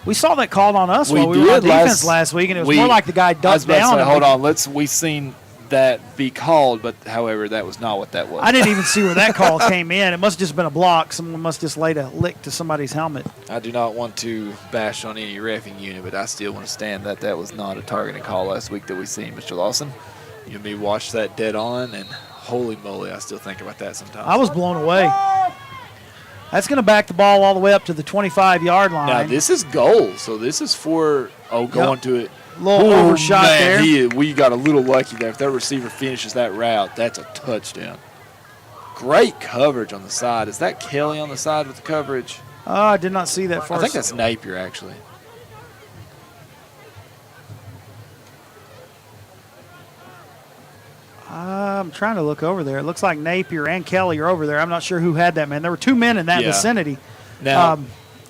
Speaker 6: We saw that called on us while we were on defense last week, and it was more like the guy ducked down.
Speaker 7: Hold on, we seen that be called, but however, that was not what that was.
Speaker 6: I didn't even see where that call came in. It must have just been a block. Someone must just laid a lick to somebody's helmet.
Speaker 7: I do not want to bash on any reffing unit, but I still want to stand that was not a targeting call last week that we seen, Mr. Lawson. You and me watched that dead on, and holy moly, I still think about that sometimes.
Speaker 6: I was blown away. That's going to back the ball all the way up to the 25-yard line.
Speaker 7: Now, this is goal, so this is for, going to it.
Speaker 6: Little overshot there.
Speaker 7: We got a little lucky there. If that receiver finishes that route, that's a touchdown. Great coverage on the side. Is that Kelly on the side with the coverage?
Speaker 6: I did not see that first.
Speaker 7: I think that's Napier, actually.
Speaker 6: I'm trying to look over there. It looks like Napier and Kelly are over there. I'm not sure who had that man. There were 2 men in that vicinity.
Speaker 7: Now,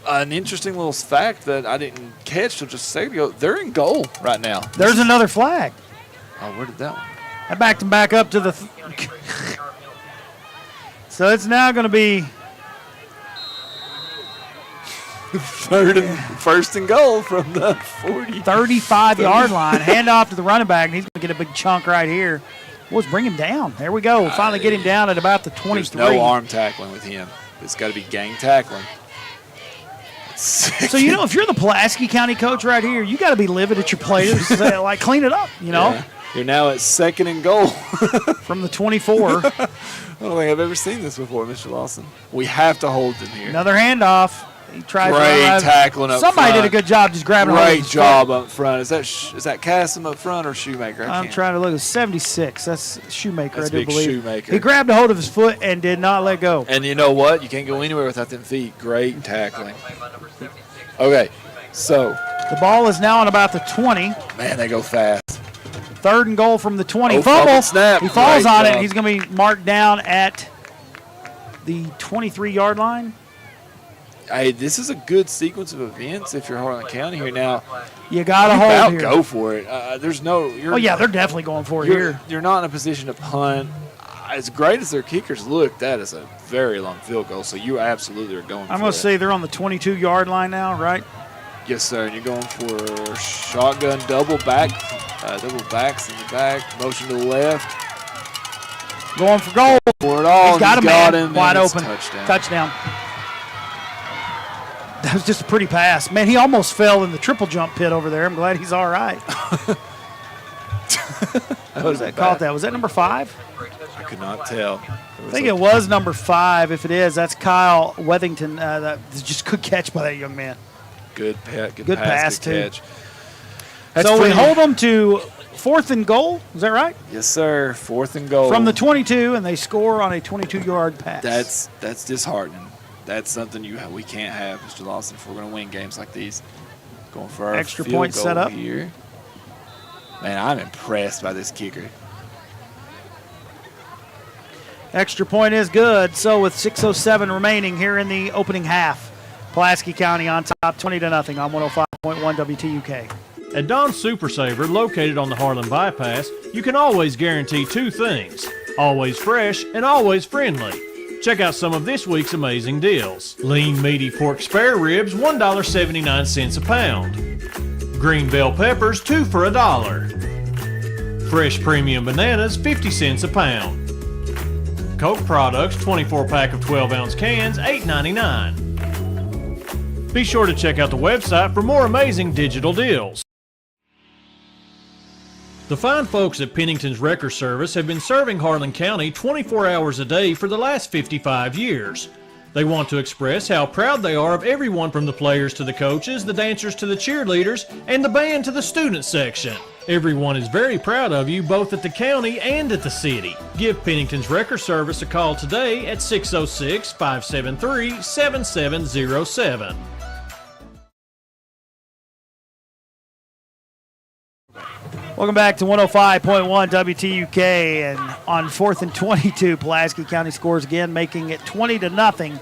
Speaker 7: an interesting little fact that I didn't catch till just a second ago, they're in goal right now.
Speaker 6: There's another flag.
Speaker 7: Oh, where did that one?
Speaker 6: I backed him back up to the so it's now going to be
Speaker 7: 1st and goal from the
Speaker 6: 35-yard line. Hand off to the running back, and he's going to get a big chunk right here. Let's bring him down. There we go. We'll finally get him down at about the 23.
Speaker 7: There's no arm tackling with him. It's got to be gang tackling.
Speaker 6: So, if you're the Pulaski County coach right here, you got to be livid at your players. Like, clean it up,
Speaker 7: Yeah. You're now at 2nd and goal.
Speaker 6: From the 24.
Speaker 7: I don't think I've ever seen this before, Mr. Lawson. We have to hold them here.
Speaker 6: Another handoff. He tried
Speaker 7: Great tackling up
Speaker 6: Somebody
Speaker 7: front.
Speaker 6: did a good job just grabbing
Speaker 7: Great job up front. Is that Cassim up front or Shoemaker?
Speaker 6: I'm trying to look at 76. That's Shoemaker,
Speaker 7: That's
Speaker 6: I do
Speaker 7: big
Speaker 6: believe.
Speaker 7: Shoemaker.
Speaker 6: He grabbed a hold of his foot and did not let go.
Speaker 7: And you know what? You can't go anywhere without them feet. Great tackling. Okay, so.
Speaker 6: The ball is now on about the 20.
Speaker 7: Man, they go fast.
Speaker 6: 3rd and goal from the 20.
Speaker 7: Fumble snap.
Speaker 6: He falls
Speaker 7: Great
Speaker 6: on
Speaker 7: job.
Speaker 6: it. He's going to be marked down at the 23-yard line.
Speaker 7: Hey, this is a good sequence of events if you're Harlan County here now.
Speaker 6: You got to hold here.
Speaker 7: Go for it. There's no.
Speaker 6: They're definitely going for it here.
Speaker 7: You're not in a position to punt. As great as their kickers look, that is a very long field goal. So you absolutely are going.
Speaker 6: I'm going to say they're on the 22-yard line now, right?
Speaker 7: Yes, sir. And you're going for shotgun double backs in the back, motion to the left.
Speaker 6: Going for goal.
Speaker 7: For it all.
Speaker 6: He's got a man wide open.
Speaker 7: Touchdown.
Speaker 6: That was just a pretty pass. Man, he almost fell in the triple jump pit over there. I'm glad he's all right. What was that called? Was that number 5?
Speaker 7: I could not tell.
Speaker 6: I think it was number 5. If it is, that's Kyle Wethington. That just good catch by that young man.
Speaker 7: Good
Speaker 6: pass
Speaker 7: too.
Speaker 6: Catch. So we hold them to 4th and goal. Is that right?
Speaker 7: Yes, sir. 4th and goal
Speaker 6: from the 22, and they score on a 22-yard pass.
Speaker 7: That's disheartening. That's something we can't have, Mr. Lawson, if we're going to win games like these. Going for our
Speaker 6: extra
Speaker 7: field
Speaker 6: point
Speaker 7: goal
Speaker 6: set up
Speaker 7: here. Man, I'm impressed by this kicker.
Speaker 6: Extra point is good. So with 6:07 remaining here in the opening half, Pulaski County on top 20-0 on 105.1 WTUK.
Speaker 10: At Don's Super Saver, located on the Harlan Bypass, you can always guarantee two things: always fresh and always friendly. Check out some of this week's amazing deals. Lean meaty pork spare ribs, $1.79 a pound. Green bell peppers, 2 for $1. Fresh premium bananas, 50 cents a pound. Coke products, 24-pack of 12-ounce cans, $8.99. Be sure to check out the website for more amazing digital deals. The fine folks at Pennington's Wrecker Service have been serving Harlan County 24 hours a day for the last 55 years. They want to express how proud they are of everyone from the players to the coaches, the dancers to the cheerleaders, and the band to the student section. Everyone is very proud of you both at the county and at the city. Give Pennington's Wrecker Service a call today at 606-573-7707.
Speaker 6: Welcome back to 105.1 WTUK, and on 4th and 22, Pulaski County scores again, making it 20-0.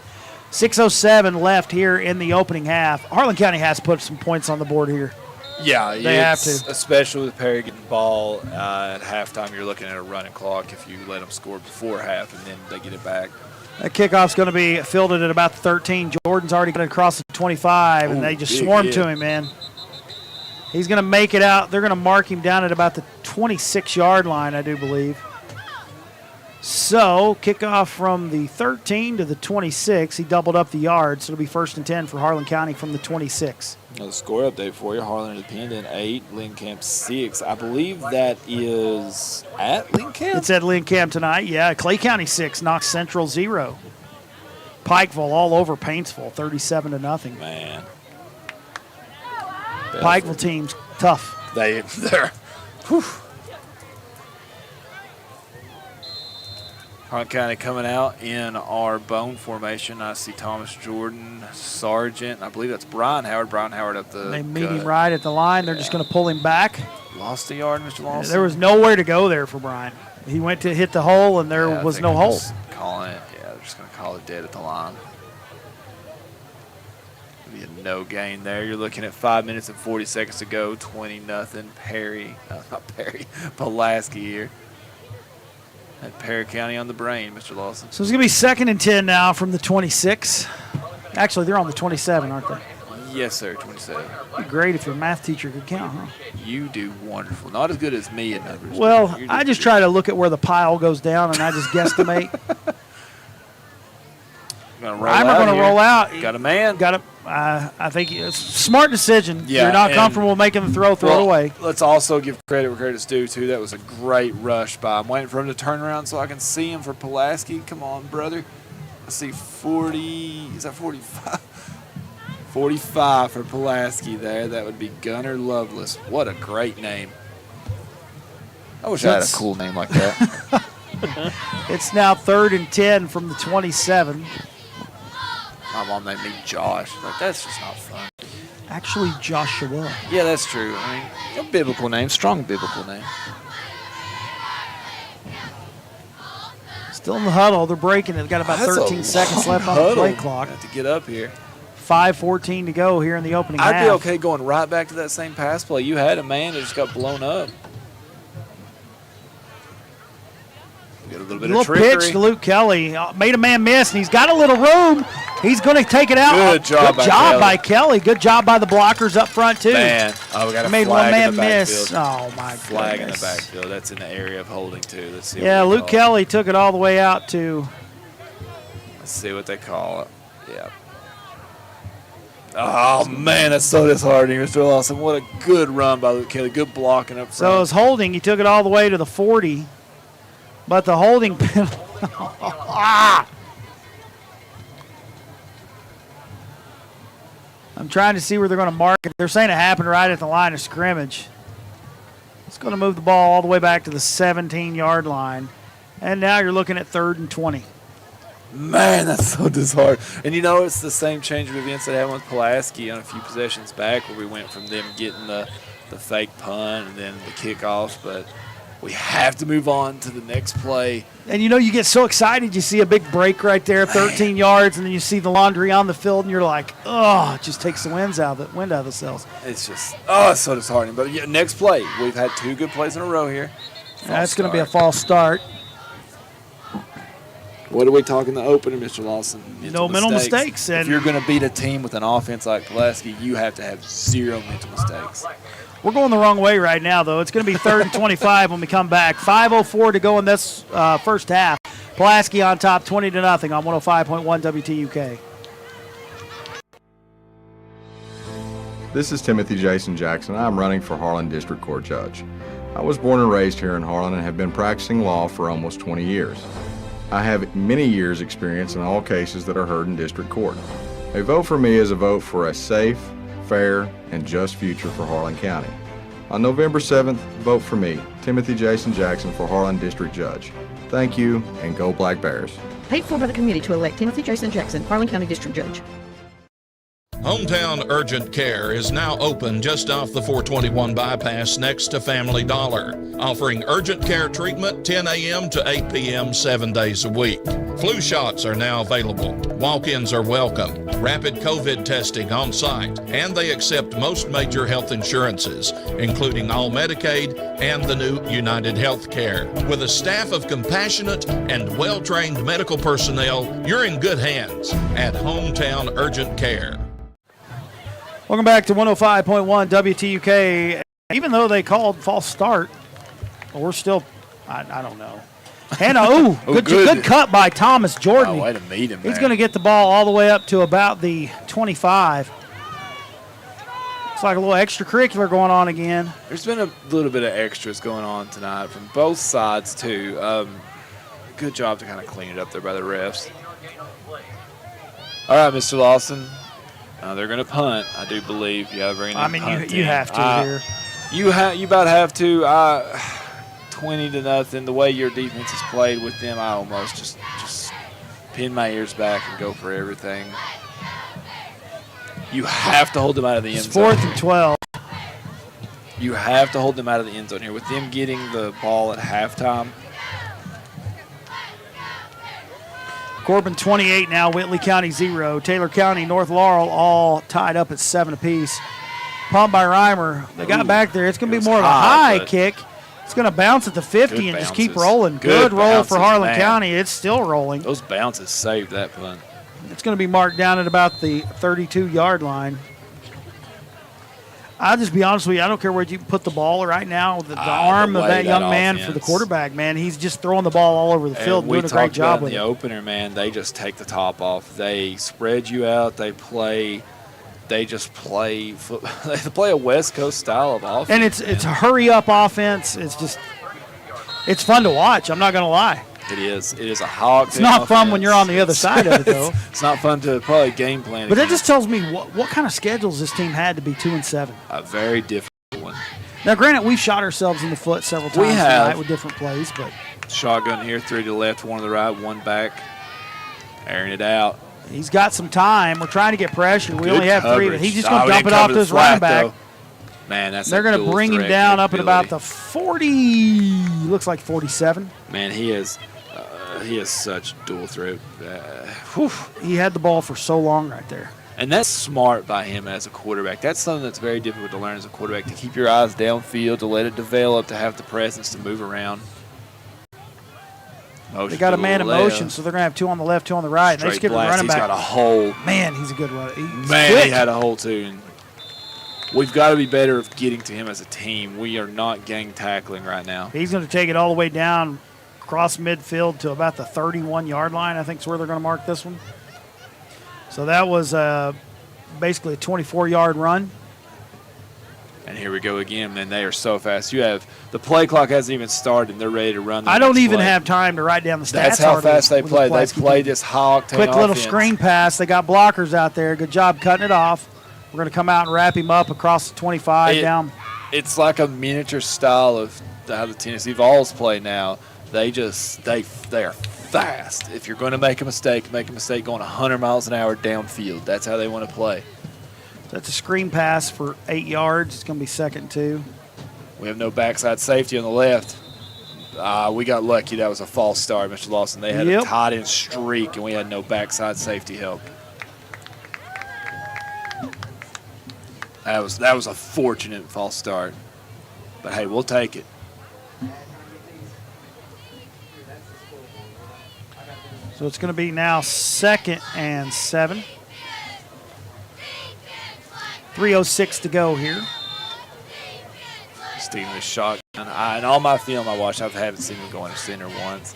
Speaker 6: 6:07 left here in the opening half. Harlan County has to put some points on the board here.
Speaker 7: Yeah,
Speaker 6: they have to.
Speaker 7: Especially with Perry getting the ball at halftime, you're looking at a running clock if you let them score before half and then they get it back.
Speaker 6: That kickoff's going to be fielded at about the 13. Jordan's already got it across the 25, and they just swarm to him, man. He's going to make it out. They're going to mark him down at about the 26-yard line, I do believe. So, kickoff from the 13 to the 26. He doubled up the yards, so it'll be 1st and 10 for Harlan County from the 26.
Speaker 7: Another score update for you. Harlan Independent 8, Lynn Camp 6. I believe that is at Lynn Camp?
Speaker 6: It's at Lynn Camp tonight, yeah. Clay County 6, Knox Central 0. Pikeville all over Paintsville, 37-0.
Speaker 7: Man.
Speaker 6: Pikeville team's tough.
Speaker 7: They're whew. Harlan County coming out in our bone formation. I see Thomas Jordan, Sargent. I believe that's Brian Howard. Brian Howard up the
Speaker 6: They meet him right at the line. They're just going to pull him back.
Speaker 7: Lost the yard, Mr. Lawson.
Speaker 6: There was nowhere to go there for Brian. He went to hit the hole, and there was no hole.
Speaker 7: Calling it. Yeah, they're just going to call it dead at the line. Be a no gain there. You're looking at 5 minutes and 40 seconds to go. 20-0. Pulaski here. At Perry County on the brain, Mr. Lawson.
Speaker 6: So it's going to be 2nd and 10 now from the 26. Actually, they're on the 27, aren't they?
Speaker 7: Yes, sir, 27.
Speaker 6: It'd be great if your math teacher could count, huh?
Speaker 7: You do wonderful. Not as good as me at numbers.
Speaker 6: Well, I just try to look at where the pile goes down, and I just guesstimate. I'm going to roll out.
Speaker 7: Got a man.
Speaker 6: Got a. I think it's a smart decision.
Speaker 7: Yeah,
Speaker 6: you're not comfortable making the throw it away.
Speaker 7: Let's also give credit where credit's due, too. That was a great rush by. I'm waiting for him to turn around so I can see him for Pulaski. Come on, brother. I see 40. Is that 45? 45 for Pulaski there. That would be Gunnar Lovelace. What a great name. I wish I had a cool name like that.
Speaker 6: It's now 3rd and 10 from the 27.
Speaker 7: My mom named me Josh. Like, that's just not fun.
Speaker 6: Actually, Joshua.
Speaker 7: Yeah, that's true. I mean, a biblical name, strong biblical name.
Speaker 6: Still in the huddle. They're breaking it. They've got about 13 seconds left on the play clock.
Speaker 7: Have to get up here.
Speaker 6: 5:14 to go here in the opening half.
Speaker 7: I'd be okay going right back to that same pass play. You had a man that just got blown up. Get a little bit of trickery.
Speaker 6: Pitch to Luke Kelly. Made a man miss, and he's got a little room. He's going to take it out.
Speaker 7: Good job
Speaker 6: by Kelly. Good job by the blockers up front, too.
Speaker 7: Man. Oh, we got a
Speaker 6: made
Speaker 7: flag
Speaker 6: one man
Speaker 7: in the
Speaker 6: miss.
Speaker 7: backfield.
Speaker 6: Oh, my God.
Speaker 7: Flag in the backfield. That's in the area of holding, too. Let's see.
Speaker 6: Yeah, Luke Kelly took it all the way out to.
Speaker 7: Let's see what they call it. Yeah. Oh, man, that's so disheartening, Mr. Lawson. What a good run by Luke Kelly. Good blocking up front.
Speaker 6: So it was holding. He took it all the way to the 40. But the holding penalty. I'm trying to see where they're going to mark it. They're saying it happened right at the line of scrimmage. It's going to move the ball all the way back to the 17-yard line. And now you're looking at 3rd and 20.
Speaker 7: Man, that's so disheartening. And, you know, it's the same change of events that happened with Pulaski on a few possessions back where we went from them getting the fake punt and then the kickoffs. But We have to move on to the next play.
Speaker 6: And you get so excited. You see a big break right there, 13 yards, and then you see the laundry on the field, and you're like, oh, it just takes the wind out of the sails.
Speaker 7: It's just, it's so disheartening. But yeah, next play. We've had 2 good plays in a row here.
Speaker 6: That's going to be a false start.
Speaker 7: What are we talking the opener, Mr. Lawson?
Speaker 6: No mental mistakes.
Speaker 7: If you're going to beat a team with an offense like Pulaski, you have to have 0 mental mistakes.
Speaker 6: We're going the wrong way right now, though. It's going to be 3rd and 25 when we come back. 5:04 to go in this first half. Pulaski on top, 20-0 on 105.1 WTUK.
Speaker 14: This is Timothy Jason Jackson. I'm running for Harlan District Court Judge. I was born and raised here in Harlan and have been practicing law for almost 20 years. I have many years' experience in all cases that are heard in district court. A vote for me is a vote for a safe, fair, and just future for Harlan County. On November 7th, vote for me, Timothy Jason Jackson, for Harlan District Judge. Thank you, and go Black Bears.
Speaker 2: Paid for by the committee to elect Timothy Jason Jackson, Harlan County District Judge.
Speaker 9: Hometown Urgent Care is now open just off the 421 bypass next to Family Dollar, offering urgent care treatment 10 a.m. to 8 p.m. 7 days a week. Flu shots are now available. Walk-ins are welcome. Rapid COVID testing on site, and they accept most major health insurances, including all Medicaid and the new United Healthcare. With a staff of compassionate and well-trained medical personnel, you're in good hands at Hometown Urgent Care.
Speaker 6: Welcome back to 105.1 WTUK. Even though they called false start, we're still, I don't know. Hannah, good cut by Thomas Jordan.
Speaker 7: Oh, way to meet him,
Speaker 6: He's going to get the ball all the way up to about the 25. Looks like a little extracurricular going on again.
Speaker 7: There's been a little bit of extras going on tonight from both sides, too. Good job to kind of clean it up there by the refs. All right, Mr. Lawson. They're going to punt, I do believe. Yeah, bring
Speaker 6: I mean, you have to here.
Speaker 7: You about have to. 20-0. The way your defense is played with them, I almost just pin my ears back and go for everything. You have to hold them out of the end zone.
Speaker 6: It's 4th and 12.
Speaker 7: You have to hold them out of the end zone here. With them getting the ball at halftime.
Speaker 6: Corbin 28 now, Whitley County 0. Taylor County, North Laurel all tied up at 7 apiece. Pumped by Reimer. They got back there. It's going to be more of a high kick. It's going to bounce at the 50 and just keep rolling. Good roll for Harlan County. It's still rolling.
Speaker 7: Those bounces saved that punt.
Speaker 6: It's going to be marked down at about the 32-yard line. I'll just be honest with you. I don't care where you put the ball right now. The arm of that young man for the quarterback, man, he's just throwing the ball all over the field, doing a great job with it.
Speaker 7: The opener, man, they just take the top off. They spread you out. They play. They just play. They play a West Coast style of offense.
Speaker 6: And it's a hurry-up offense. It's fun to watch. I'm not going to lie.
Speaker 7: It is. It is a hog.
Speaker 6: It's not fun when you're on the other side of it, though.
Speaker 7: It's not fun to probably game plan.
Speaker 6: But that just tells me what kind of schedules this team had to be 2-7.
Speaker 7: A very difficult one.
Speaker 6: Now, granted, we've shot ourselves in the foot several times tonight with different plays, but
Speaker 7: shotgun here, 3 to the left, 1 to the right, 1 back, airing it out.
Speaker 6: He's got some time. We're trying to get pressure. We only have 3, but he's just going to dump it
Speaker 7: off
Speaker 6: to his running back.
Speaker 7: Man, that's
Speaker 6: they're going to bring him down up at about the 40. Looks like 47.
Speaker 7: Man, he is such dual threat.
Speaker 6: He had the ball for so long right there.
Speaker 7: And that's smart by him as a quarterback. That's something that's very difficult to learn as a quarterback, to keep your eyes downfield, to let it develop, to have the presence to move around.
Speaker 6: They got a man in motion, so they're going to have 2 on the left, 2 on the right. They just give him the running back.
Speaker 7: He's got a hole.
Speaker 6: Man, he's a good runner.
Speaker 7: He had a hole too. And we've got to be better at getting to him as a team. We are not gang tackling right now.
Speaker 6: He's going to take it all the way down across midfield to about the 31-yard line, I think is where they're going to mark this one. So that was basically a 24-yard run.
Speaker 7: And here we go again, man. They are so fast. You have the play clock hasn't even started, and they're ready to run.
Speaker 6: I don't even have time to write down the stats.
Speaker 7: That's how fast they play. They play this high-octane
Speaker 6: quick little
Speaker 7: offense.
Speaker 6: Screen pass. They got blockers out there. Good job cutting it off. We're going to come out and wrap him up across the 25 down.
Speaker 7: It's like a miniature style of how the Tennessee Vols play now. They are fast. If you're going to make a mistake going 100 miles an hour downfield. That's how they want to play.
Speaker 6: That's a screen pass for 8 yards. It's going to be 2nd and 2.
Speaker 7: We have no backside safety on the left. We got lucky. That was a false start, Mr. Lawson. They had
Speaker 6: Yep.
Speaker 7: a tight end streak, and we had no backside safety help. That was a fortunate false start. But, hey, we'll take it.
Speaker 6: So it's going to be now 2nd and 7. 3:06 to go here.
Speaker 7: Stealing the shotgun. In all my film I watched, I haven't seen him go into center once.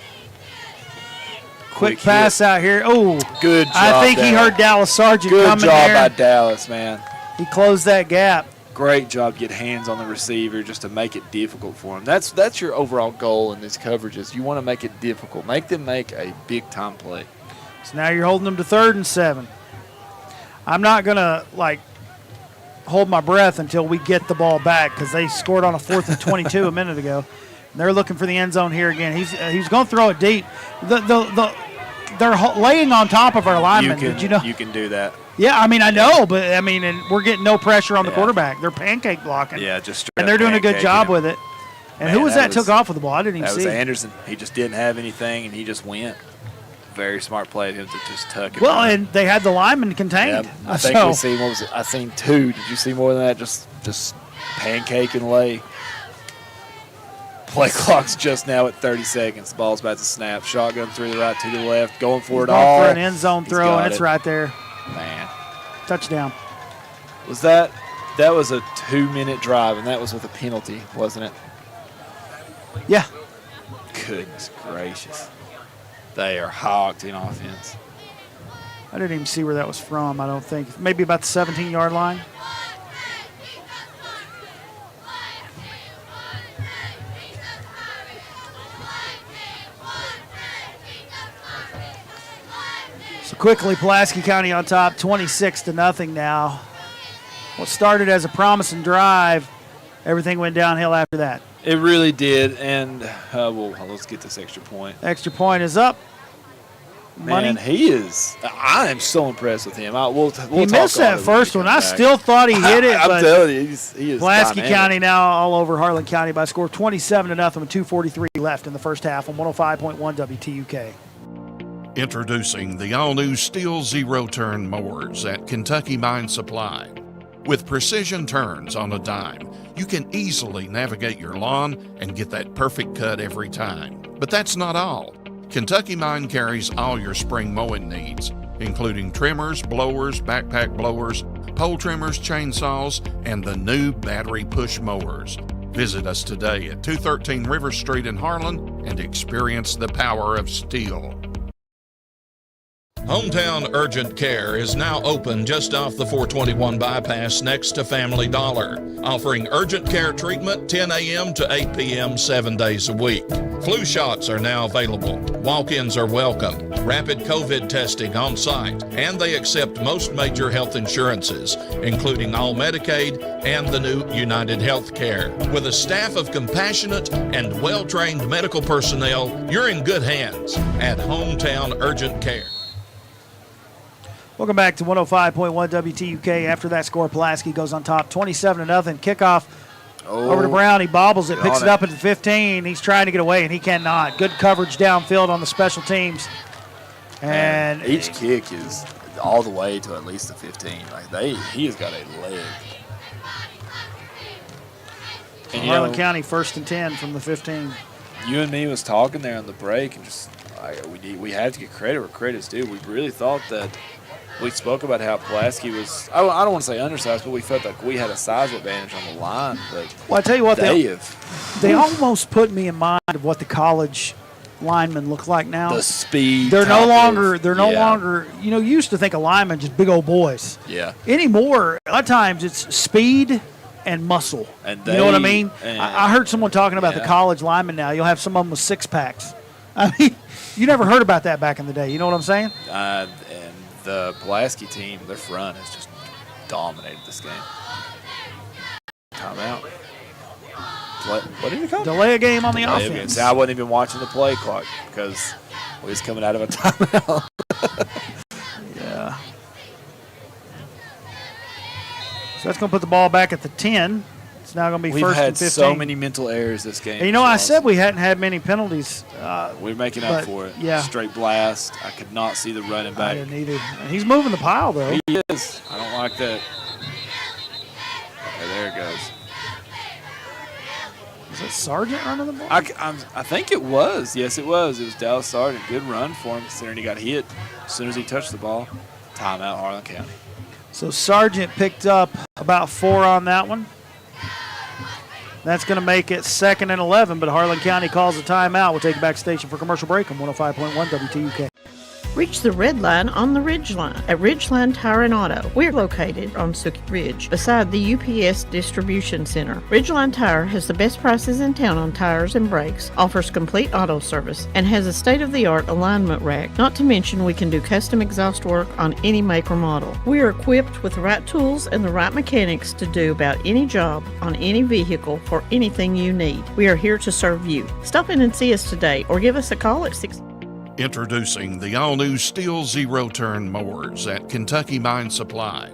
Speaker 6: Quick pass out here. Oh,
Speaker 7: good job.
Speaker 6: I think he
Speaker 7: Dallas.
Speaker 6: heard Dallas Sargent
Speaker 7: Good
Speaker 6: coming
Speaker 7: job
Speaker 6: there.
Speaker 7: by Dallas, man.
Speaker 6: He closed that gap.
Speaker 7: Great job to get hands on the receiver just to make it difficult for him. That's your overall goal in these coverages. You want to make it difficult. Make them make a big-time play.
Speaker 6: So now you're holding them to 3rd and 7. I'm not going to, hold my breath until we get the ball back because they scored on a 4th and 22 a minute ago. They're looking for the end zone here again. He's going to throw it deep. They're laying on top of our linemen. Did you know?
Speaker 7: You can do that.
Speaker 6: Yeah, I know, but and we're getting no pressure on the quarterback. They're pancake blocking.
Speaker 7: Yeah, just
Speaker 6: and they're doing a good job with it. And
Speaker 7: Man,
Speaker 6: who was that took off with the ball? I didn't even see.
Speaker 7: That was Anderson. He just didn't have anything, and he just went. Very smart play of him to just tuck it.
Speaker 6: Well, and they had the lineman contained.
Speaker 7: Yeah, I think we seen, what was it? I seen 2. Did you see more than that? Just pancake and lay. Play clock's just now at 30 seconds. Ball's about to snap. Shotgun through the right to the left. Going for it all.
Speaker 6: For an end zone throw, and it's right there.
Speaker 7: Man.
Speaker 6: Touchdown.
Speaker 7: Was that was a 2-minute drive, and that was with a penalty, wasn't it?
Speaker 6: Yeah.
Speaker 7: Goodness gracious. They are hawked in offense.
Speaker 6: I didn't even see where that was from, I don't think. Maybe about the 17-yard line. So quickly, Pulaski County on top, 26-0 now. What started as a promising drive, everything went downhill after that.
Speaker 7: It really did, and let's get this extra point.
Speaker 6: Extra point is up.
Speaker 7: Man, he is. I am so impressed with him. We'll
Speaker 6: he missed that first one. I still thought he hit it.
Speaker 7: I'm
Speaker 6: but
Speaker 7: telling you, he is.
Speaker 6: Pulaski
Speaker 7: dynamic.
Speaker 6: County now all over Harlan County by a score of 27-0 with 2:43 left in the first half on 105.1 WTUK.
Speaker 9: Introducing the all-new Steel Zero-Turn mowers at Kentucky Mine Supply. With precision turns on a dime, you can easily navigate your lawn and get that perfect cut every time. But that's not all. Kentucky Mine carries all your spring mowing needs, including trimmers, blowers, backpack blowers, pole trimmers, chainsaws, and the new battery push mowers. Visit us today at 213 River Street in Harlan and experience the power of steel. Hometown Urgent Care is now open just off the 421 bypass next to Family Dollar, offering urgent care treatment 10 a.m. to 8 p.m. 7 days a week. Flu shots are now available. Walk-ins are welcome. Rapid COVID testing on site, and they accept most major health insurances, including all Medicaid and the new United Healthcare. With a staff of compassionate and well-trained medical personnel, you're in good hands at Hometown Urgent Care.
Speaker 6: Welcome back to 105.1 WTUK. After that score, Pulaski goes on top 27-0. Kickoff over to Brown. He bobbles it, picks it up at the 15. He's trying to get away, and he cannot. Good coverage downfield on the special teams. And
Speaker 7: each kick is all the way to at least the 15. He has got a leg. And
Speaker 6: Harlan County 1st and 10 from the 15.
Speaker 7: You and me was talking there on the break, and just we have to get credit where credit's due. We really thought that. We spoke about how Pulaski was, I don't want to say undersized, but we felt like we had a size advantage on the line. But
Speaker 6: well, I tell you what,
Speaker 7: they
Speaker 6: almost put me in mind of what the college linemen look like now.
Speaker 7: The speed.
Speaker 6: They're no longer, you used to think of linemen just big old boys.
Speaker 7: Yeah.
Speaker 6: Anymore, a lot of times it's speed and muscle.
Speaker 7: And
Speaker 6: you know what I mean? I heard someone talking about the college linemen now. You'll have some of them with six packs. I mean, you never heard about that back in the day. You know what I'm saying?
Speaker 7: And the Pulaski team, their front has just dominated this game. Timeout. What did it call?
Speaker 6: Delay a game on the offense.
Speaker 7: See, I wasn't even watching the play clock because we was coming out of a timeout.
Speaker 6: Yeah. So that's going to put the ball back at the 10. It's now going to be
Speaker 7: We've
Speaker 6: first
Speaker 7: had
Speaker 6: and 15.
Speaker 7: so many mental errors this game.
Speaker 6: And you know, I said we hadn't had many penalties.
Speaker 7: We're making up for it.
Speaker 6: Yeah.
Speaker 7: Straight blast. I could not see the running
Speaker 6: I
Speaker 7: back.
Speaker 6: didn't either. He's moving the pile, though.
Speaker 7: He is. I don't like that. Okay, there it goes.
Speaker 6: Is it Sargent running the ball?
Speaker 7: I think it was. Yes, it was. It was Dallas Sargent. Good run for him considering he got hit as soon as he touched the ball. Timeout, Harlan County.
Speaker 6: So Sargent picked up about 4 on that one. That's going to make it 2nd and 11, but Harlan County calls a timeout. We'll take you back station for commercial break on 105.1 WTUK.
Speaker 2: Reach the red line on the Ridge Line at Ridgeline Tire and Auto. We're located on Sookie Ridge, beside the UPS Distribution Center. Ridgeline Tire has the best prices in town on tires and brakes, offers complete auto service, and has a state-of-the-art alignment rack. Not to mention we can do custom exhaust work on any make or model. We are equipped with the right tools and the right mechanics to do about any job on any vehicle for anything you need. We are here to serve you. Stop in and see us today or give us a call at 6.
Speaker 9: Introducing the all-new Steel Zero-Turn mowers at Kentucky Mine Supply.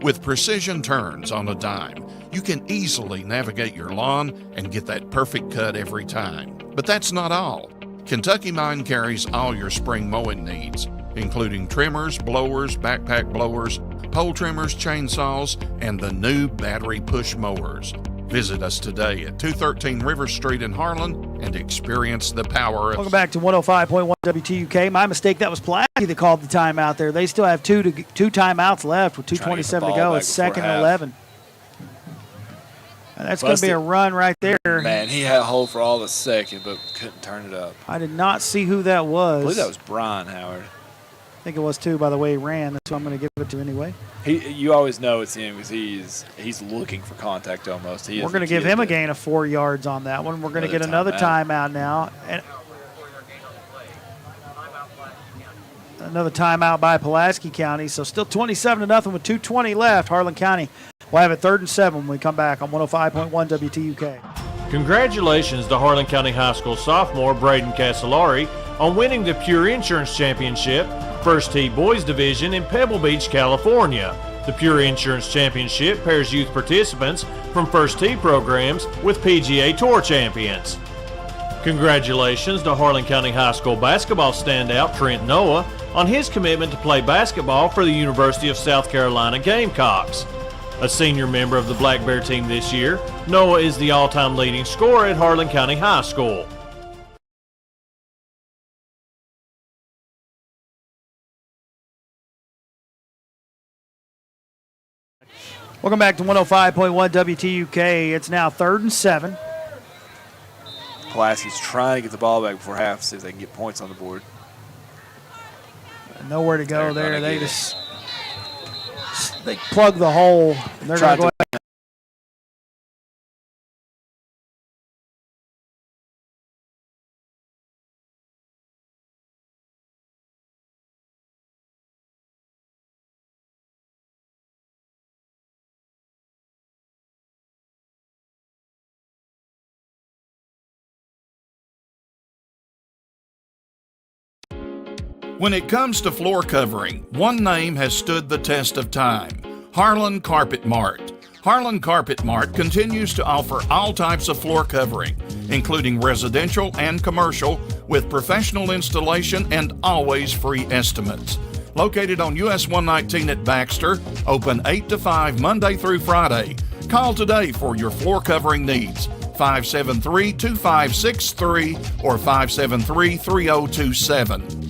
Speaker 9: With precision turns on a dime, you can easily navigate your lawn and get that perfect cut every time. But that's not all. Kentucky Mine carries all your spring mowing needs, including trimmers, blowers, backpack blowers, pole trimmers, chainsaws, and the new battery push mowers. Visit us today at 213 River Street in Harlan and experience the power of...
Speaker 6: Welcome back to 105.1 WTUK. My mistake, that was Pulaski that called the timeout there. They still have two timeouts left with 2:27 to go. It's 2nd and 11. And that's going to be a run right there.
Speaker 7: Man, he had a hole for all of a second, but couldn't turn it up.
Speaker 6: I did not see who that was.
Speaker 7: I believe that was Brian Howard.
Speaker 6: I think it was too, by the way he ran. That's who I'm going to give it to anyway.
Speaker 7: You always know it's him because he's looking for contact almost.
Speaker 6: We're going to give him a gain of 4 yards on that one. We're going to get another timeout now. And another timeout by Pulaski County. So still 27-0 with 2:20 left. Harlan County will have it 3rd and 7 when we come back on 105.1 WTUK.
Speaker 10: Congratulations to Harlan County High School sophomore Braden Casolari on winning the Pure Insurance Championship, First Tee Boys Division in Pebble Beach, California. The Pure Insurance Championship pairs youth participants from First Tee programs with PGA Tour champions. Congratulations to Harlan County High School basketball standout Trent Noah on his commitment to play basketball for the University of South Carolina Gamecocks. A senior member of the Black Bear team this year, Noah is the all-time leading scorer at Harlan County High School.
Speaker 6: Welcome back to 105.1 WTUK. It's now 3rd and 7.
Speaker 7: Pulaski's trying to get the ball back before half, see if they can get points on the board.
Speaker 6: Nowhere to go there. They just they plug the hole. And they're going to go ahead.
Speaker 9: When it comes to floor covering, one name has stood the test of time: Harlan Carpet Mart. Harlan Carpet Mart continues to offer all types of floor covering, including residential and commercial, with professional installation and always free estimates. Located on US 119 at Baxter, open 8 to 5 Monday through Friday. Call today for your floor covering needs. 573-2563 or 573-3027.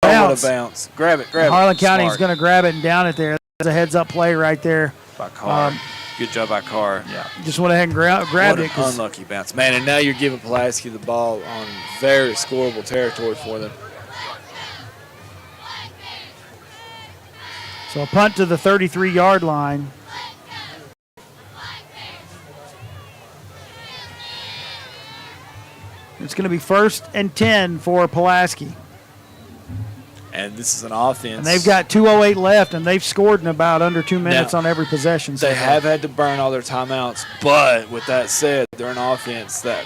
Speaker 7: What a bounce. Grab it.
Speaker 6: Harlan County's going to grab it and down it there. That's a heads-up play right there.
Speaker 7: By Carr. Good job by Carr.
Speaker 6: Yeah. Just went ahead and grabbed it.
Speaker 7: What an unlucky bounce. Man, and now you're giving Pulaski the ball on very scoreable territory for them.
Speaker 6: So a punt to the 33-yard line. It's going to be 1st and 10 for Pulaski.
Speaker 7: And this is an offense.
Speaker 6: And they've got 2:08 left, and they've scored in about under 2 minutes on every possession.
Speaker 7: They have had to burn all their timeouts, but with that said, they're an offense that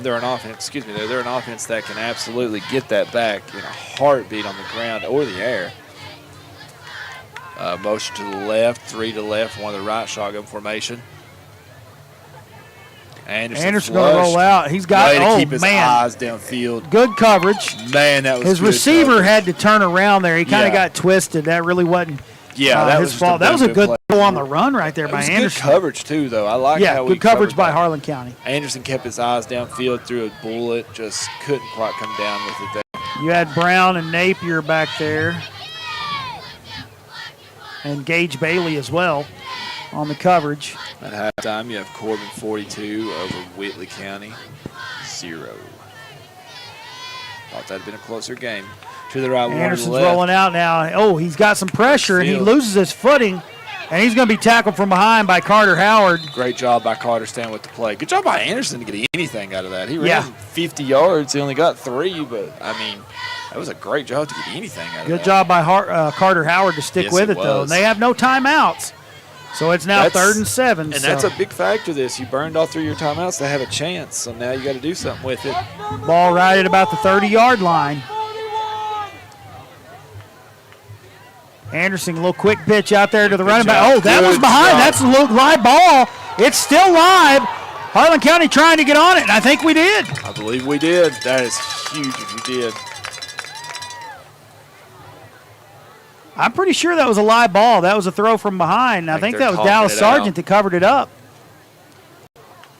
Speaker 7: they're an offense. They're an offense that can absolutely get that back in a heartbeat on the ground or the air. Motion to the left, 3 to the left, 1 to the right, shotgun formation.
Speaker 6: Anderson going to roll out. He's got
Speaker 7: to keep his eyes downfield.
Speaker 6: Good coverage.
Speaker 7: Man, that was
Speaker 6: his
Speaker 7: good
Speaker 6: receiver
Speaker 7: coverage.
Speaker 6: had to turn around there. He kind of got twisted. That really wasn't his fault. That was a good throw on the run right there by Anderson.
Speaker 7: Good coverage too, though. I like how
Speaker 6: good coverage by Harlan County.
Speaker 7: Anderson kept his eyes downfield, threw a bullet, just couldn't quite come down with it there.
Speaker 6: You had Brown and Napier back there, and Gage Bailey as well on the coverage.
Speaker 7: At halftime, you have Corbin 42 over Whitley County 0. Thought that'd been a closer game. To the right,
Speaker 6: Anderson's
Speaker 7: one to the left.
Speaker 6: rolling out now. Oh, he's got some pressure, and he loses his footing, and he's going to be tackled from behind by Carter Howard.
Speaker 7: Great job by Carter staying with the play. Good job by Anderson to get anything out of that. He ran 50 yards. He only got 3, but, I mean, that was a great job to get anything out of that.
Speaker 6: Good job by Carter Howard to stick with it, though. And they have no timeouts. So it's now 3rd and 7.
Speaker 7: And that's a big factor of this. You burned all 3 of your timeouts. They have a chance, so now you got to do something with it.
Speaker 6: Ball right at about the 30-yard line. Anderson, a little quick pitch out there to the running back. Oh, that was behind. That's a little live ball. It's still live. Harlan County trying to get on it, and I think we did.
Speaker 7: I believe we did. That is huge if you did.
Speaker 6: I'm pretty sure that was a live ball. That was a throw from behind. I think that was Dallas Sargent that covered it up.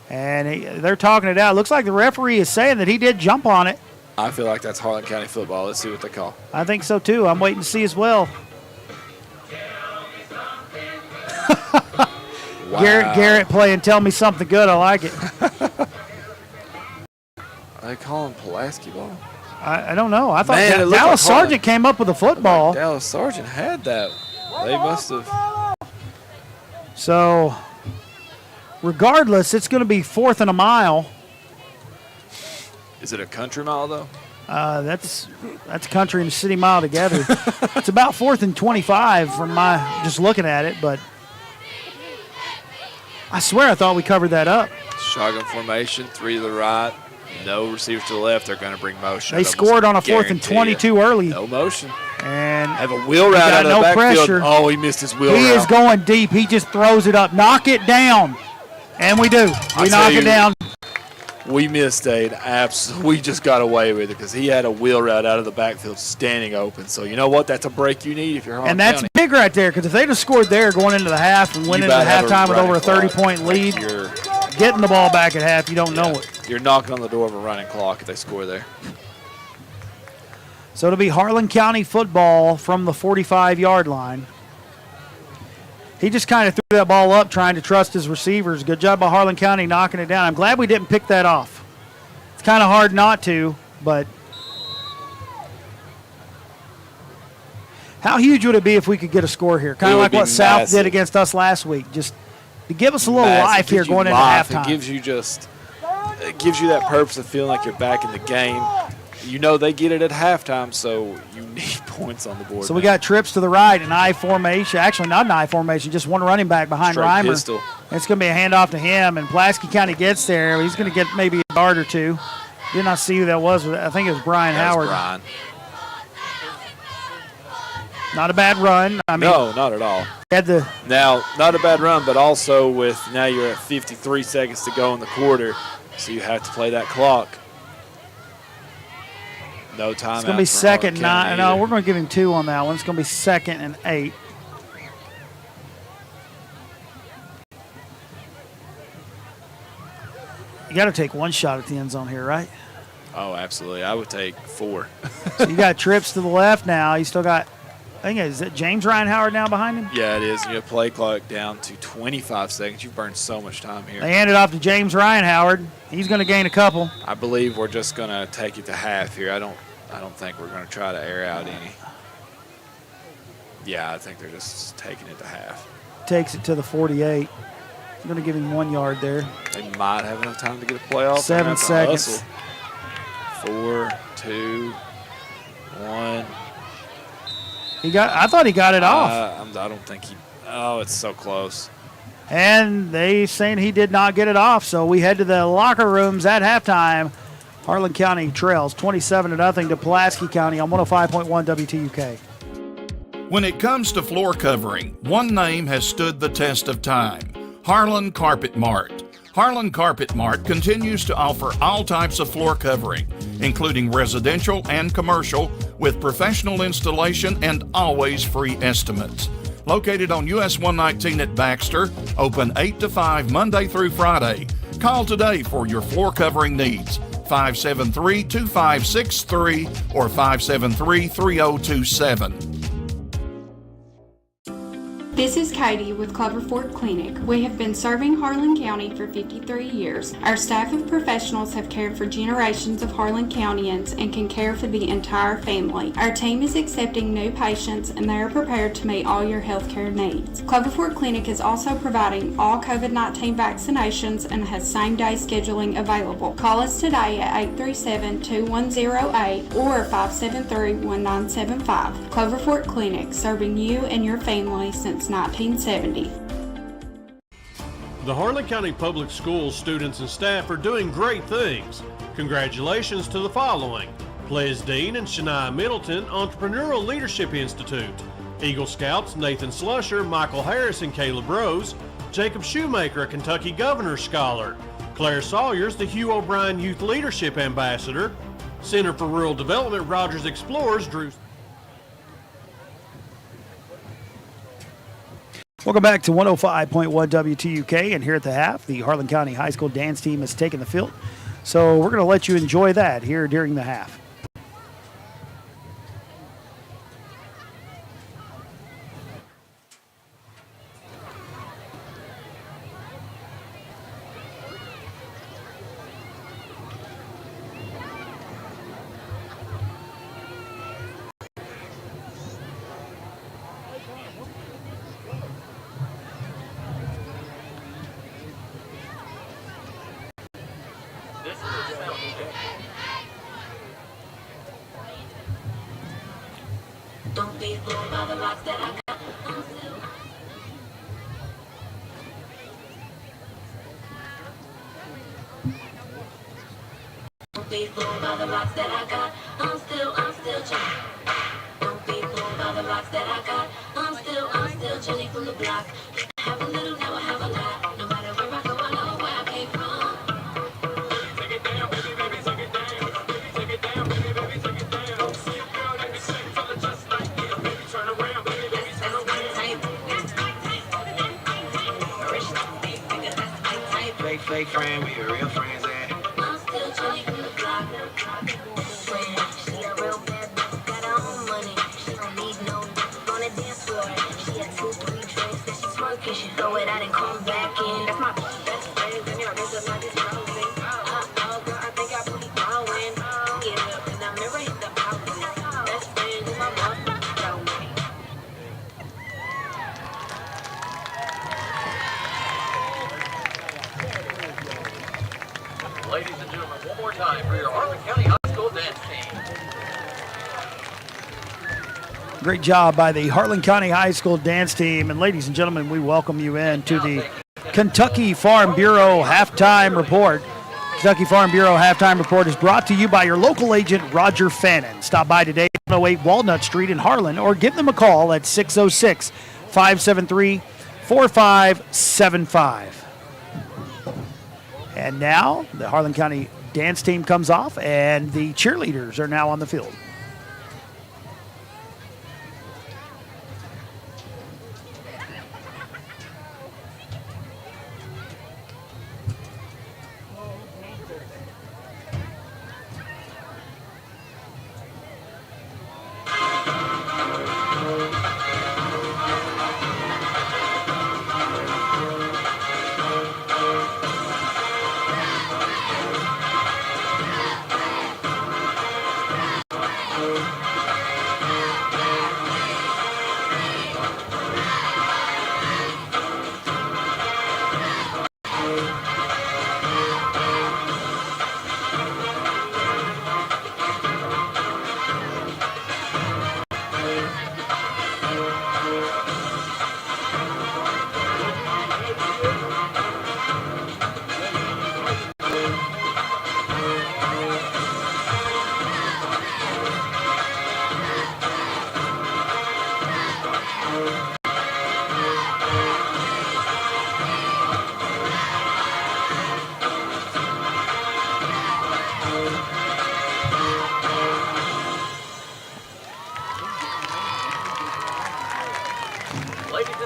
Speaker 6: And they're talking it out. Looks like the referee is saying that he did jump on it.
Speaker 7: I feel like that's Harlan County football. Let's see what they call.
Speaker 6: I think so, too. I'm waiting to see as well.
Speaker 7: Wow.
Speaker 6: Garrett playing Tell Me Something Good. I like it.
Speaker 7: They call him Pulaski ball.
Speaker 6: I don't know. I thought
Speaker 7: Man,
Speaker 6: Dallas Sargent came up with a football.
Speaker 7: Dallas Sargent had that. They must have.
Speaker 6: So, regardless, it's going to be 4th and a mile.
Speaker 7: Is it a country mile, though?
Speaker 6: That's country and a city mile together. It's about 4th and 25 from my just looking at it, but I swear I thought we covered that up.
Speaker 7: Shotgun formation, 3 to the right. No receivers to the left. They're going to bring motion.
Speaker 6: They scored on a 4th and 22 early.
Speaker 7: No motion.
Speaker 6: And
Speaker 7: have a wheel route out of the backfield.
Speaker 6: Pressure.
Speaker 7: Oh, he missed his wheel route.
Speaker 6: He is going deep. He just throws it up. Knock it down. And we do. We knock it down.
Speaker 7: We missed we just got away with it because he had a wheel route out of the backfield standing open. So you know what? That's a break you need if you're Harlan
Speaker 6: And that's
Speaker 7: County.
Speaker 6: big right there because if they'd have scored there going into the half and went into the halftime with over a 30-point lead, getting the ball back at half, you don't know it.
Speaker 7: You're knocking on the door of a running clock if they score there.
Speaker 6: So it'll be Harlan County football from the 45-yard line. He just kind of threw that ball up trying to trust his receivers. Good job by Harlan County knocking it down. I'm glad we didn't pick that off. It's kind of hard not to, but how huge would it be if we could get a score here? Kind of like what South did against us last week. Just to give us a little life here going into halftime.
Speaker 7: It gives you that purpose of feeling like you're back in the game. You know they get it at halftime, so you need points on the board.
Speaker 6: So we got trips to the right, an I formation. Actually, not an I formation, just one running back behind
Speaker 7: Straight
Speaker 6: Reimer.
Speaker 7: pistol.
Speaker 6: It's going to be a handoff to him, and Pulaski County gets there. He's going to get maybe a yard or two. Did not see who that was. I think it was Brian Howard.
Speaker 7: Brian.
Speaker 6: Not a bad run. I mean,
Speaker 7: No, not at all. Now, not a bad run, but also now you're at 53 seconds to go in the quarter, so you have to play that clock. No time.
Speaker 6: It's going to be 2nd and 9. No, we're going to give him 2 on that one. It's going to be 2nd and 8. You got to take one shot at the end zone here, right?
Speaker 7: Oh, absolutely. I would take 4.
Speaker 6: So you got trips to the left now. You still got, I think, is it James Ryan Howard now behind him?
Speaker 7: Yeah, it is. You have play clock down to 25 seconds. You've burned so much time here.
Speaker 6: They hand it off to James Ryan Howard. He's going to gain a couple.
Speaker 7: I believe we're just going to take it to half here. I don't think we're going to try to air out any. Yeah, I think they're just taking it to half.
Speaker 6: Takes it to the 48. I'm going to give him 1 yard there.
Speaker 7: They might have enough time to get a play off.
Speaker 6: 7 seconds.
Speaker 7: 4, 2, 1.
Speaker 6: I thought he got it off.
Speaker 7: I don't think he. Oh, it's so close.
Speaker 6: And they saying he did not get it off, so we head to the locker rooms at halftime. Harlan County trails 27-0 to Pulaski County on 105.1 WTUK.
Speaker 9: When it comes to floor covering, one name has stood the test of time: Harlan Carpet Mart. Harlan Carpet Mart continues to offer all types of floor covering, including residential and commercial, with professional installation and always free estimates. Located on US 119 at Baxter, open 8 to 5 Monday through Friday. Call today for your floor covering needs. 573-2563 or 573-3027.
Speaker 8: This is Katie with Clover Fork Clinic. We have been serving Harlan County for 53 years. Our staff of professionals have cared for generations of Harlan Countyans and can care for the entire family. Our team is accepting new patients and they are prepared to meet all your healthcare needs. Clover Fork Clinic is also providing all COVID-19 vaccinations and has same-day scheduling available. Call us today at 837-2108 or 573-1975. Clover Fork Clinic, serving you and your family since 1970.
Speaker 10: The Harlan County Public Schools students and staff are doing great things. Congratulations to the following: Ples Dean and Shania Middleton Entrepreneurial Leadership Institute, Eagle Scouts Nathan Slusher, Michael Harris, and Caleb Rose, Jacob Shoemaker, a Kentucky Governor's Scholar, Claire Sawyers, the Hugh O'Brien Youth Leadership Ambassador, Center for Rural Development Rogers Explorers Drew.
Speaker 6: Welcome back to 105.1 WTUK, and here at the half, the Harlan County High School dance team has taken the field. So we're going to let you enjoy that here during the half.
Speaker 19: Don't be fooled by the rocks that I got. Don't be fooled by the rocks that I got. I'm still chilling. Don't be fooled by the rocks that I got. I'm still chilling from the block. Have a little, now I have a lot. No matter where I go, I know where I came from. Take it down, baby, baby, take it down. Take it down, baby, baby, take it down. See a girl, let me see you, fella just like you. Baby, turn around, baby, baby, turn around. Fake friend, we your real friends at. I'm still chilling from the block. She a real bad bitch, got her own money. She don't need no nigga on the dance floor. She had 2-3 drinks, then she smoking. She throw it out and come back in. That's my best friend, and your nigga like this rolling. Girl, I think I put it going. Get up in the mirror, hit the outfit. Best friend, do my motherfucking show me.
Speaker 16: Ladies and gentlemen, one more time for your Harlan County High School dance team.
Speaker 6: Great job by the Harlan County High School dance team. And ladies and gentlemen, we welcome you in to the Kentucky Farm Bureau halftime report. Kentucky Farm Bureau halftime report is brought to you by your local agent, Roger Fannin. Stop by today at 108 Walnut Street in Harlan or give them a call at 606-573-4575. And now the Harlan County dance team comes off and the cheerleaders are now on the field.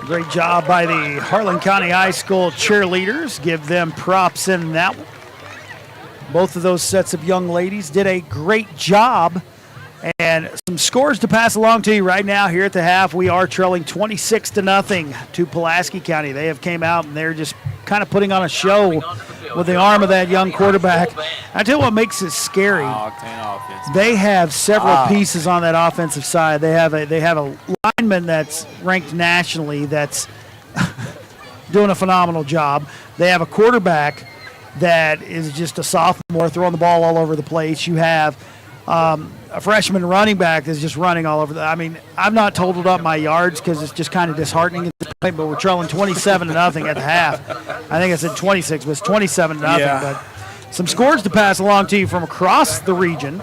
Speaker 6: Great job by the Harlan County High School cheerleaders. Give them props in that one. Both of those sets of young ladies did a great job. And some scores to pass along to you right now here at the half. We are trailing 26-0 to Pulaski County. They have came out and they're just kind of putting on a show with the arm of that young quarterback. I tell you what makes it scary. They have several pieces on that offensive side. They have a lineman that's ranked nationally that's doing a phenomenal job. They have a quarterback that is just a sophomore throwing the ball all over the place. You have a freshman running back that's just running all over. I mean, I've not totaled up my yards because it's just kind of disheartening at this point, but we're trailing 27-0 at the half. I think I said 26, but it's 27-0.
Speaker 4: Yeah.
Speaker 6: But some scores to pass along to you from across the region.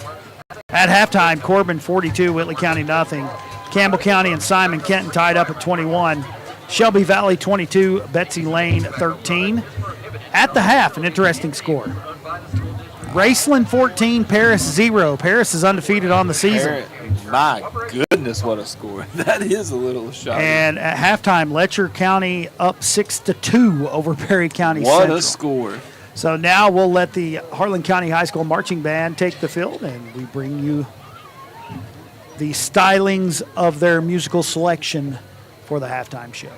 Speaker 6: At halftime, Corbin 42, Whitley County nothing. Campbell County and Simon Kenton tied up at 21. Shelby Valley 22, Betsy Lane 13. At the half, an interesting score. Graceland 14, Paris 0. Paris is undefeated on the season.
Speaker 7: My goodness, what a score. That is a little shocking.
Speaker 6: And at halftime, Letcher County up 6-2 over Perry County
Speaker 7: What
Speaker 6: Central.
Speaker 7: a score.
Speaker 6: So now we'll let the Harlan County High School Marching Band take the field, and we bring you the stylings of their musical selection for the halftime show.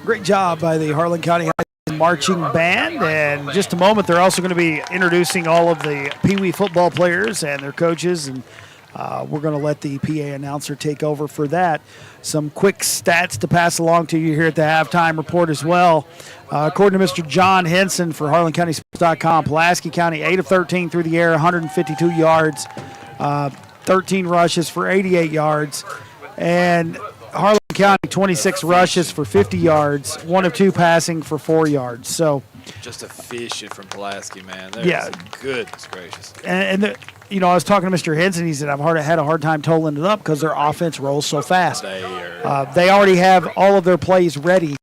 Speaker 6: Great job by the Harlan County High School marching band. And in just a moment, they're also going to be introducing all of the Peewee football players and their coaches. And we're going to let the PA announcer take over for that. Some quick stats to pass along to you here at the halftime report as well. According to Mr. John Henson for HarlanCountySports.com, Pulaski County 8 of 13 through the air, 152 yards, 13 rushes for 88 yards. And Harlan County 26 rushes for 50 yards, 1 of 2 passing for 4 yards. So
Speaker 7: just efficient from Pulaski, man.
Speaker 6: Yeah.
Speaker 7: Goodness gracious.
Speaker 6: And I was talking to Mr. Henson. He said, I've had a hard time totaling it up because their offense rolls so fast. They already have all of their plays ready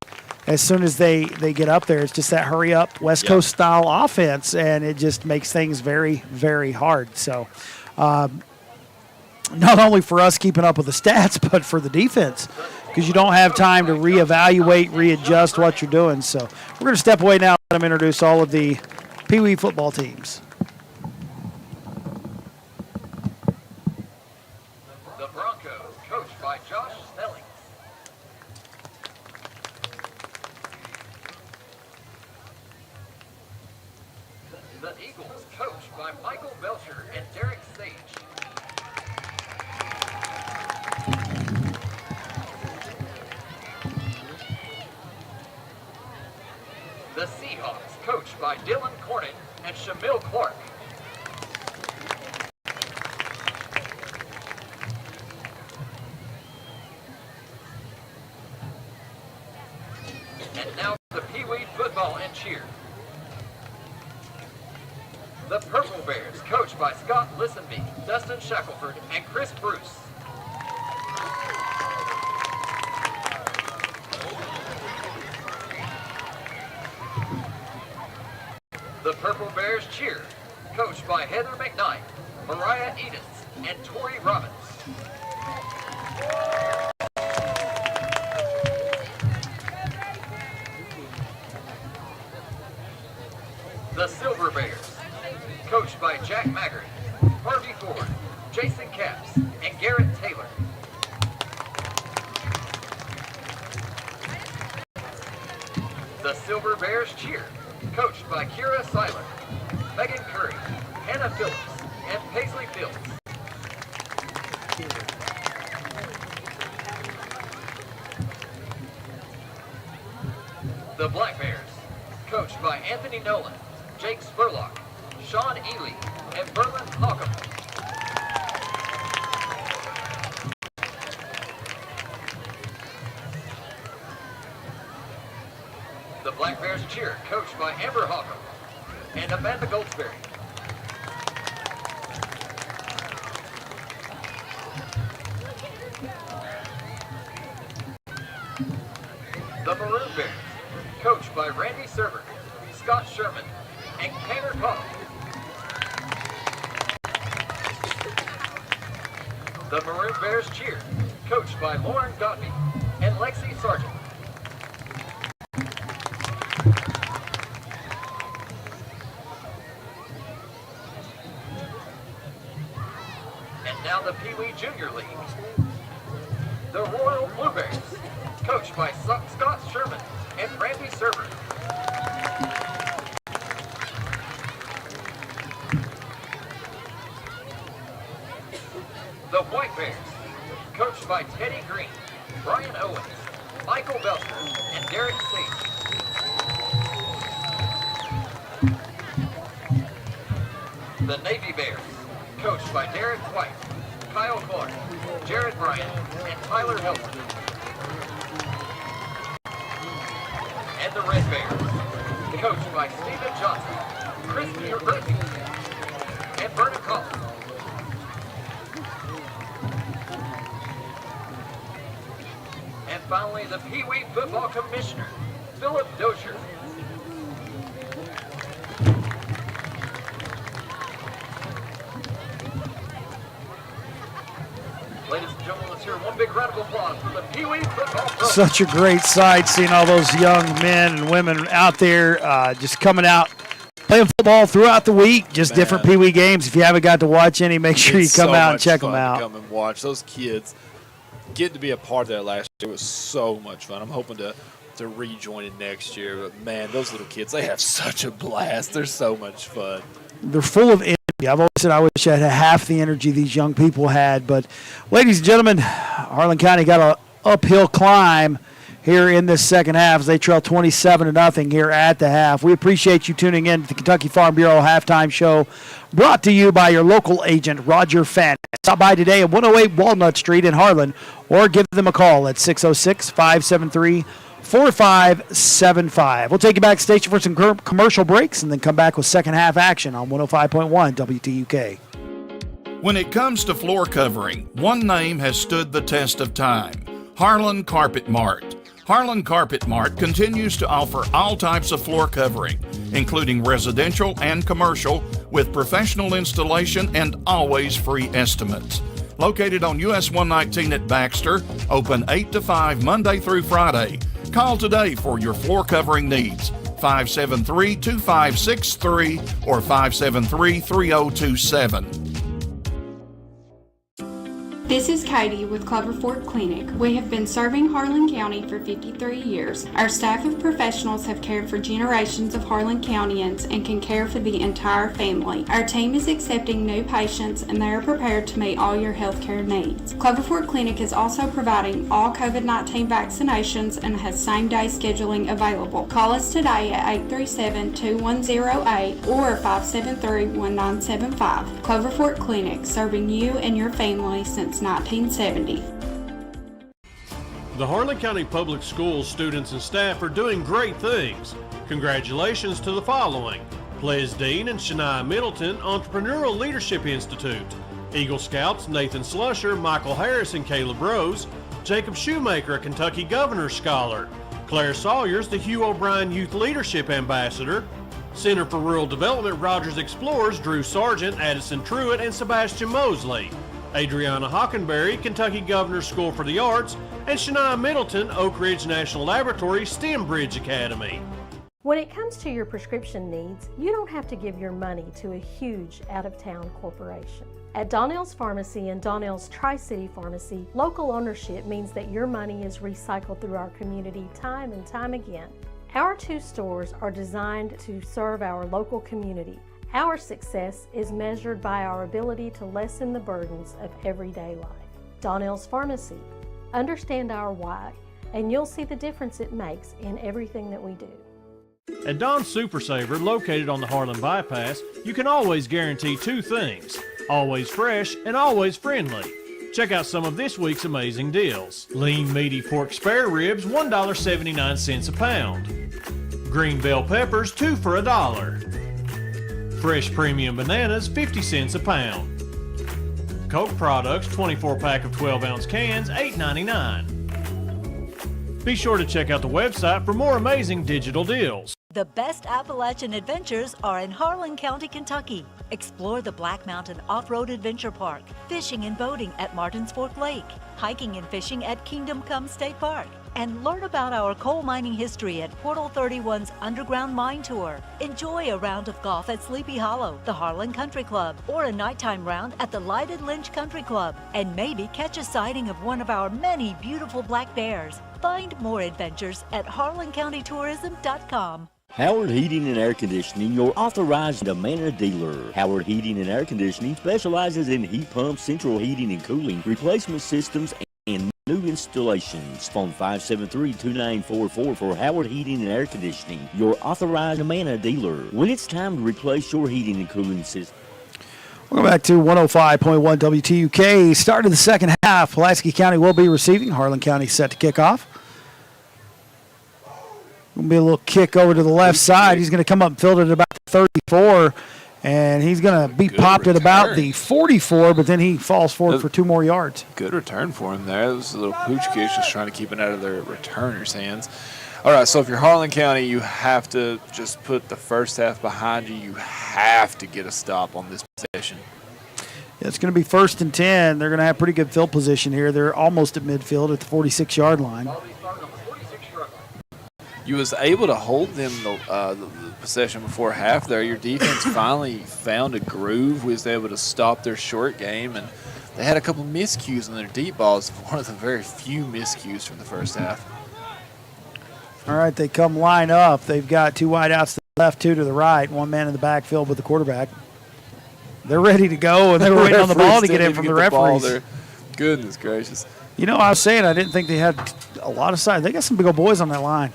Speaker 6: as soon as they get up there. It's just that hurry-up West Coast style offense, and it just makes things very, very hard. So not only for us keeping up with the stats, but for the defense, because you don't have time to reevaluate, readjust what you're doing. So we're going to step away now and let them introduce all of the Peewee football teams.
Speaker 16: The Broncos, coached by Josh Snelling. The Eagles, coached by Michael Belcher and Derek Sage. The Seahawks, coached by Dylan Cornett and Shamil Clark. Scott Listenby, Dustin Shackelford, and Chris Bruce. The Purple Bears cheer, coached by Heather McKnight, Mariah Edens, and Tori Robbins. The Silver Bears, coached by Jack Maggard, Harvey Ford, Jason Capps, and Garrett Taylor. The Silver Bears cheer, coached by Kira Seiler, Megan Curry, Hannah Phillips, and Paisley Fields. The Black Bears, coached by Anthony Nolan, Jake Spurlock, Sean Ely, and Berlin Hockham. The Black Bears cheer, coached by Amber Hockham and Amanda Goldsberry. The Maroon Bears, coached by Randy Server, Scott Sherman, and Tanner Cobb. The Maroon Bears cheer, coached by Lauren Godby and Lexi Sargent. And now the Peewee Junior League. The Royal Blueberries, coached by Scott Sherman and Randy Server. The White Bears, coached by Teddy Green, Brian Owens, Michael Belcher, and Derek Sage. The Navy Bears, coached by Derek White, Kyle Clark, Jared Bryant, and Tyler Helton. And the Red Bears, coached by Stephen Johnson, Chris Murphy, and Vernon Collins. And finally, the Peewee Football Commissioner, Philip Dozier. Ladies and gentlemen, let's hear one big round of applause for the Peewee Football Program.
Speaker 6: Such a great sight seeing all those young men and women out there just coming out, playing football throughout the week, just different Peewee games. If you haven't got to watch any, make sure you come out and check them out.
Speaker 7: Come and watch those kids. Getting to be a part of that last year was so much fun. I'm hoping to rejoin it next year. But, man, those little kids, they have such a blast. They're so much fun.
Speaker 6: They're full of energy. I've always said I wish I had half the energy these young people had. But, ladies and gentlemen, Harlan County got an uphill climb here in this second half as they trail 27-0 here at the half. We appreciate you tuning in to the Kentucky Farm Bureau Halftime Show, brought to you by your local agent, Roger Fann. Stop by today at 108 Walnut Street in Harlan, or give them a call at 606-573-4575. We'll take you backstage for some commercial breaks and then come back with second half action on 105.1 WTUK.
Speaker 9: When it comes to floor covering, one name has stood the test of time: Harlan Carpet Mart. Harlan Carpet Mart continues to offer all types of floor covering, including residential and commercial, with professional installation and always free estimates. Located on US 119 at Baxter, open 8 to 5 Monday through Friday. Call today for your floor covering needs. 573-2563 or 573-3027.
Speaker 8: This is Katie with Clover Fork Clinic. We have been serving Harlan County for 53 years. Our staff of professionals have cared for generations of Harlan Countyans and can care for the entire family. Our team is accepting new patients and they are prepared to meet all your healthcare needs. Clover Fork Clinic is also providing all COVID-19 vaccinations and has same-day scheduling available. Call us today at 837-2108 or 573-1975. Clover Fork Clinic, serving you and your family since 1970.
Speaker 10: The Harlan County Public Schools students and staff are doing great things. Congratulations to the following: Ples Dean and Shania Middleton Entrepreneurial Leadership Institute. Eagle Scouts Nathan Slusher, Michael Harris, and Caleb Rose. Jacob Shoemaker, a Kentucky Governor's Scholar. Claire Sawyers, the Hugh O'Brien Youth Leadership Ambassador. Center for Rural Development Rogers Explorers Drew Sargent, Addison Truitt, and Sebastian Mosley. Adriana Hockenberry, Kentucky Governor's School for the Arts, and Shania Middleton, Oak Ridge National Laboratory STEM Bridge Academy.
Speaker 11: When it comes to your prescription needs, you don't have to give your money to a huge out-of-town corporation. At Donnell's Pharmacy and Donnell's Tri-City Pharmacy, local ownership means that your money is recycled through our community time and time again. Our 2 stores are designed to serve our local community. Our success is measured by our ability to lessen the burdens of everyday life. Donnell's Pharmacy. Understand our why, and you'll see the difference it makes in everything that we do.
Speaker 10: At Don's Super Saver, located on the Harlan Bypass, you can always guarantee 2 things: always fresh and always friendly. Check out some of this week's amazing deals. Lean meaty pork spare ribs, $1.79 a pound. Green bell peppers, 2 for $1. Fresh premium bananas, 50 cents a pound. Coke products, 24-pack of 12-ounce cans, $8.99. Be sure to check out the website for more amazing digital deals.
Speaker 12: The best Appalachian adventures are in Harlan County, Kentucky. Explore the Black Mountain Off-Road Adventure Park, fishing and boating at Martins Fork Lake, hiking and fishing at Kingdom Come State Park, and learn about our coal mining history at Portal 31's Underground Mine Tour. Enjoy a round of golf at Sleepy Hollow, the Harlan Country Club, or a nighttime round at the Lighted Lynch Country Club, and maybe catch a sighting of one of our many beautiful black bears. Find more adventures at harlancountytourism.com.
Speaker 13: Howard Heating and Air Conditioning, your authorized Amana dealer. Howard Heating and Air Conditioning specializes in heat pumps, central heating and cooling, replacement systems, and new installations. Phone 573-2944 for Howard Heating and Air Conditioning, your authorized Amana dealer. When it's time to replace your heating and cooling system.
Speaker 6: Welcome back to 105.1 WTUK. Start of the second half. Pulaski County will be receiving. Harlan County set to kick off. Going to be a little kick over to the left side. He's going to come up and field it at about 34, and he's going to be popped at about the 44, but then he falls forward for 2 more yards.
Speaker 7: Good return for him there. It was a little pooch kick, just trying to keep it out of their returner's hands. All right, so if you're Harlan County, you have to just put the first half behind you. You have to get a stop on this possession.
Speaker 6: Yeah, it's going to be 1st and 10. They're going to have pretty good field position here. They're almost at midfield at the 46-yard line.
Speaker 7: You was able to hold them the possession before half there. Your defense finally found a groove, was able to stop their short game, and they had a couple miscues on their deep balls, one of the very few miscues from the first half.
Speaker 6: All right, they come line up. They've got 2 wideouts to the left, 2 to the right, 1 man in the backfield with the quarterback. They're ready to go, and they're waiting on the ball to get in from the referees.
Speaker 7: Goodness gracious.
Speaker 6: You know, I was saying I didn't think they had a lot of size. They got some big old boys on that line.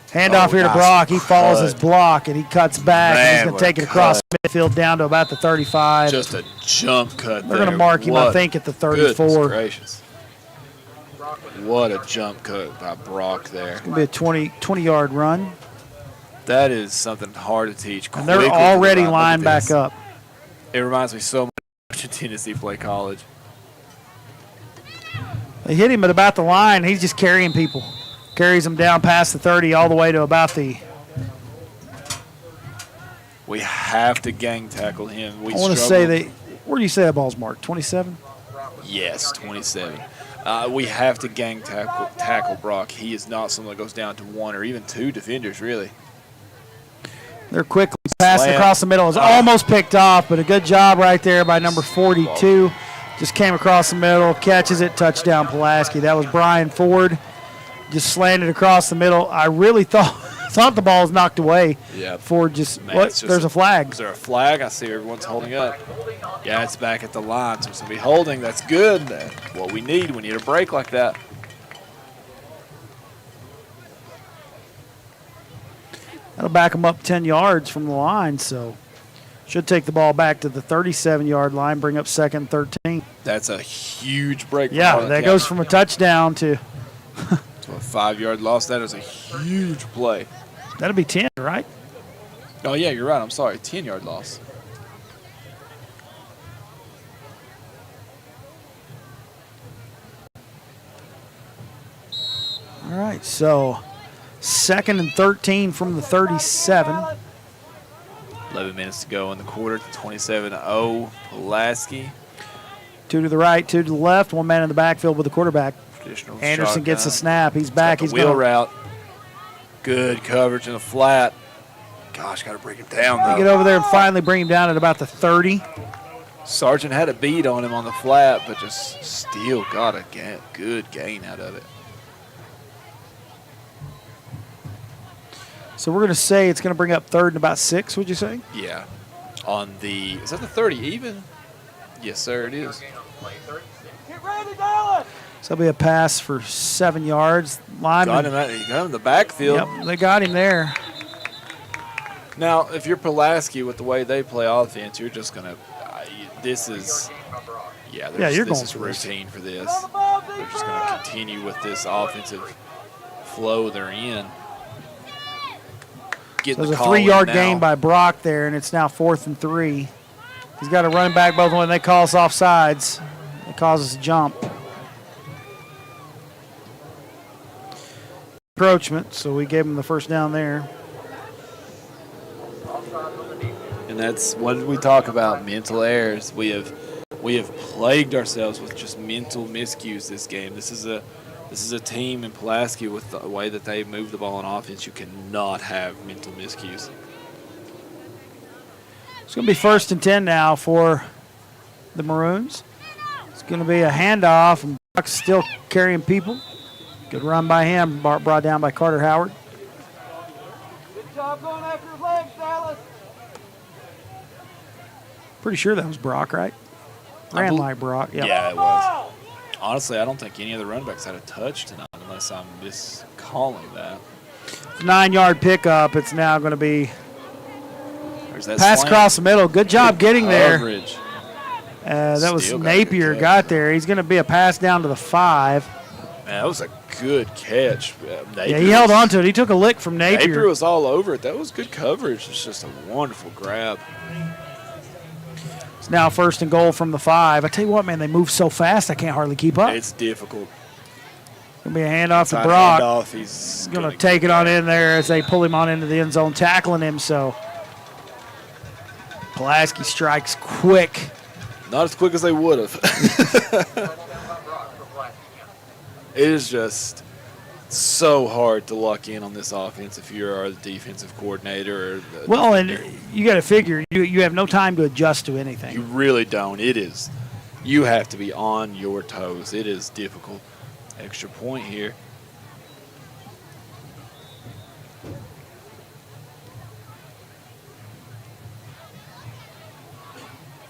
Speaker 6: Handoff here to Brock. He follows his block, and he cuts back. And he's going to take it across midfield down to about the 35.
Speaker 7: Just a jump cut.
Speaker 6: They're going to mark him, I think, at the 34.
Speaker 7: Goodness gracious. What a jump cut by Brock there.
Speaker 6: It's going to be a 20-yard run.
Speaker 7: That is something hard to teach.
Speaker 6: And they're already lined back up.
Speaker 7: It reminds me so much of Tennessee play college.
Speaker 6: They hit him at about the line. He's just carrying people. Carries them down past the 30 all the way to about the...
Speaker 7: We have to gang tackle him.
Speaker 6: I want to say where do you say that ball's marked? 27?
Speaker 7: Yes, 27. We have to gang tackle Brock. He is not someone that goes down to 1 or even 2 defenders, really.
Speaker 6: They're quickly passed across the middle. It's almost picked off, but a good job right there by number 42. Just came across the middle, catches it, touchdown Pulaski. That was Brian Ford. Just slanted across the middle. I really thought the ball was knocked away.
Speaker 7: Yeah.
Speaker 6: Ford there's a flag.
Speaker 7: Is there a flag? I see everyone's holding up. Yeah, it's back at the line, so it's going to be holding. That's good. That's what we need. We need a break like that.
Speaker 6: That'll back them up 10 yards from the line, so should take the ball back to the 37-yard line, bring up 2nd and 13.
Speaker 7: That's a huge break.
Speaker 6: Yeah, that goes from a touchdown to
Speaker 7: a 5-yard loss. That is a huge play.
Speaker 6: That'll be 10, right?
Speaker 7: Oh, yeah, you're right. I'm sorry. 10-yard loss.
Speaker 6: All right, so 2nd and 13 from the 37.
Speaker 7: 11 minutes to go in the quarter. 27-0 Pulaski.
Speaker 6: 2 to the right, 2 to the left. One man in the backfield with the quarterback.
Speaker 7: Traditional
Speaker 6: Anderson gets the
Speaker 7: shotgun.
Speaker 6: snap. He's back. He's
Speaker 7: Wheel
Speaker 6: going
Speaker 7: route. Good coverage in the flat. Gosh, got to bring him down, though.
Speaker 6: get over there and finally bring him down at about the 30.
Speaker 7: Sargent had a beat on him on the flat, but just still got a good gain out of it.
Speaker 6: So we're going to say it's going to bring up 3rd and about 6, would you say?
Speaker 7: Yeah. Is that the 30 even? Yes, sir, it is.
Speaker 6: So it'll be a pass for 7 yards. Lineman.
Speaker 7: Got him in the backfield.
Speaker 6: Yep, they got him there.
Speaker 7: Now, if you're Pulaski with the way they play offense, you're just going to this is
Speaker 6: you're
Speaker 7: this
Speaker 6: going
Speaker 7: is
Speaker 6: for this.
Speaker 7: routine for this. They're just going to continue with this offensive flow they're in.
Speaker 6: So there's a 3-yard gain by Brock there, and it's now 4th and 3. He's got a running back both when they call us off sides. It causes a jump. Encroachment, so we gave him the first down there.
Speaker 7: And that's what did we talk about, mental errors. We have plagued ourselves with just mental miscues this game. This is a team in Pulaski with the way that they move the ball on offense. You cannot have mental miscues.
Speaker 6: It's going to be 1st and 10 now for the Maroons. It's going to be a handoff, and Brock's still carrying people. Good run by him, brought down by Carter Howard.
Speaker 19: Good job going after his legs, Dallas.
Speaker 6: Pretty sure that was Brock, right? Ran like Brock. Yep.
Speaker 7: Yeah, it was. Honestly, I don't think any of the running backs had a touch tonight unless I'm miscalling that.
Speaker 6: 9-yard pickup. It's now going to be
Speaker 7: There's that
Speaker 6: pass
Speaker 7: slant.
Speaker 6: across the middle. Good job getting there.
Speaker 7: Coverage.
Speaker 6: That was
Speaker 7: Still got a good
Speaker 6: Napier
Speaker 7: catch.
Speaker 6: got there. He's going to be a pass down to the 5.
Speaker 7: Man, that was a good catch.
Speaker 6: Yeah, he held on to it. He took a lick from Napier.
Speaker 7: Napier was all over it. That was good coverage. It's just a wonderful grab.
Speaker 6: It's now 1st and goal from the 5. I tell you what, man, they move so fast I can't hardly keep up.
Speaker 7: It's difficult.
Speaker 6: Going to be a handoff to
Speaker 7: Inside
Speaker 6: Brock.
Speaker 7: handoff, he's
Speaker 6: going to take it on in there as they pull him on into the end zone, tackling him. So Pulaski strikes quick.
Speaker 7: Not as quick as they would have. It is just so hard to lock in on this offense if you are the defensive coordinator. Or the
Speaker 6: Well,
Speaker 7: defender.
Speaker 6: and you got to figure, you have no time to adjust to anything.
Speaker 7: You really don't. It is. You have to be on your toes. It is difficult. Extra point here.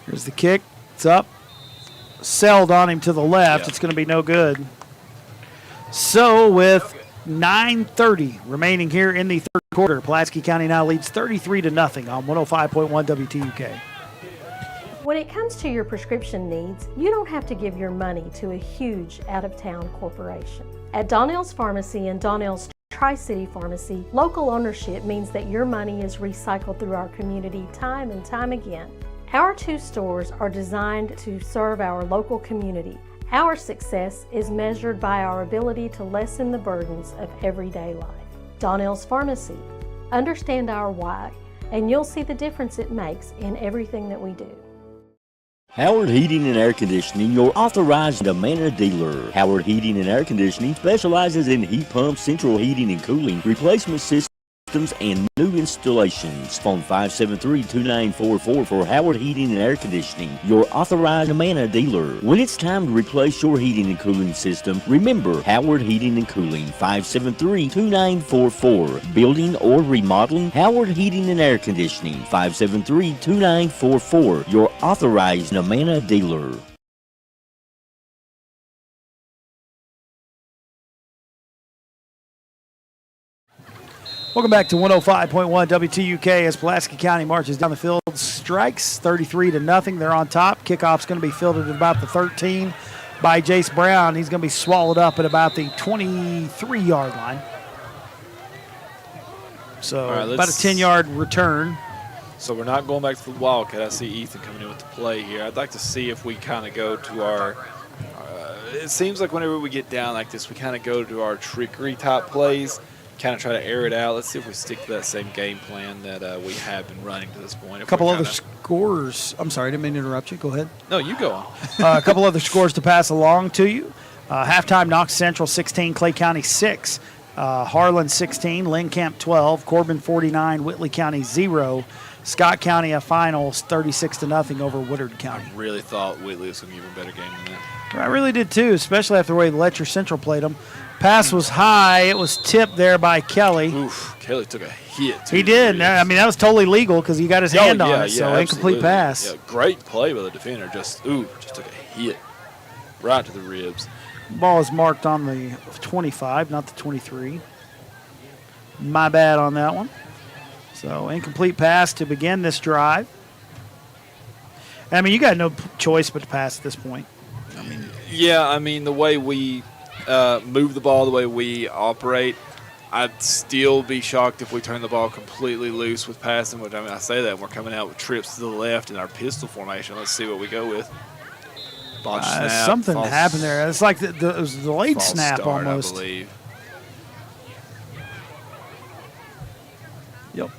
Speaker 6: Here's the kick. It's up. Sailed on him to the left.
Speaker 7: Yeah.
Speaker 6: It's going to be no good. So with 9:30 remaining here in the 3rd quarter, Pulaski County now leads 33-0 on 105.1 WTUK.
Speaker 11: When it comes to your prescription needs, you don't have to give your money to a huge out-of-town corporation. At Donnell's Pharmacy and Donnell's Tri-City Pharmacy, local ownership means that your money is recycled through our community time and time again. Our 2 stores are designed to serve our local community. Our success is measured by our ability to lessen the burdens of everyday life. Donnell's Pharmacy. Understand our why, and you'll see the difference it makes in everything that we do.
Speaker 13: Howard Heating and Air Conditioning, your authorized Amana dealer. Howard Heating and Air Conditioning specializes in heat pumps, central heating and cooling, replacement systems, and new installations. Phone 573-2944 for Howard Heating and Air Conditioning, your authorized Amana dealer. When it's time to replace your heating and cooling system, remember Howard Heating and Cooling, 573-2944. Building or remodeling, Howard Heating and Air Conditioning, 573-2944, your authorized Amana dealer.
Speaker 6: Welcome back to 105.1 WTUK as Pulaski County marches down the field. Strikes 33-0. They're on top. Kickoff's going to be fielded at about the 13 by Jace Brown. He's going to be swallowed up at about the 23-yard line. So
Speaker 7: All right,
Speaker 6: about a 10-yard return.
Speaker 7: So we're not going back to the Wildcat. I see Ethan coming in with the play here. I'd like to see if we kind of go to our it seems like whenever we get down like this, we kind of go to our trickery type plays, kind of try to air it out. Let's see if we stick to that same game plan that we have been running to this point.
Speaker 6: A couple other scores. I'm sorry, I didn't mean to interrupt you. Go ahead.
Speaker 7: No, you go on.
Speaker 6: A couple other scores to pass along to you. Halftime, Knox Central 16, Clay County 6. Harlan 16, Lynn Camp 12, Corbin 49, Whitley County 0. Scott County a finals 36-0 over Woodard County.
Speaker 7: I really thought Whitley was going to give a better game than that.
Speaker 6: I really did too, especially after the way Letcher Central played them. Pass was high. It was tipped there by Kelly.
Speaker 7: Oof, Kelly took a hit.
Speaker 6: He did. I mean, that was totally legal because he got his hand on it, so
Speaker 7: absolutely.
Speaker 6: incomplete pass.
Speaker 7: Yeah, great play by the defender. Just took a hit right to the ribs.
Speaker 6: Ball is marked on the 25, not the 23. My bad on that one. So incomplete pass to begin this drive. I mean, you got no choice but to pass at this point.
Speaker 7: I mean, the way we move the ball, the way we operate, I'd still be shocked if we turn the ball completely loose with passing. Which, I mean, I say that, and we're coming out with trips to the left in our pistol formation. Let's see what we go with. Botch snap.
Speaker 6: Something happened there. It's like it was a delayed snap
Speaker 7: start,
Speaker 6: almost.
Speaker 7: I believe.
Speaker 6: Yep.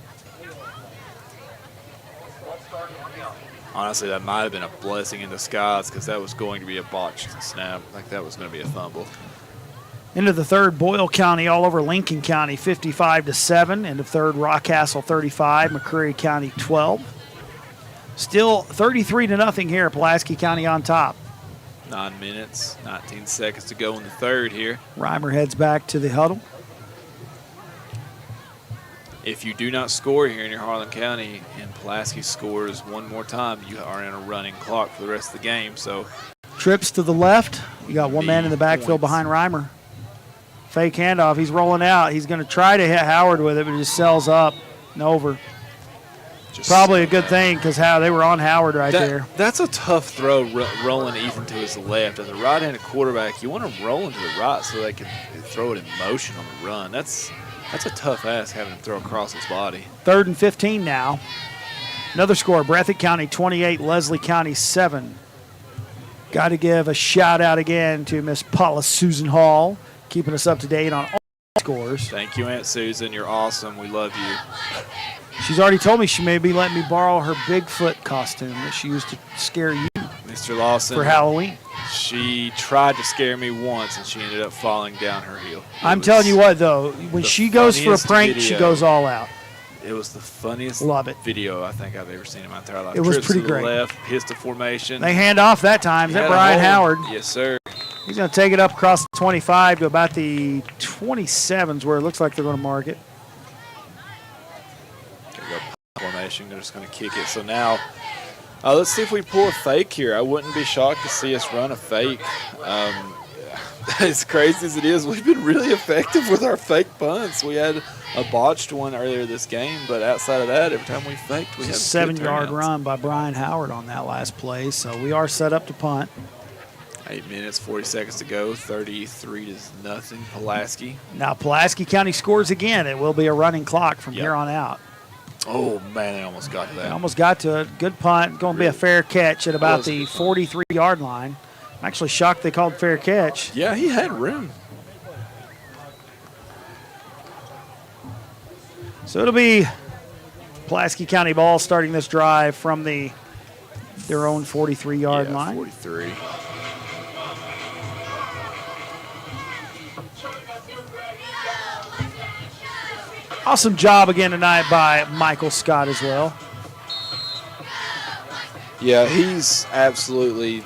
Speaker 7: Honestly, that might have been a blessing in disguise because that was going to be a botched snap. Like that was going to be a fumble.
Speaker 6: Into the third, Boyle County all over Lincoln County, 55-7. Into third, Rockcastle 35, McCreary County 12. Still 33-0 here. Pulaski County on top.
Speaker 7: 9 minutes, 19 seconds to go in the third here.
Speaker 6: Reimer heads back to the huddle.
Speaker 7: If you do not score here in your Harlan County and Pulaski scores one more time, you are in a running clock for the rest of the game. So
Speaker 6: trips to the left. You got one man in the backfield behind Reimer. Fake handoff. He's rolling out. He's going to try to hit Howard with it, but it just sells up and over. Probably a good thing because they were on Howard there.
Speaker 7: That's a tough throw, rolling Ethan to his left. As a right-handed quarterback, you want to roll him to the right so they can throw it in motion on the run. That's a tough ask having him throw across his body.
Speaker 6: 3rd and 15 now. Another score, Breathitt County 28, Leslie County 7. Got to give a shout-out again to Miss Paula Susan Hall, keeping us up to date on all scores.
Speaker 7: Thank you, Aunt Susan. You're awesome. We love you.
Speaker 6: She's already told me she may be letting me borrow her Bigfoot costume that she used to scare you.
Speaker 7: Mr. Lawson.
Speaker 6: For Halloween.
Speaker 7: She tried to scare me once, and she ended up falling down her heel.
Speaker 6: I'm telling you what, though, when she goes for a prank, she goes all out.
Speaker 7: It was the funniest video I think I've ever seen in my entire life.
Speaker 6: It was
Speaker 7: Trips
Speaker 6: pretty
Speaker 7: to the
Speaker 6: great.
Speaker 7: Left, pistol formation.
Speaker 6: They hand off that time. Is that Brian Howard?
Speaker 7: Yes, sir.
Speaker 6: He's going to take it up across the 25 to about the 27s where it looks like they're going to mark it.
Speaker 7: Formation. They're just going to kick it. So now, let's see if we pull a fake here. I wouldn't be shocked to see us run a fake. As crazy as it is, we've been really effective with our fake punts. We had a botched one earlier this game, but outside of that, every time we faked, we had
Speaker 6: a 7-yard run by Brian Howard on that last play. So we are set up to punt.
Speaker 7: 8 minutes, 40 seconds to go. 33-0. Pulaski.
Speaker 6: Now Pulaski County scores again. It will be a running clock from here on out.
Speaker 7: Oh, man, they almost got to that.
Speaker 6: They almost got to it. Good punt. Going to be a fair catch at about the 43-yard line. I'm actually shocked they called fair catch.
Speaker 7: Yeah, he had room.
Speaker 6: So it'll be Pulaski County ball starting this drive from their own 43-yard line.
Speaker 7: 43.
Speaker 6: Awesome job again tonight by Michael Scott as well.
Speaker 7: Yeah, he's absolutely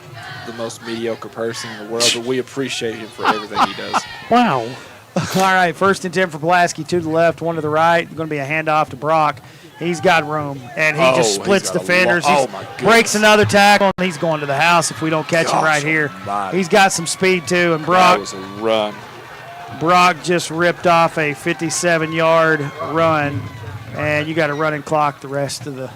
Speaker 7: the most mediocre person in the world, but we appreciate him for everything he does.
Speaker 6: Wow. All right, 1st and 10 for Pulaski, 2 to the left, 1 to the right. Going to be a handoff to Brock. He's got room, and he just splits defenders. He breaks another tackle, and he's going to the house if we don't catch him right here. He's got some speed, too, and Brock.
Speaker 7: That was a run.
Speaker 6: Brock just ripped off a 57-yard run, and you got a running clock the rest of the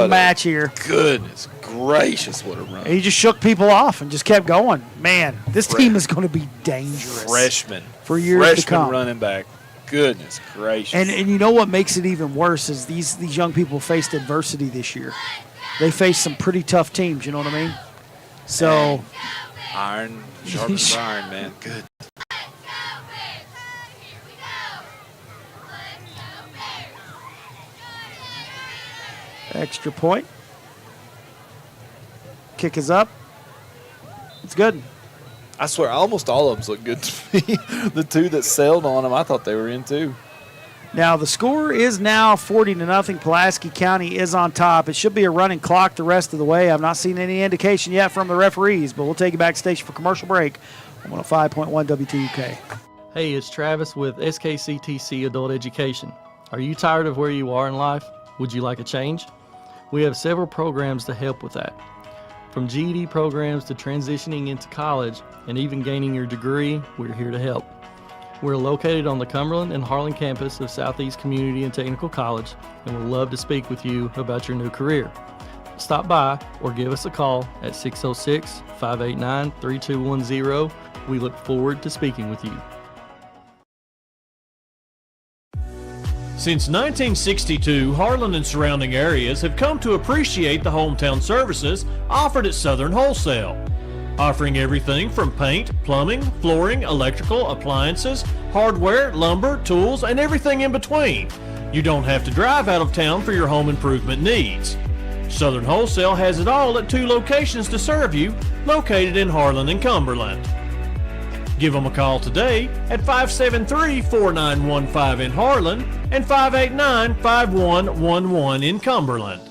Speaker 6: match here.
Speaker 7: Goodness gracious, what a run.
Speaker 6: He just shook people off and just kept going. Man, this team is going to be dangerous.
Speaker 7: Freshman.
Speaker 6: For years to come.
Speaker 7: Running back. Goodness gracious.
Speaker 6: And you know what makes it even worse is these young people faced adversity this year. They faced some pretty tough teams, you know what I mean? So
Speaker 7: iron sharpens iron, man. Good.
Speaker 6: extra point. Kick is up. It's good.
Speaker 7: I swear, almost all of them look good to me. The two that sailed on them, I thought they were in too.
Speaker 6: Now the score is now 40-0. Pulaski County is on top. It should be a running clock the rest of the way. I've not seen any indication yet from the referees, but we'll take you backstage for commercial break on 105.1 WTUK.
Speaker 17: Hey, it's Travis with SKCTC Adult Education. Are you tired of where you are in life? Would you like a change? We have several programs to help with that. From GED programs to transitioning into college and even gaining your degree, we're here to help. We're located on the Cumberland and Harlan campus of Southeast Community and Technical College, and we'd love to speak with you about your new career. Stop by or give us a call at 606-589-3210. We look forward to speaking with you.
Speaker 10: Since 1962, Harlan and surrounding areas have come to appreciate the hometown services offered at Southern Wholesale. Offering everything from paint, plumbing, flooring, electrical, appliances, hardware, lumber, tools, and everything in between. You don't have to drive out of town for your home improvement needs. Southern Wholesale has it all at 2 locations to serve you, located in Harlan and Cumberland. Give them a call today at 573-4915 in Harlan and 589-5111 in Cumberland.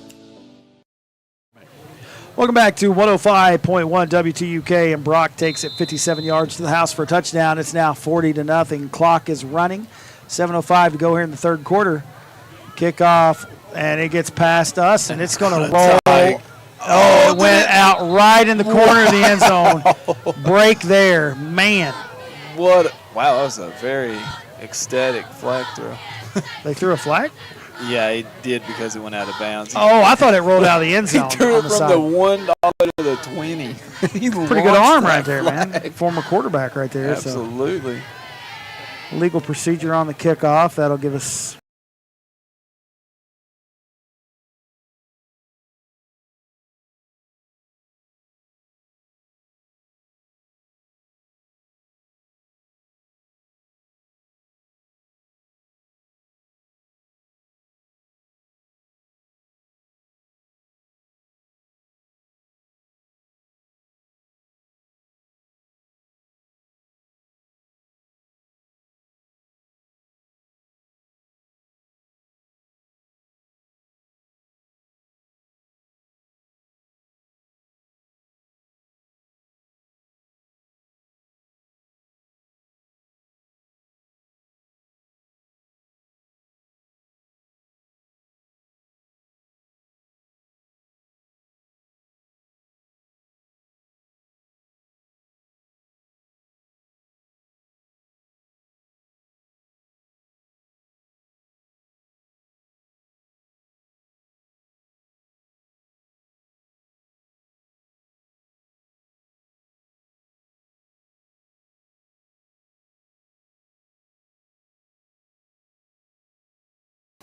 Speaker 6: Welcome back to 105.1 WTUK, and Brock takes it 57 yards to the house for a touchdown. It's now 40-0. Clock is running. 7:05 to go here in the third quarter. Kickoff, and it gets past us, and it's going to roll. Oh, it went out right in the corner of the end zone. Break there. Man.
Speaker 7: Wow, that was a very ecstatic flag throw.
Speaker 6: They threw a flag?
Speaker 7: Yeah, he did because it went out of bounds.
Speaker 6: Oh, I thought it rolled out of the end zone.
Speaker 7: He threw it
Speaker 6: the
Speaker 7: from
Speaker 6: side.
Speaker 7: the 1 to the 20.
Speaker 6: Pretty good arm right there, man. Former quarterback right there.
Speaker 7: Absolutely.
Speaker 6: So. Legal procedure on the kickoff. That'll give us...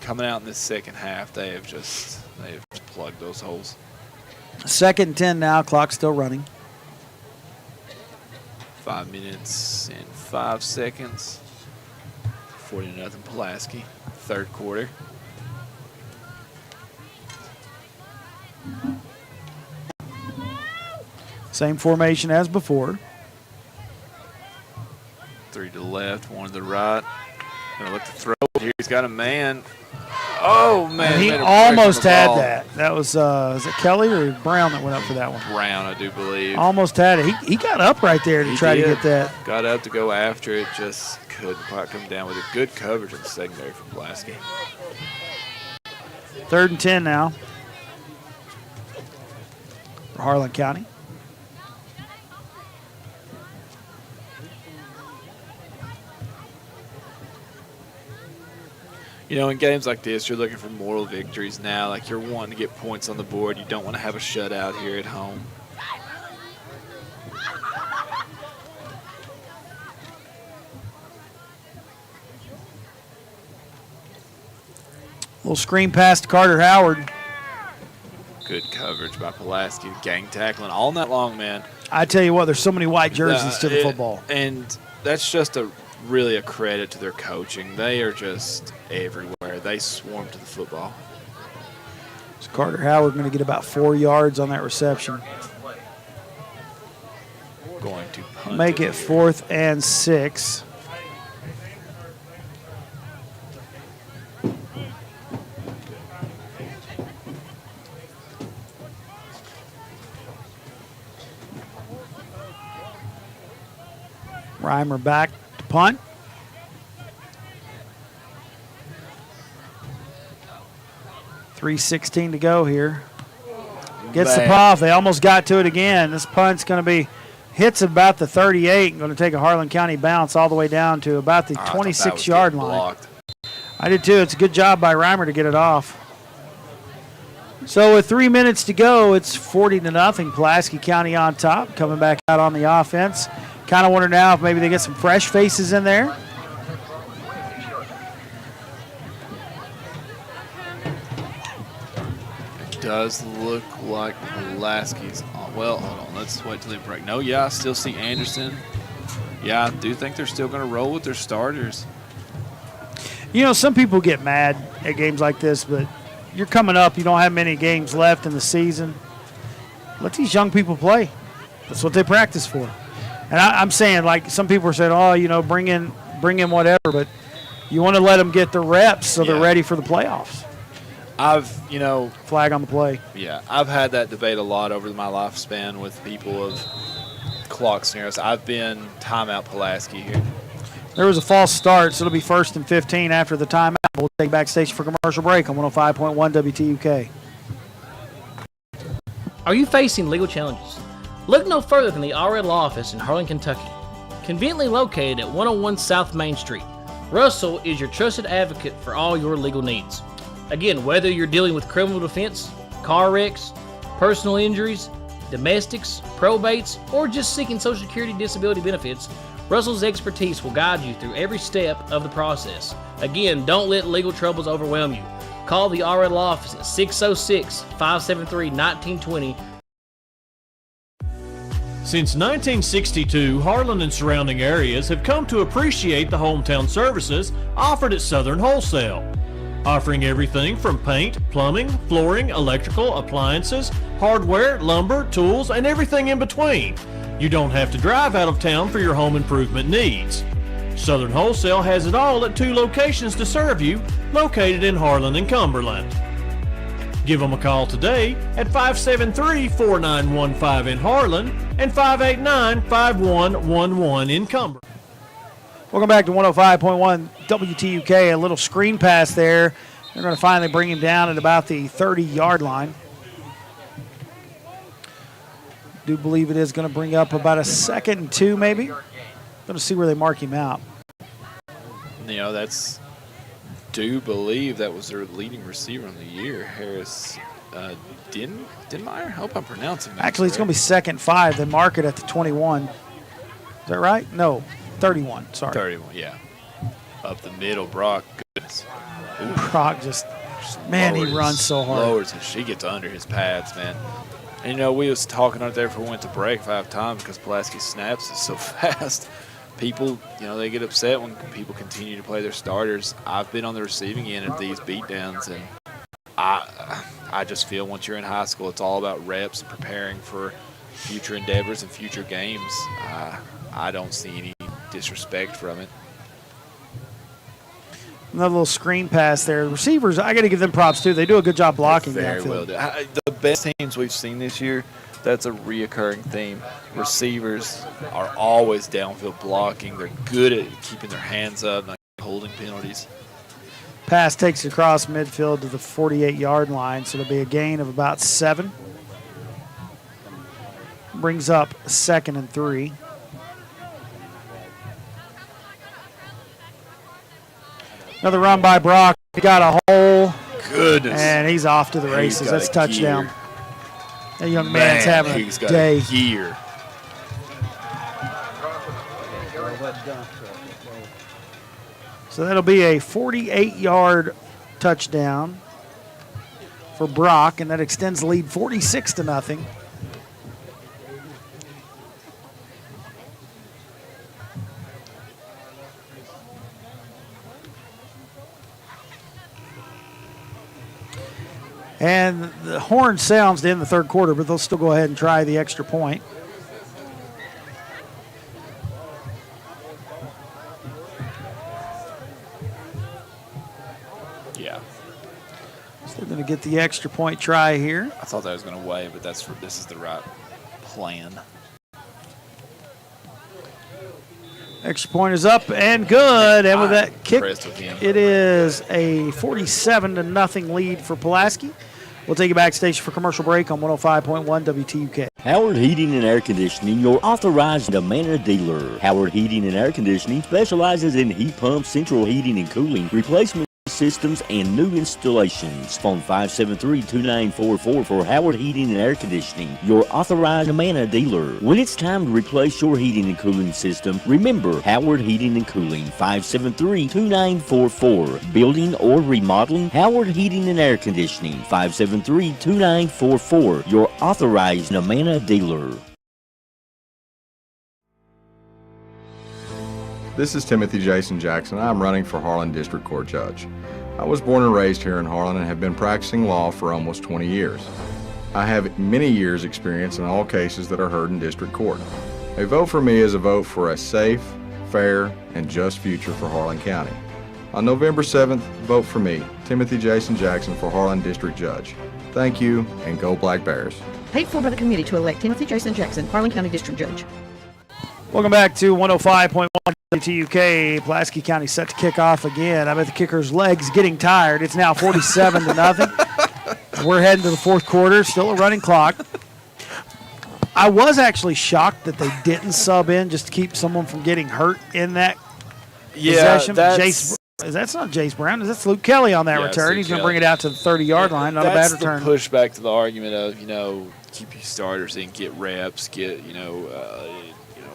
Speaker 7: Coming out in this second half, they've plugged those holes.
Speaker 6: 2nd and 10 now. Clock still running.
Speaker 7: 5 minutes and 5 seconds. 40-0 Pulaski. Third quarter.
Speaker 6: Same formation as before.
Speaker 7: 3 to the left, 1 to the right. Gonna look to throw here. He's got a man. Oh, man.
Speaker 6: And he almost had that. That was is it Kelly or Brown that went up for that one?
Speaker 7: Brown, I do believe.
Speaker 6: Almost had it. He got up right there to try to get that.
Speaker 7: Got up to go after it. Just couldn't quite come down with it. Good coverage in the secondary from Pulaski.
Speaker 6: 3rd and 10 now for Harlan County.
Speaker 7: You know, in games like this, you're looking for moral victories now. Like, you're wanting to get points on the board. You don't want to have a shutout here at home.
Speaker 6: Little screen pass to Carter Howard.
Speaker 7: Good coverage by Pulaski. Gang tackling all night long, man.
Speaker 6: I tell you what, there's so many white jerseys to the football.
Speaker 7: And that's just really a credit to their coaching. They are just everywhere. They swarm to the football.
Speaker 6: So Carter Howard going to get about 4 yards on that reception.
Speaker 7: Going to punt.
Speaker 6: Make it 4th and 6. Reimer back to punt. .316 to go here. Gets the puff. They almost got to it again. This punt's going to be hits about the 38 and going to take a Harlan County bounce all the way down to about the 26-yard line. I did too. It's a good job by Reimer to get it off. So with 3 minutes to go, it's 40-0. Pulaski County on top, coming back out on the offense. Kind of wonder now if maybe they get some fresh faces in there.
Speaker 7: It does look like Pulaski's on. Well, hold on. Let's wait till they break. No, yeah, I still see Anderson. Yeah, I do think they're still going to roll with their starters.
Speaker 6: You know, some people get mad at games like this, but you're coming up. You don't have many games left in the season. Let these young people play. That's what they practice for. And I'm saying, like, some people are saying, oh, you know, bring in whatever, but you want to let them get the reps so they're ready for the playoffs. Flag on the play.
Speaker 7: Yeah, I've had that debate a lot over my lifespan with people of clock scenarios. I've been timeout Pulaski here.
Speaker 6: There was a false start, so it'll be 1st and 15 after the timeout. We'll take backstage for commercial break on 105.1 WTUK.
Speaker 18: Are you facing legal challenges? Look no further than the RL Law Office in Harlan, Kentucky. Conveniently located at 101 South Main Street, Russell is your trusted advocate for all your legal needs. Again, whether you're dealing with criminal defense, car wrecks, personal injuries, domestics, probates, or just seeking Social Security disability benefits, Russell's expertise will guide you through every step of the process. Again, don't let legal troubles overwhelm you. Call the RL Law Office at 606-573-1920.
Speaker 10: Since 1962, Harlan and surrounding areas have come to appreciate the hometown services offered at Southern Wholesale. Offering everything from paint, plumbing, flooring, electrical, appliances, hardware, lumber, tools, and everything in between. You don't have to drive out of town for your home improvement needs. Southern Wholesale has it all at 2 locations to serve you, located in Harlan and Cumberland. Give them a call today at 573-4915 in Harlan and 589-5111 in Cumberland.
Speaker 6: Welcome back to 105.1 WTUK. A little screen pass there. They're going to finally bring him down at about the 30-yard line. Do believe it is going to bring up about a 2nd and 2 maybe. Going to see where they mark him out.
Speaker 7: You know, do believe that was their leading receiver on the year, Harris Denmeyer. I hope I'm pronouncing that.
Speaker 6: Actually, it's going to be 2nd and 5. They mark it at the 21. Is that right? No, 31. Sorry.
Speaker 7: 31, yeah. Up the middle, Brock. Goodness. Ooh.
Speaker 6: Brock just man, he runs so hard.
Speaker 7: Lowers and she gets under his pads, man. And, you know, we was talking out there before we went to break 5 times because Pulaski snaps is so fast. People, you know, they get upset when people continue to play their starters. I've been on the receiving end of these beatdowns, and I just feel once you're in high school, it's all about reps and preparing for future endeavors and future games. I don't see any disrespect from it.
Speaker 6: Another little screen pass there. The receivers, I got to give them props too. They do a good job blocking.
Speaker 7: Very well done. The best teams we've seen this year, that's a reoccurring theme. Receivers are always downfield blocking. They're good at keeping their hands up, not holding penalties.
Speaker 6: Pass takes it across midfield to the 48-yard line, so it'll be a gain of about 7. Brings up 2nd and 3. Another run by Brock. He got a hole.
Speaker 7: Goodness.
Speaker 6: And he's off to the races. That's touchdown. That young man's having a day.
Speaker 7: Gear.
Speaker 6: So that'll be a 48-yard touchdown for Brock, and that extends the lead 46-0. And the horn sounds to end the third quarter, but they'll still go ahead and try the extra point.
Speaker 7: Yeah.
Speaker 6: Still going to get the extra point try here.
Speaker 7: I thought that was going to wave, but this is the right plan.
Speaker 6: Extra point is up and good, and with
Speaker 7: I'm
Speaker 6: that kick,
Speaker 7: impressed with him.
Speaker 6: it is a 47-0 lead for Pulaski. We'll take you backstage for commercial break on 105.1 WTUK.
Speaker 13: Howard Heating and Air Conditioning, your authorized Amana dealer. Howard Heating and Air Conditioning specializes in heat pumps, central heating and cooling, replacement systems, and new installations. Phone 573-2944 for Howard Heating and Air Conditioning, your authorized Amana dealer. When it's time to replace your heating and cooling system, remember Howard Heating and Cooling, 573-2944. Building or remodeling, Howard Heating and Air Conditioning, 573-2944, your authorized Amana dealer.
Speaker 14: This is Timothy Jason Jackson. I'm running for Harlan District Court Judge. I was born and raised here in Harlan and have been practicing law for almost 20 years. I have many years' experience in all cases that are heard in district court. A vote for me is a vote for a safe, fair, and just future for Harlan County. On November 7th, vote for me, Timothy Jason Jackson, for Harlan District Judge. Thank you, and go Black Bears.
Speaker 2: Paid for by the committee to elect Timothy Jason Jackson, Harlan County District Judge.
Speaker 6: Welcome back to 105.1 WTUK. Pulaski County set to kick off again. I bet the kicker's legs getting tired. It's now 47-0. We're heading to the fourth quarter. Still a running clock. I was actually shocked that they didn't sub in just to keep someone from getting hurt in that possession. That's not Jace Brown. That's Luke Kelly on that return. He's going to bring it out to the 30-yard line. Not a bad return.
Speaker 7: That's the pushback to the argument of, keep your starters in, get reps, get,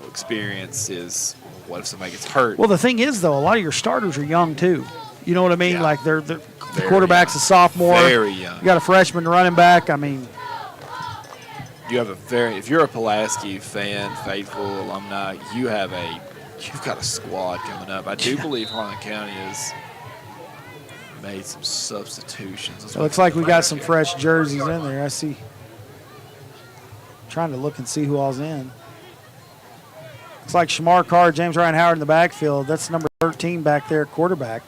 Speaker 7: experience is what if somebody gets hurt?
Speaker 6: Well, the thing is, though, a lot of your starters are young, too. You know what I mean? Yeah. Like, the quarterback's young. A sophomore.
Speaker 7: Very young.
Speaker 6: You got a freshman running back. I mean,
Speaker 7: you have if you're a Pulaski fan, faithful alumni, you've got a squad coming up. I do believe Harlan County has made some substitutions.
Speaker 6: It looks like we got some fresh jerseys in there. I see. Trying to look and see who all's in. Looks like Shamar Carr, James Ryan Howard in the backfield. That's number 13 back there, quarterback.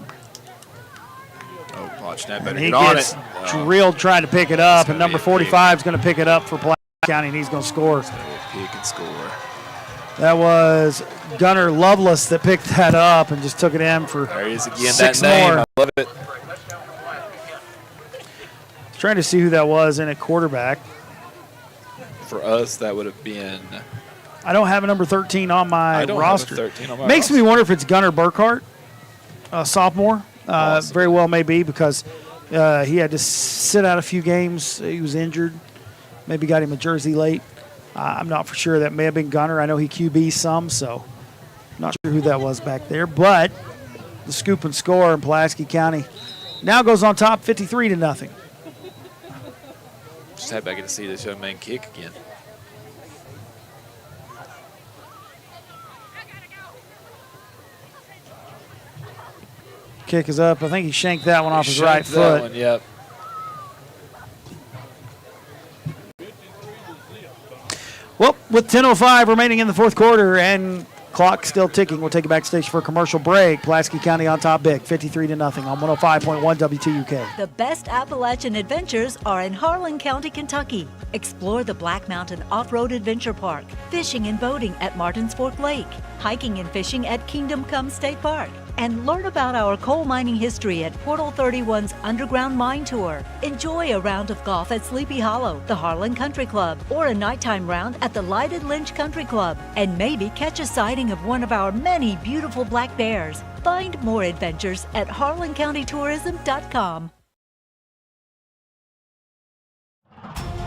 Speaker 7: Oh, watch that. Better
Speaker 6: get
Speaker 7: on it.
Speaker 6: Drilled trying to pick it up, and number 45 is going to pick it up for Pulaski County, and he's going to score.
Speaker 7: Pick and score.
Speaker 6: That was Gunnar Lovelace that picked that up and just took it in for
Speaker 7: there he is again,
Speaker 6: 6
Speaker 7: that name.
Speaker 6: more.
Speaker 7: I love it.
Speaker 6: Trying to see who that was in at quarterback.
Speaker 7: For us, that would have been.
Speaker 6: I don't have a number 13 on my roster.
Speaker 7: Have a 13 on my
Speaker 6: Makes
Speaker 7: roster.
Speaker 6: me wonder if it's Gunnar Burkhart, sophomore. Very well may be because he had to sit out a few games. He was injured. Maybe got him a jersey late. I'm not for sure. That may have been Gunnar. I know he QB'd some, so not sure who that was back there. But the scoop and score in Pulaski County now goes on top 53-0.
Speaker 7: Just happy I get to see this young man kick again.
Speaker 6: Kick is up. I think he shanked that one off his right foot.
Speaker 7: One, yep.
Speaker 6: Well, with 10:05 remaining in the fourth quarter and clock still ticking, we'll take you backstage for a commercial break. Pulaski County on top big, 53-0 on 105.1 WTUK.
Speaker 12: The best Appalachian adventures are in Harlan County, Kentucky. Explore the Black Mountain Off-Road Adventure Park, fishing and boating at Martins Fork Lake, hiking and fishing at Kingdom Come State Park, and learn about our coal mining history at Portal 31's Underground Mine Tour. Enjoy a round of golf at Sleepy Hollow, the Harlan Country Club, or a nighttime round at the Lighted Lynch Country Club, and maybe catch a sighting of one of our many beautiful black bears. Find more adventures at harlancountytourism.com.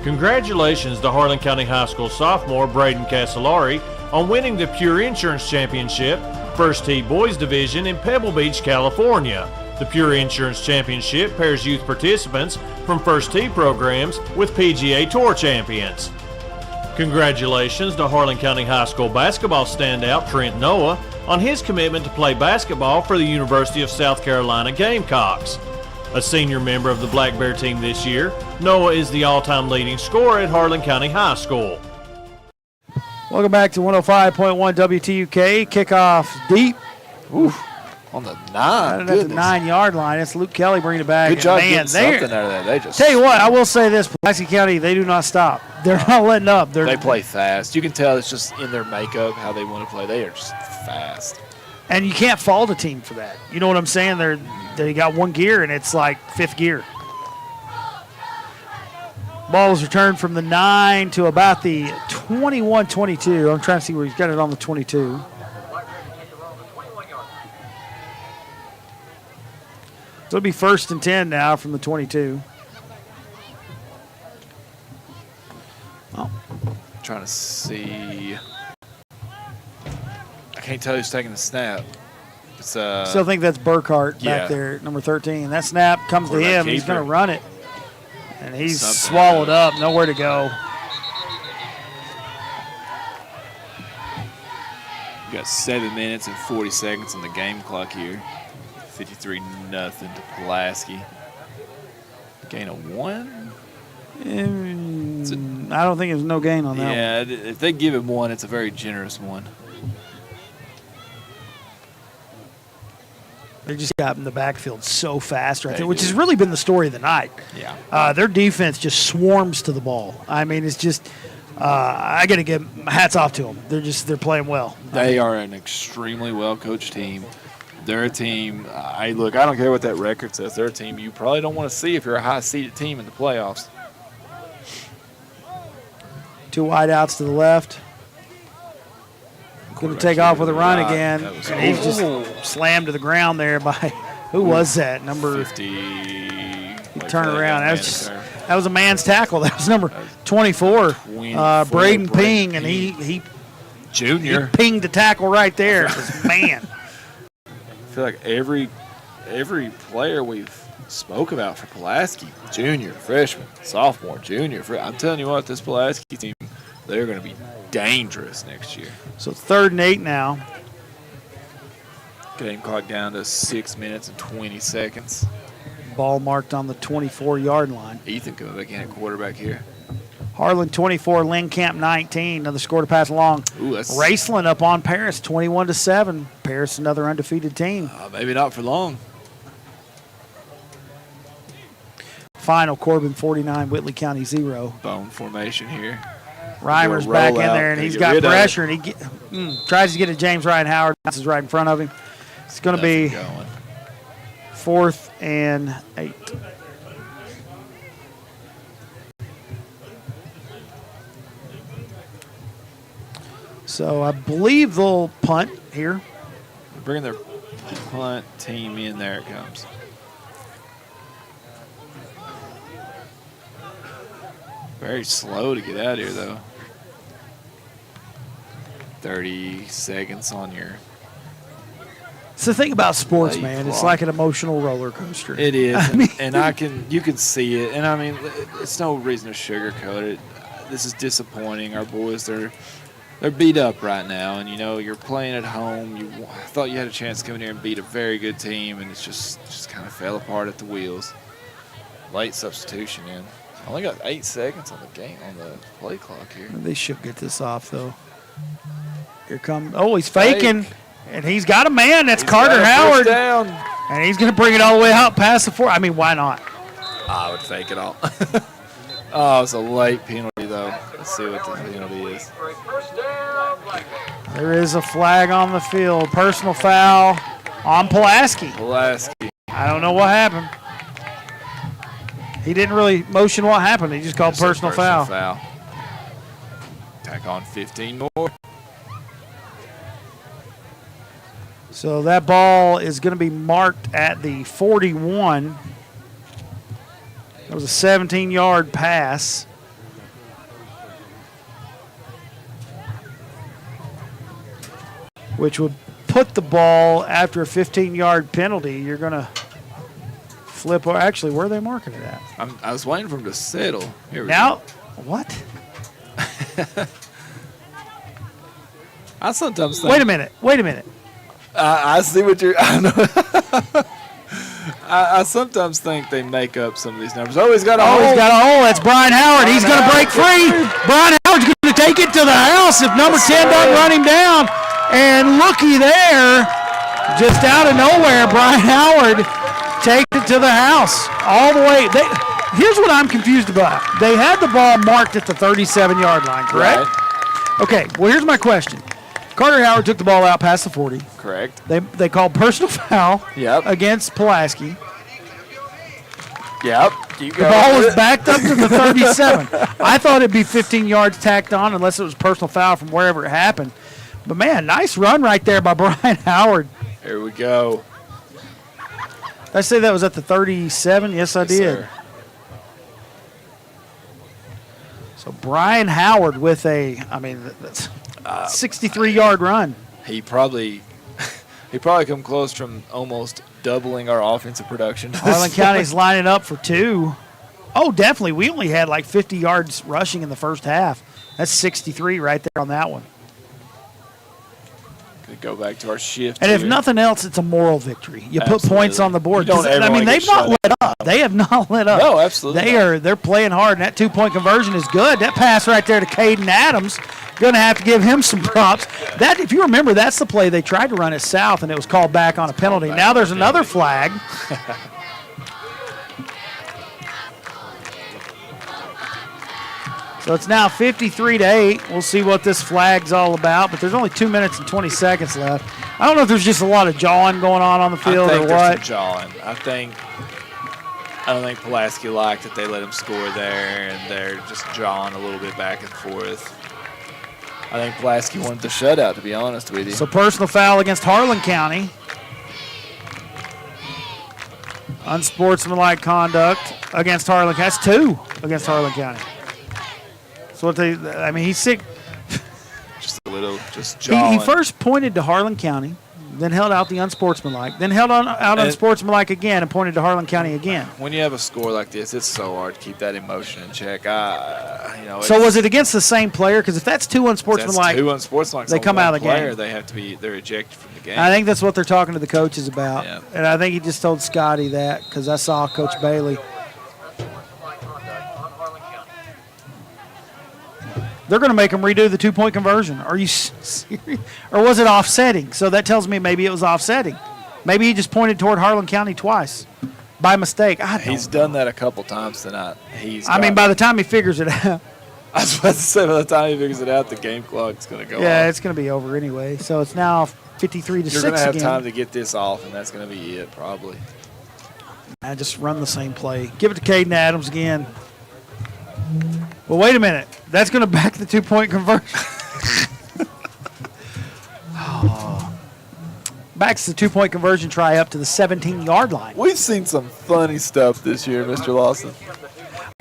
Speaker 10: Congratulations to Harlan County High School sophomore Braden Casolari on winning the Pure Insurance Championship First Tee Boys Division in Pebble Beach, California. The Pure Insurance Championship pairs youth participants from First Tee programs with PGA Tour champions. Congratulations to Harlan County High School basketball standout Trent Noah on his commitment to play basketball for the University of South Carolina Gamecocks. A senior member of the Black Bear team this year, Noah is the all-time leading scorer at Harlan County High School.
Speaker 6: Welcome back to 105.1 WTUK. Kickoff deep. Ooh.
Speaker 7: On the 9.
Speaker 6: At the 9-yard line. It's Luke Kelly bringing it back.
Speaker 7: Good job
Speaker 6: man,
Speaker 7: getting something out of that. They just
Speaker 6: tell you what, I will say this. Pulaski County, they do not stop. They're not letting up.
Speaker 7: They play fast. You can tell it's just in their makeup how they want to play. They are just fast.
Speaker 6: And you can't fault a team for that. You know what I'm saying? They got one gear, and it's like fifth gear. Ball was returned from the 9 to about the 21-22. I'm trying to see where he's got it on the 22. So it'll be 1st and 10 now from the 22.
Speaker 7: Oh. Trying to see. I can't tell who's taking the snap. It's
Speaker 6: Still think that's Burkhart back there, number 13. That snap comes to him. He's going to run it. And he's swallowed up. Nowhere to go.
Speaker 7: You got 7 minutes and 40 seconds on the game clock here. 53-0 to Pulaski. Gain of 1?
Speaker 6: I don't think there's no gain on that one.
Speaker 7: Yeah, if they give him 1, it's a very generous one.
Speaker 6: They just got in the backfield so fast right there, which has really been the story of the night.
Speaker 7: Yeah.
Speaker 6: Their defense just swarms to the ball. I mean, it's just I got to give hats off to them. They're playing well.
Speaker 7: They are an extremely well-coached team. They're a team. I don't care what that record says. They're a team you probably don't want to see if you're a high-seeded team in the playoffs.
Speaker 6: 2 wideouts to the left. Going to take off with a run again. And he's just slammed to the ground there by who was that? Number
Speaker 7: 50.
Speaker 6: He turned around. That was a man's tackle. That was number 24, Braden Ping, and he
Speaker 7: Junior.
Speaker 6: He pinged the tackle right there. Man.
Speaker 7: I feel like every player we've spoke about for Pulaski, junior, freshman, sophomore, junior. I'm telling you what, this Pulaski team, they're going to be dangerous next year.
Speaker 6: So 3rd and 8 now.
Speaker 7: Game clock down to 6 minutes and 20 seconds.
Speaker 6: Ball marked on the 24-yard line.
Speaker 7: Ethan coming back in at quarterback here.
Speaker 6: Harlan 24, Lynn Camp 19. Another score to pass along.
Speaker 7: Ooh, that's
Speaker 6: Raceland up on Paris, 21-7. Paris, another undefeated team.
Speaker 7: Maybe not for long.
Speaker 6: Final, Corbin 49, Whitley County 0.
Speaker 7: Bone formation here.
Speaker 6: Reimer's back in there, and he's got pressure, and he tries to get it to James Ryan Howard. Bounces right in front of him. It's going to be 4th and 8. So I believe they'll punt here.
Speaker 7: They're bringing their punt team in. There it comes. Very slow to get out of here, though. 30 seconds on your.
Speaker 6: It's the thing about sports, man. It's like an emotional roller coaster.
Speaker 7: It is, you can see it. And I mean, it's no reason to sugarcoat it. This is disappointing. Our boys, they're beat up right now, and you're playing at home. You thought you had a chance to come in here and beat a very good team, and it's just kind of fell apart at the wheels. Late substitution in. Only got 8 seconds on the play clock here.
Speaker 6: They should get this off though. Here comes. Oh, he's faking, and he's got a man. That's Carter Howard,
Speaker 7: down.
Speaker 6: And he's going to bring it all the way out past the 4. I mean, why not?
Speaker 7: I would fake it all. Oh, it's a late penalty though. Let's see what the penalty is.
Speaker 6: There is a flag on the field. Personal foul on Pulaski.
Speaker 7: I
Speaker 6: don't know what happened. He didn't really motion what happened. He just called personal foul.
Speaker 7: Tack on 15 more.
Speaker 6: So that ball is going to be marked at the 41. That was a 17-yard pass. Which would put the ball after a 15-yard penalty. You're going to flip. Actually, where are they marking it at?
Speaker 7: I was waiting for him to settle. Here we
Speaker 6: Now,
Speaker 7: go.
Speaker 6: what?
Speaker 7: I sometimes think.
Speaker 6: Wait a minute.
Speaker 7: I see what you're. I know. I sometimes think they make up some of these numbers. Oh, he's got a hole.
Speaker 6: He's got a hole. That's Brian Howard. He's going to break free. Brian Howard's going to take it to the house if number 10 doesn't run him down. And looky there, just out of nowhere, Brian Howard takes it to the house all the way. Here's what I'm confused about. They had the ball marked at the 37-yard line, correct?
Speaker 7: Right.
Speaker 6: Okay, well, here's my question. Carter Howard took the ball out past the 40.
Speaker 7: Correct.
Speaker 6: They called personal foul
Speaker 7: Yep.
Speaker 6: against Pulaski.
Speaker 7: Yep.
Speaker 6: The ball was backed up to the 37. I thought it'd be 15 yards tacked on unless it was personal foul from wherever it happened. But, man, nice run right there by Brian Howard.
Speaker 7: Here we go.
Speaker 6: Did I say that was at the 37? Yes, I did.
Speaker 7: Sir.
Speaker 6: So Brian Howard with that's 63-yard run.
Speaker 7: He probably come close from almost doubling our offensive production.
Speaker 6: Harlan County's lining up for 2. Oh, definitely. We only had like 50 yards rushing in the first half. That's 63 right there on that one.
Speaker 7: Could go back to our shift.
Speaker 6: And if
Speaker 7: here.
Speaker 6: nothing else, it's a moral victory. You
Speaker 7: Absolutely.
Speaker 6: put points on the board.
Speaker 7: You don't ever wanna
Speaker 6: they've
Speaker 7: get
Speaker 6: not
Speaker 7: shut
Speaker 6: let up. They have not let up.
Speaker 7: No, absolutely
Speaker 6: They're playing hard, and that 2-point conversion is good. That pass right there to Caden Adams, going to have to give him some props. That, if you remember, that's the play they tried to run it south, and it was called back on a penalty. Now there's another flag. So it's now 53-8. We'll see what this flag's all about, but there's only 2 minutes and 20 seconds left. I don't know if there's just a lot of jawing going on the field or what.
Speaker 7: Some jawing. I don't think Pulaski liked that they let him score there, and they're just jawing a little bit back and forth. I think Pulaski wanted the shutout, to be honest with you.
Speaker 6: So personal foul against Harlan County. Unsportsmanlike conduct against Harlan County. That's 2 against Harlan County. So he's sick.
Speaker 7: Just a little, just jawing.
Speaker 6: He first pointed to Harlan County, then held out the unsportsmanlike, then held out unsportsmanlike again and pointed to Harlan County again.
Speaker 7: When you have a score like this, it's so hard to keep that emotion in check.
Speaker 6: So was it against the same player? Because if that's 2 unsportsmanlike, they come out of the game.
Speaker 7: They're ejected from the game.
Speaker 6: I think that's what they're talking to the coaches about.
Speaker 7: Yeah.
Speaker 6: And I think he just told Scotty that because I saw Coach Bailey. They're going to make him redo the 2-point conversion. Are you serious? Or was it offsetting? So that tells me maybe it was offsetting. Maybe he just pointed toward Harlan County twice by mistake.
Speaker 7: He's done that a couple times tonight.
Speaker 6: By the time he figures it out.
Speaker 7: I was about to say, by the time he figures it out, the game clock's going to go off.
Speaker 6: Yeah, it's going to be over anyway. So it's now 53-6 again.
Speaker 7: You're going to have time to get this off, and that's going to be it probably.
Speaker 6: I just run the same play. Give it to Caden Adams again. Well, wait a minute. That's going to back the 2-point conversion. Backs the 2-point conversion try up to the 17-yard line.
Speaker 7: We've seen some funny stuff this year, Mr. Lawson.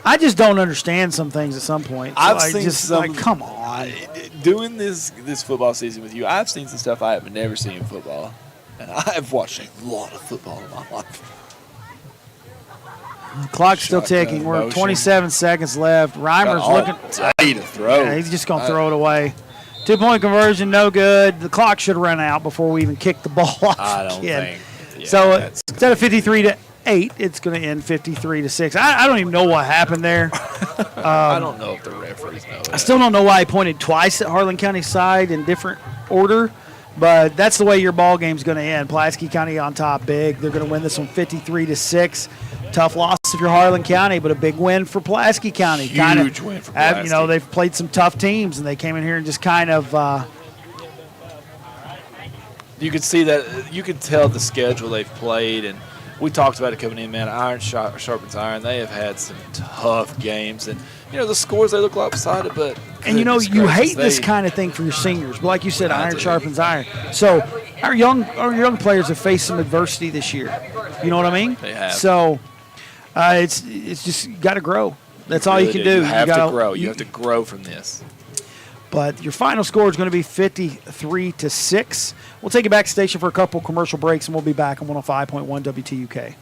Speaker 6: I just don't understand some things at some point. So
Speaker 7: I've seen some.
Speaker 6: Come on.
Speaker 7: Doing this football season with you, I've seen some stuff I have never seen in football. And I've watched a lot of football in my life.
Speaker 6: Clock's still ticking. We're at 27 seconds left. Reimer's looking
Speaker 7: to throw.
Speaker 6: Yeah, he's just going to throw it away. 2-point conversion, no good. The clock should run out before we even kick the ball off.
Speaker 7: I don't think. Yeah,
Speaker 6: so instead of 53-8, it's going to end 53-6. I don't even know what happened there.
Speaker 7: I don't know if the referees know that.
Speaker 6: I still don't know why he pointed twice at Harlan County's side in different order. But that's the way your ball game's going to end. Pulaski County on top big. They're going to win this one 53-6. Tough loss if you're Harlan County, but a big win for Pulaski County.
Speaker 7: Huge win for Pulaski.
Speaker 6: They've played some tough teams, and they came in here and just kind of
Speaker 7: you could see that. You could tell the schedule they've played, and we talked about it coming in, man. Iron sharpens iron. They have had some tough games, and the scores, they look lopsided, but
Speaker 6: and you hate this kind of thing for your seniors, but like you said, iron sharpens iron. So our young players have faced some adversity this year. You know what I mean?
Speaker 7: They have.
Speaker 6: So it's just got to grow. That's all you can do.
Speaker 7: You have to grow. You have to grow from this.
Speaker 6: But your final score is going to be 53-6. We'll take it back to station for a couple commercial breaks, and we'll be back on 105.1 WTUK.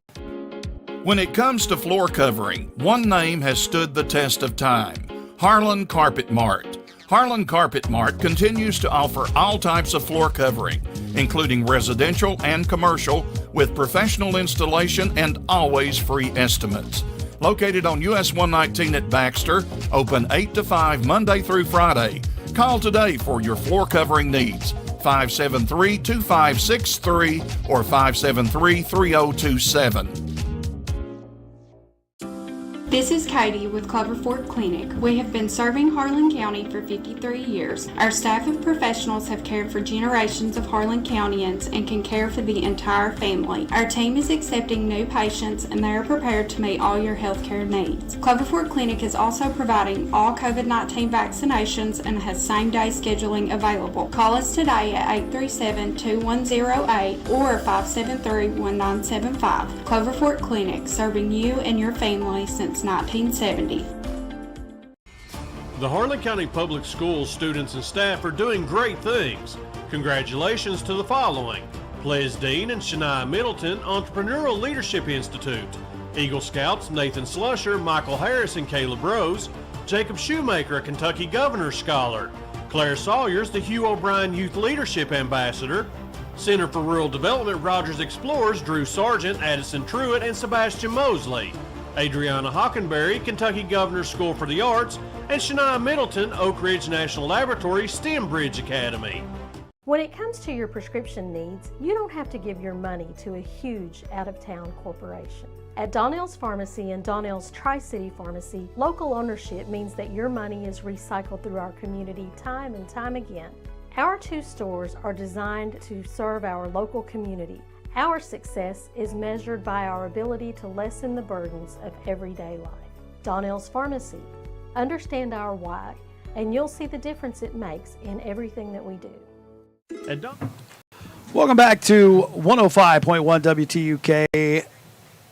Speaker 9: When it comes to floor covering, one name has stood the test of time: Harlan Carpet Mart. Harlan Carpet Mart continues to offer all types of floor covering, including residential and commercial, with professional installation and always free estimates. Located on US 119 at Baxter, open 8 to 5 Monday through Friday. Call today for your floor covering needs. 573-2563 or 573-3027.
Speaker 8: This is Katie with Clover Fork Clinic. We have been serving Harlan County for 53 years. Our staff of professionals have cared for generations of Harlan Countyans and can care for the entire family. Our team is accepting new patients and they are prepared to meet all your healthcare needs. Clover Fork Clinic is also providing all COVID-19 vaccinations and has same-day scheduling available. Call us today at 837-2108 or 573-1975. Clover Fork Clinic, serving you and your family since 1970.
Speaker 10: The Harlan County Public Schools students and staff are doing great things. Congratulations to the following: Ples Dean and Shania Middleton Entrepreneurial Leadership Institute, Eagle Scouts Nathan Slusher, Michael Harris, and Caleb Rose, Jacob Shoemaker, a Kentucky Governor's Scholar, Claire Sawyers, the Hugh O'Brien Youth Leadership Ambassador, Center for Rural Development Rogers Explorers Drew Sargent, Addison Truitt, and Sebastian Mosley, Adriana Hockenberry, Kentucky Governor's School for the Arts, and Shania Middleton, Oak Ridge National Laboratory STEM Bridge Academy.
Speaker 11: When it comes to your prescription needs, you don't have to give your money to a huge out-of-town corporation. At Donnell's Pharmacy and Donnell's Tri-City Pharmacy, local ownership means that your money is recycled through our community time and time again. Our 2 stores are designed to serve our local community. Our success is measured by our ability to lessen the burdens of everyday life. Donnell's Pharmacy. Understand our why, and you'll see the difference it makes in everything that we do.
Speaker 6: Welcome back to 105.1 WTUK.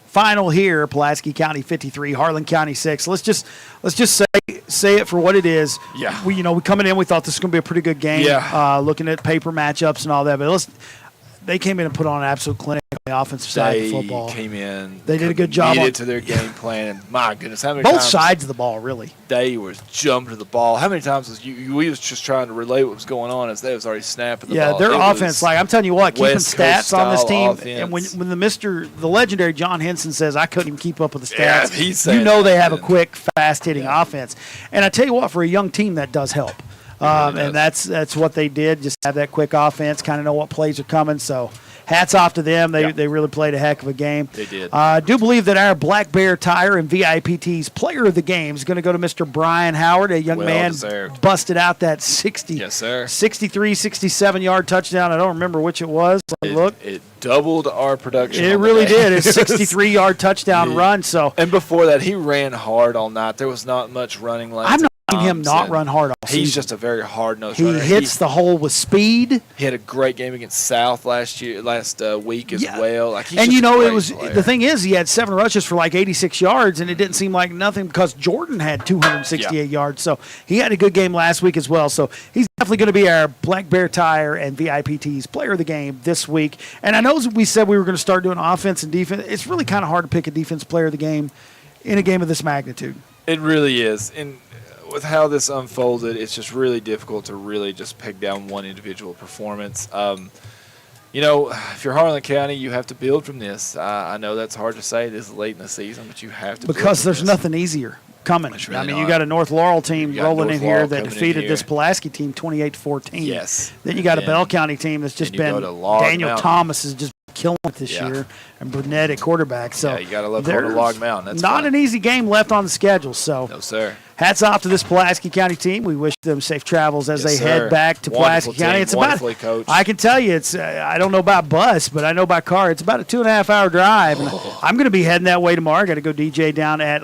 Speaker 6: Final here: Pulaski County 53, Harlan County 6. Let's just say it for what it is.
Speaker 7: Yeah.
Speaker 6: We coming in, we thought this was going to be a pretty good game.
Speaker 7: Yeah.
Speaker 6: Looking at paper matchups and all that, but they came in and put on an absolute clinic on the offensive side of football.
Speaker 7: They came in.
Speaker 6: They did a good job.
Speaker 7: Committed to their game plan, and my goodness, how many
Speaker 6: both
Speaker 7: times
Speaker 6: sides of the ball, really.
Speaker 7: They were jumping to the ball. How many times was we was just trying to relay what was going on as they was already snapping the ball?
Speaker 6: Yeah, their offense, I'm telling you what, keeping stats on this team.
Speaker 7: Offense.
Speaker 6: And when the legendary John Henson says, I couldn't even keep up with the
Speaker 7: Yeah,
Speaker 6: stats,
Speaker 7: he's saying
Speaker 6: they have a quick, fast-hitting offense. And I tell you what, for a young team, that does help. And that's what they did, just have that quick offense, kind of know what plays are coming. So hats off to them. They really played a heck of a game.
Speaker 7: They did.
Speaker 6: I do believe that our Black Bear Tire and VIPT's player of the game is going to go to Mr. Brian Howard, a young man
Speaker 7: deserved.
Speaker 6: Busted out that 63, 67-yard touchdown. I don't remember which it was.
Speaker 7: It doubled our production.
Speaker 6: It really did. It's a 63-yard touchdown run.
Speaker 7: And before that, he ran hard all night. There was not much running lanes.
Speaker 6: I'm not seeing him not run hard all season.
Speaker 7: He's just a very hard-nosed runner.
Speaker 6: He hits the hole with speed.
Speaker 7: He had a great game against South last week as well.
Speaker 6: And it was the thing is, he had 7 rushes for 86 yards, and it didn't seem like nothing because Jordan had 268 yards. So he had a good game last week as well. So he's definitely going to be our Black Bear Tire and VIPT's player of the game this week. And I know we said we were going to start doing offense and defense. It's really kind of hard to pick a defense player of the game in a game of this magnitude.
Speaker 7: It really is. And with how this unfolded, it's just really difficult to really just peg down one individual performance. If you're Harlan County, you have to build from this. I know that's hard to say this late in the season, but you have to.
Speaker 6: Because there's nothing easier coming.
Speaker 7: Really
Speaker 6: you got a North Laurel team rolling in here that defeated this
Speaker 7: Pulaski
Speaker 6: team 28-14.
Speaker 7: Yes.
Speaker 6: Then you got a Bell County team that's just been Daniel Thomas has just killing it this year, and Burnett at quarterback. So
Speaker 7: you got to love going to Log Mountain. That's
Speaker 6: not an easy game left on the schedule. So
Speaker 7: no, sir.
Speaker 6: Hats off to this Pulaski County team. We wish them safe travels as they head back to Pulaski County. It's about,
Speaker 7: coached.
Speaker 6: I can tell you, it's I don't know about bus, but I know by car. It's about a 2.5-hour drive. And I'm going to be heading that way tomorrow. I got to go DJ down at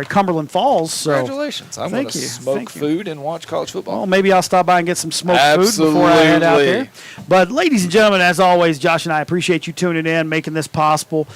Speaker 6: Cumberland Falls. So
Speaker 7: congratulations! I'm going to smoke food and watch college football.
Speaker 6: Well, maybe I'll stop by and get some smoked food before I head out there. But ladies and gentlemen, as always, Josh and I appreciate you tuning in, making this possible.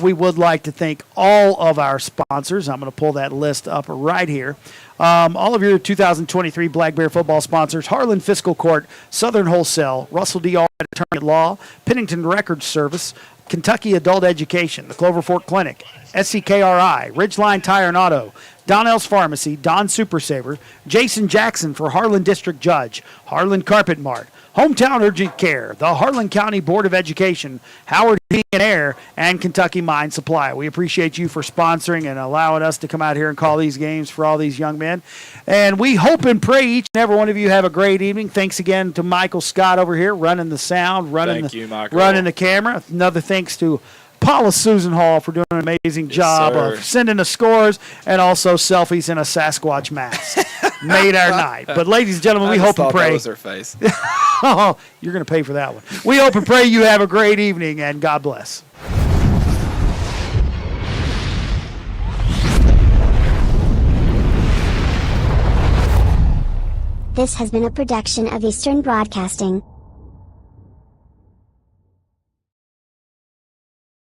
Speaker 6: We would like to thank all of our sponsors. I'm going to pull that list up right here. All of your 2023 Black Bear football sponsors: Harlan Fiscal Court, Southern Wholesale, Russell D.R. Attorney at Law, Pennington Records Service, Kentucky Adult Education, the Clover Fork Clinic, SCKRI, Ridgeline Tire and Auto, Donnell's Pharmacy, Don Super Saver, Jason Jackson for Harlan District Judge, Harlan Carpet Mart, Hometown Urgent Care, the Harlan County Board of Education, Howard Heating and Air, and Kentucky Mine Supply. We appreciate you for sponsoring and allowing us to come out here and call these games for all these young men. And we hope and pray each and every one of you have a great evening. Thanks again to Michael Scott over here running the sound, running the camera. Another thanks to Paula Susan Hall for doing an amazing job of sending the scores and also selfies in a Sasquatch mask. Made our night. But ladies and gentlemen, we hope and pray.
Speaker 7: That was her face.
Speaker 6: Oh, you're going to pay for that one. We hope and pray you have a great evening, and God bless.
Speaker 5: This has been a production of Eastern Broadcasting.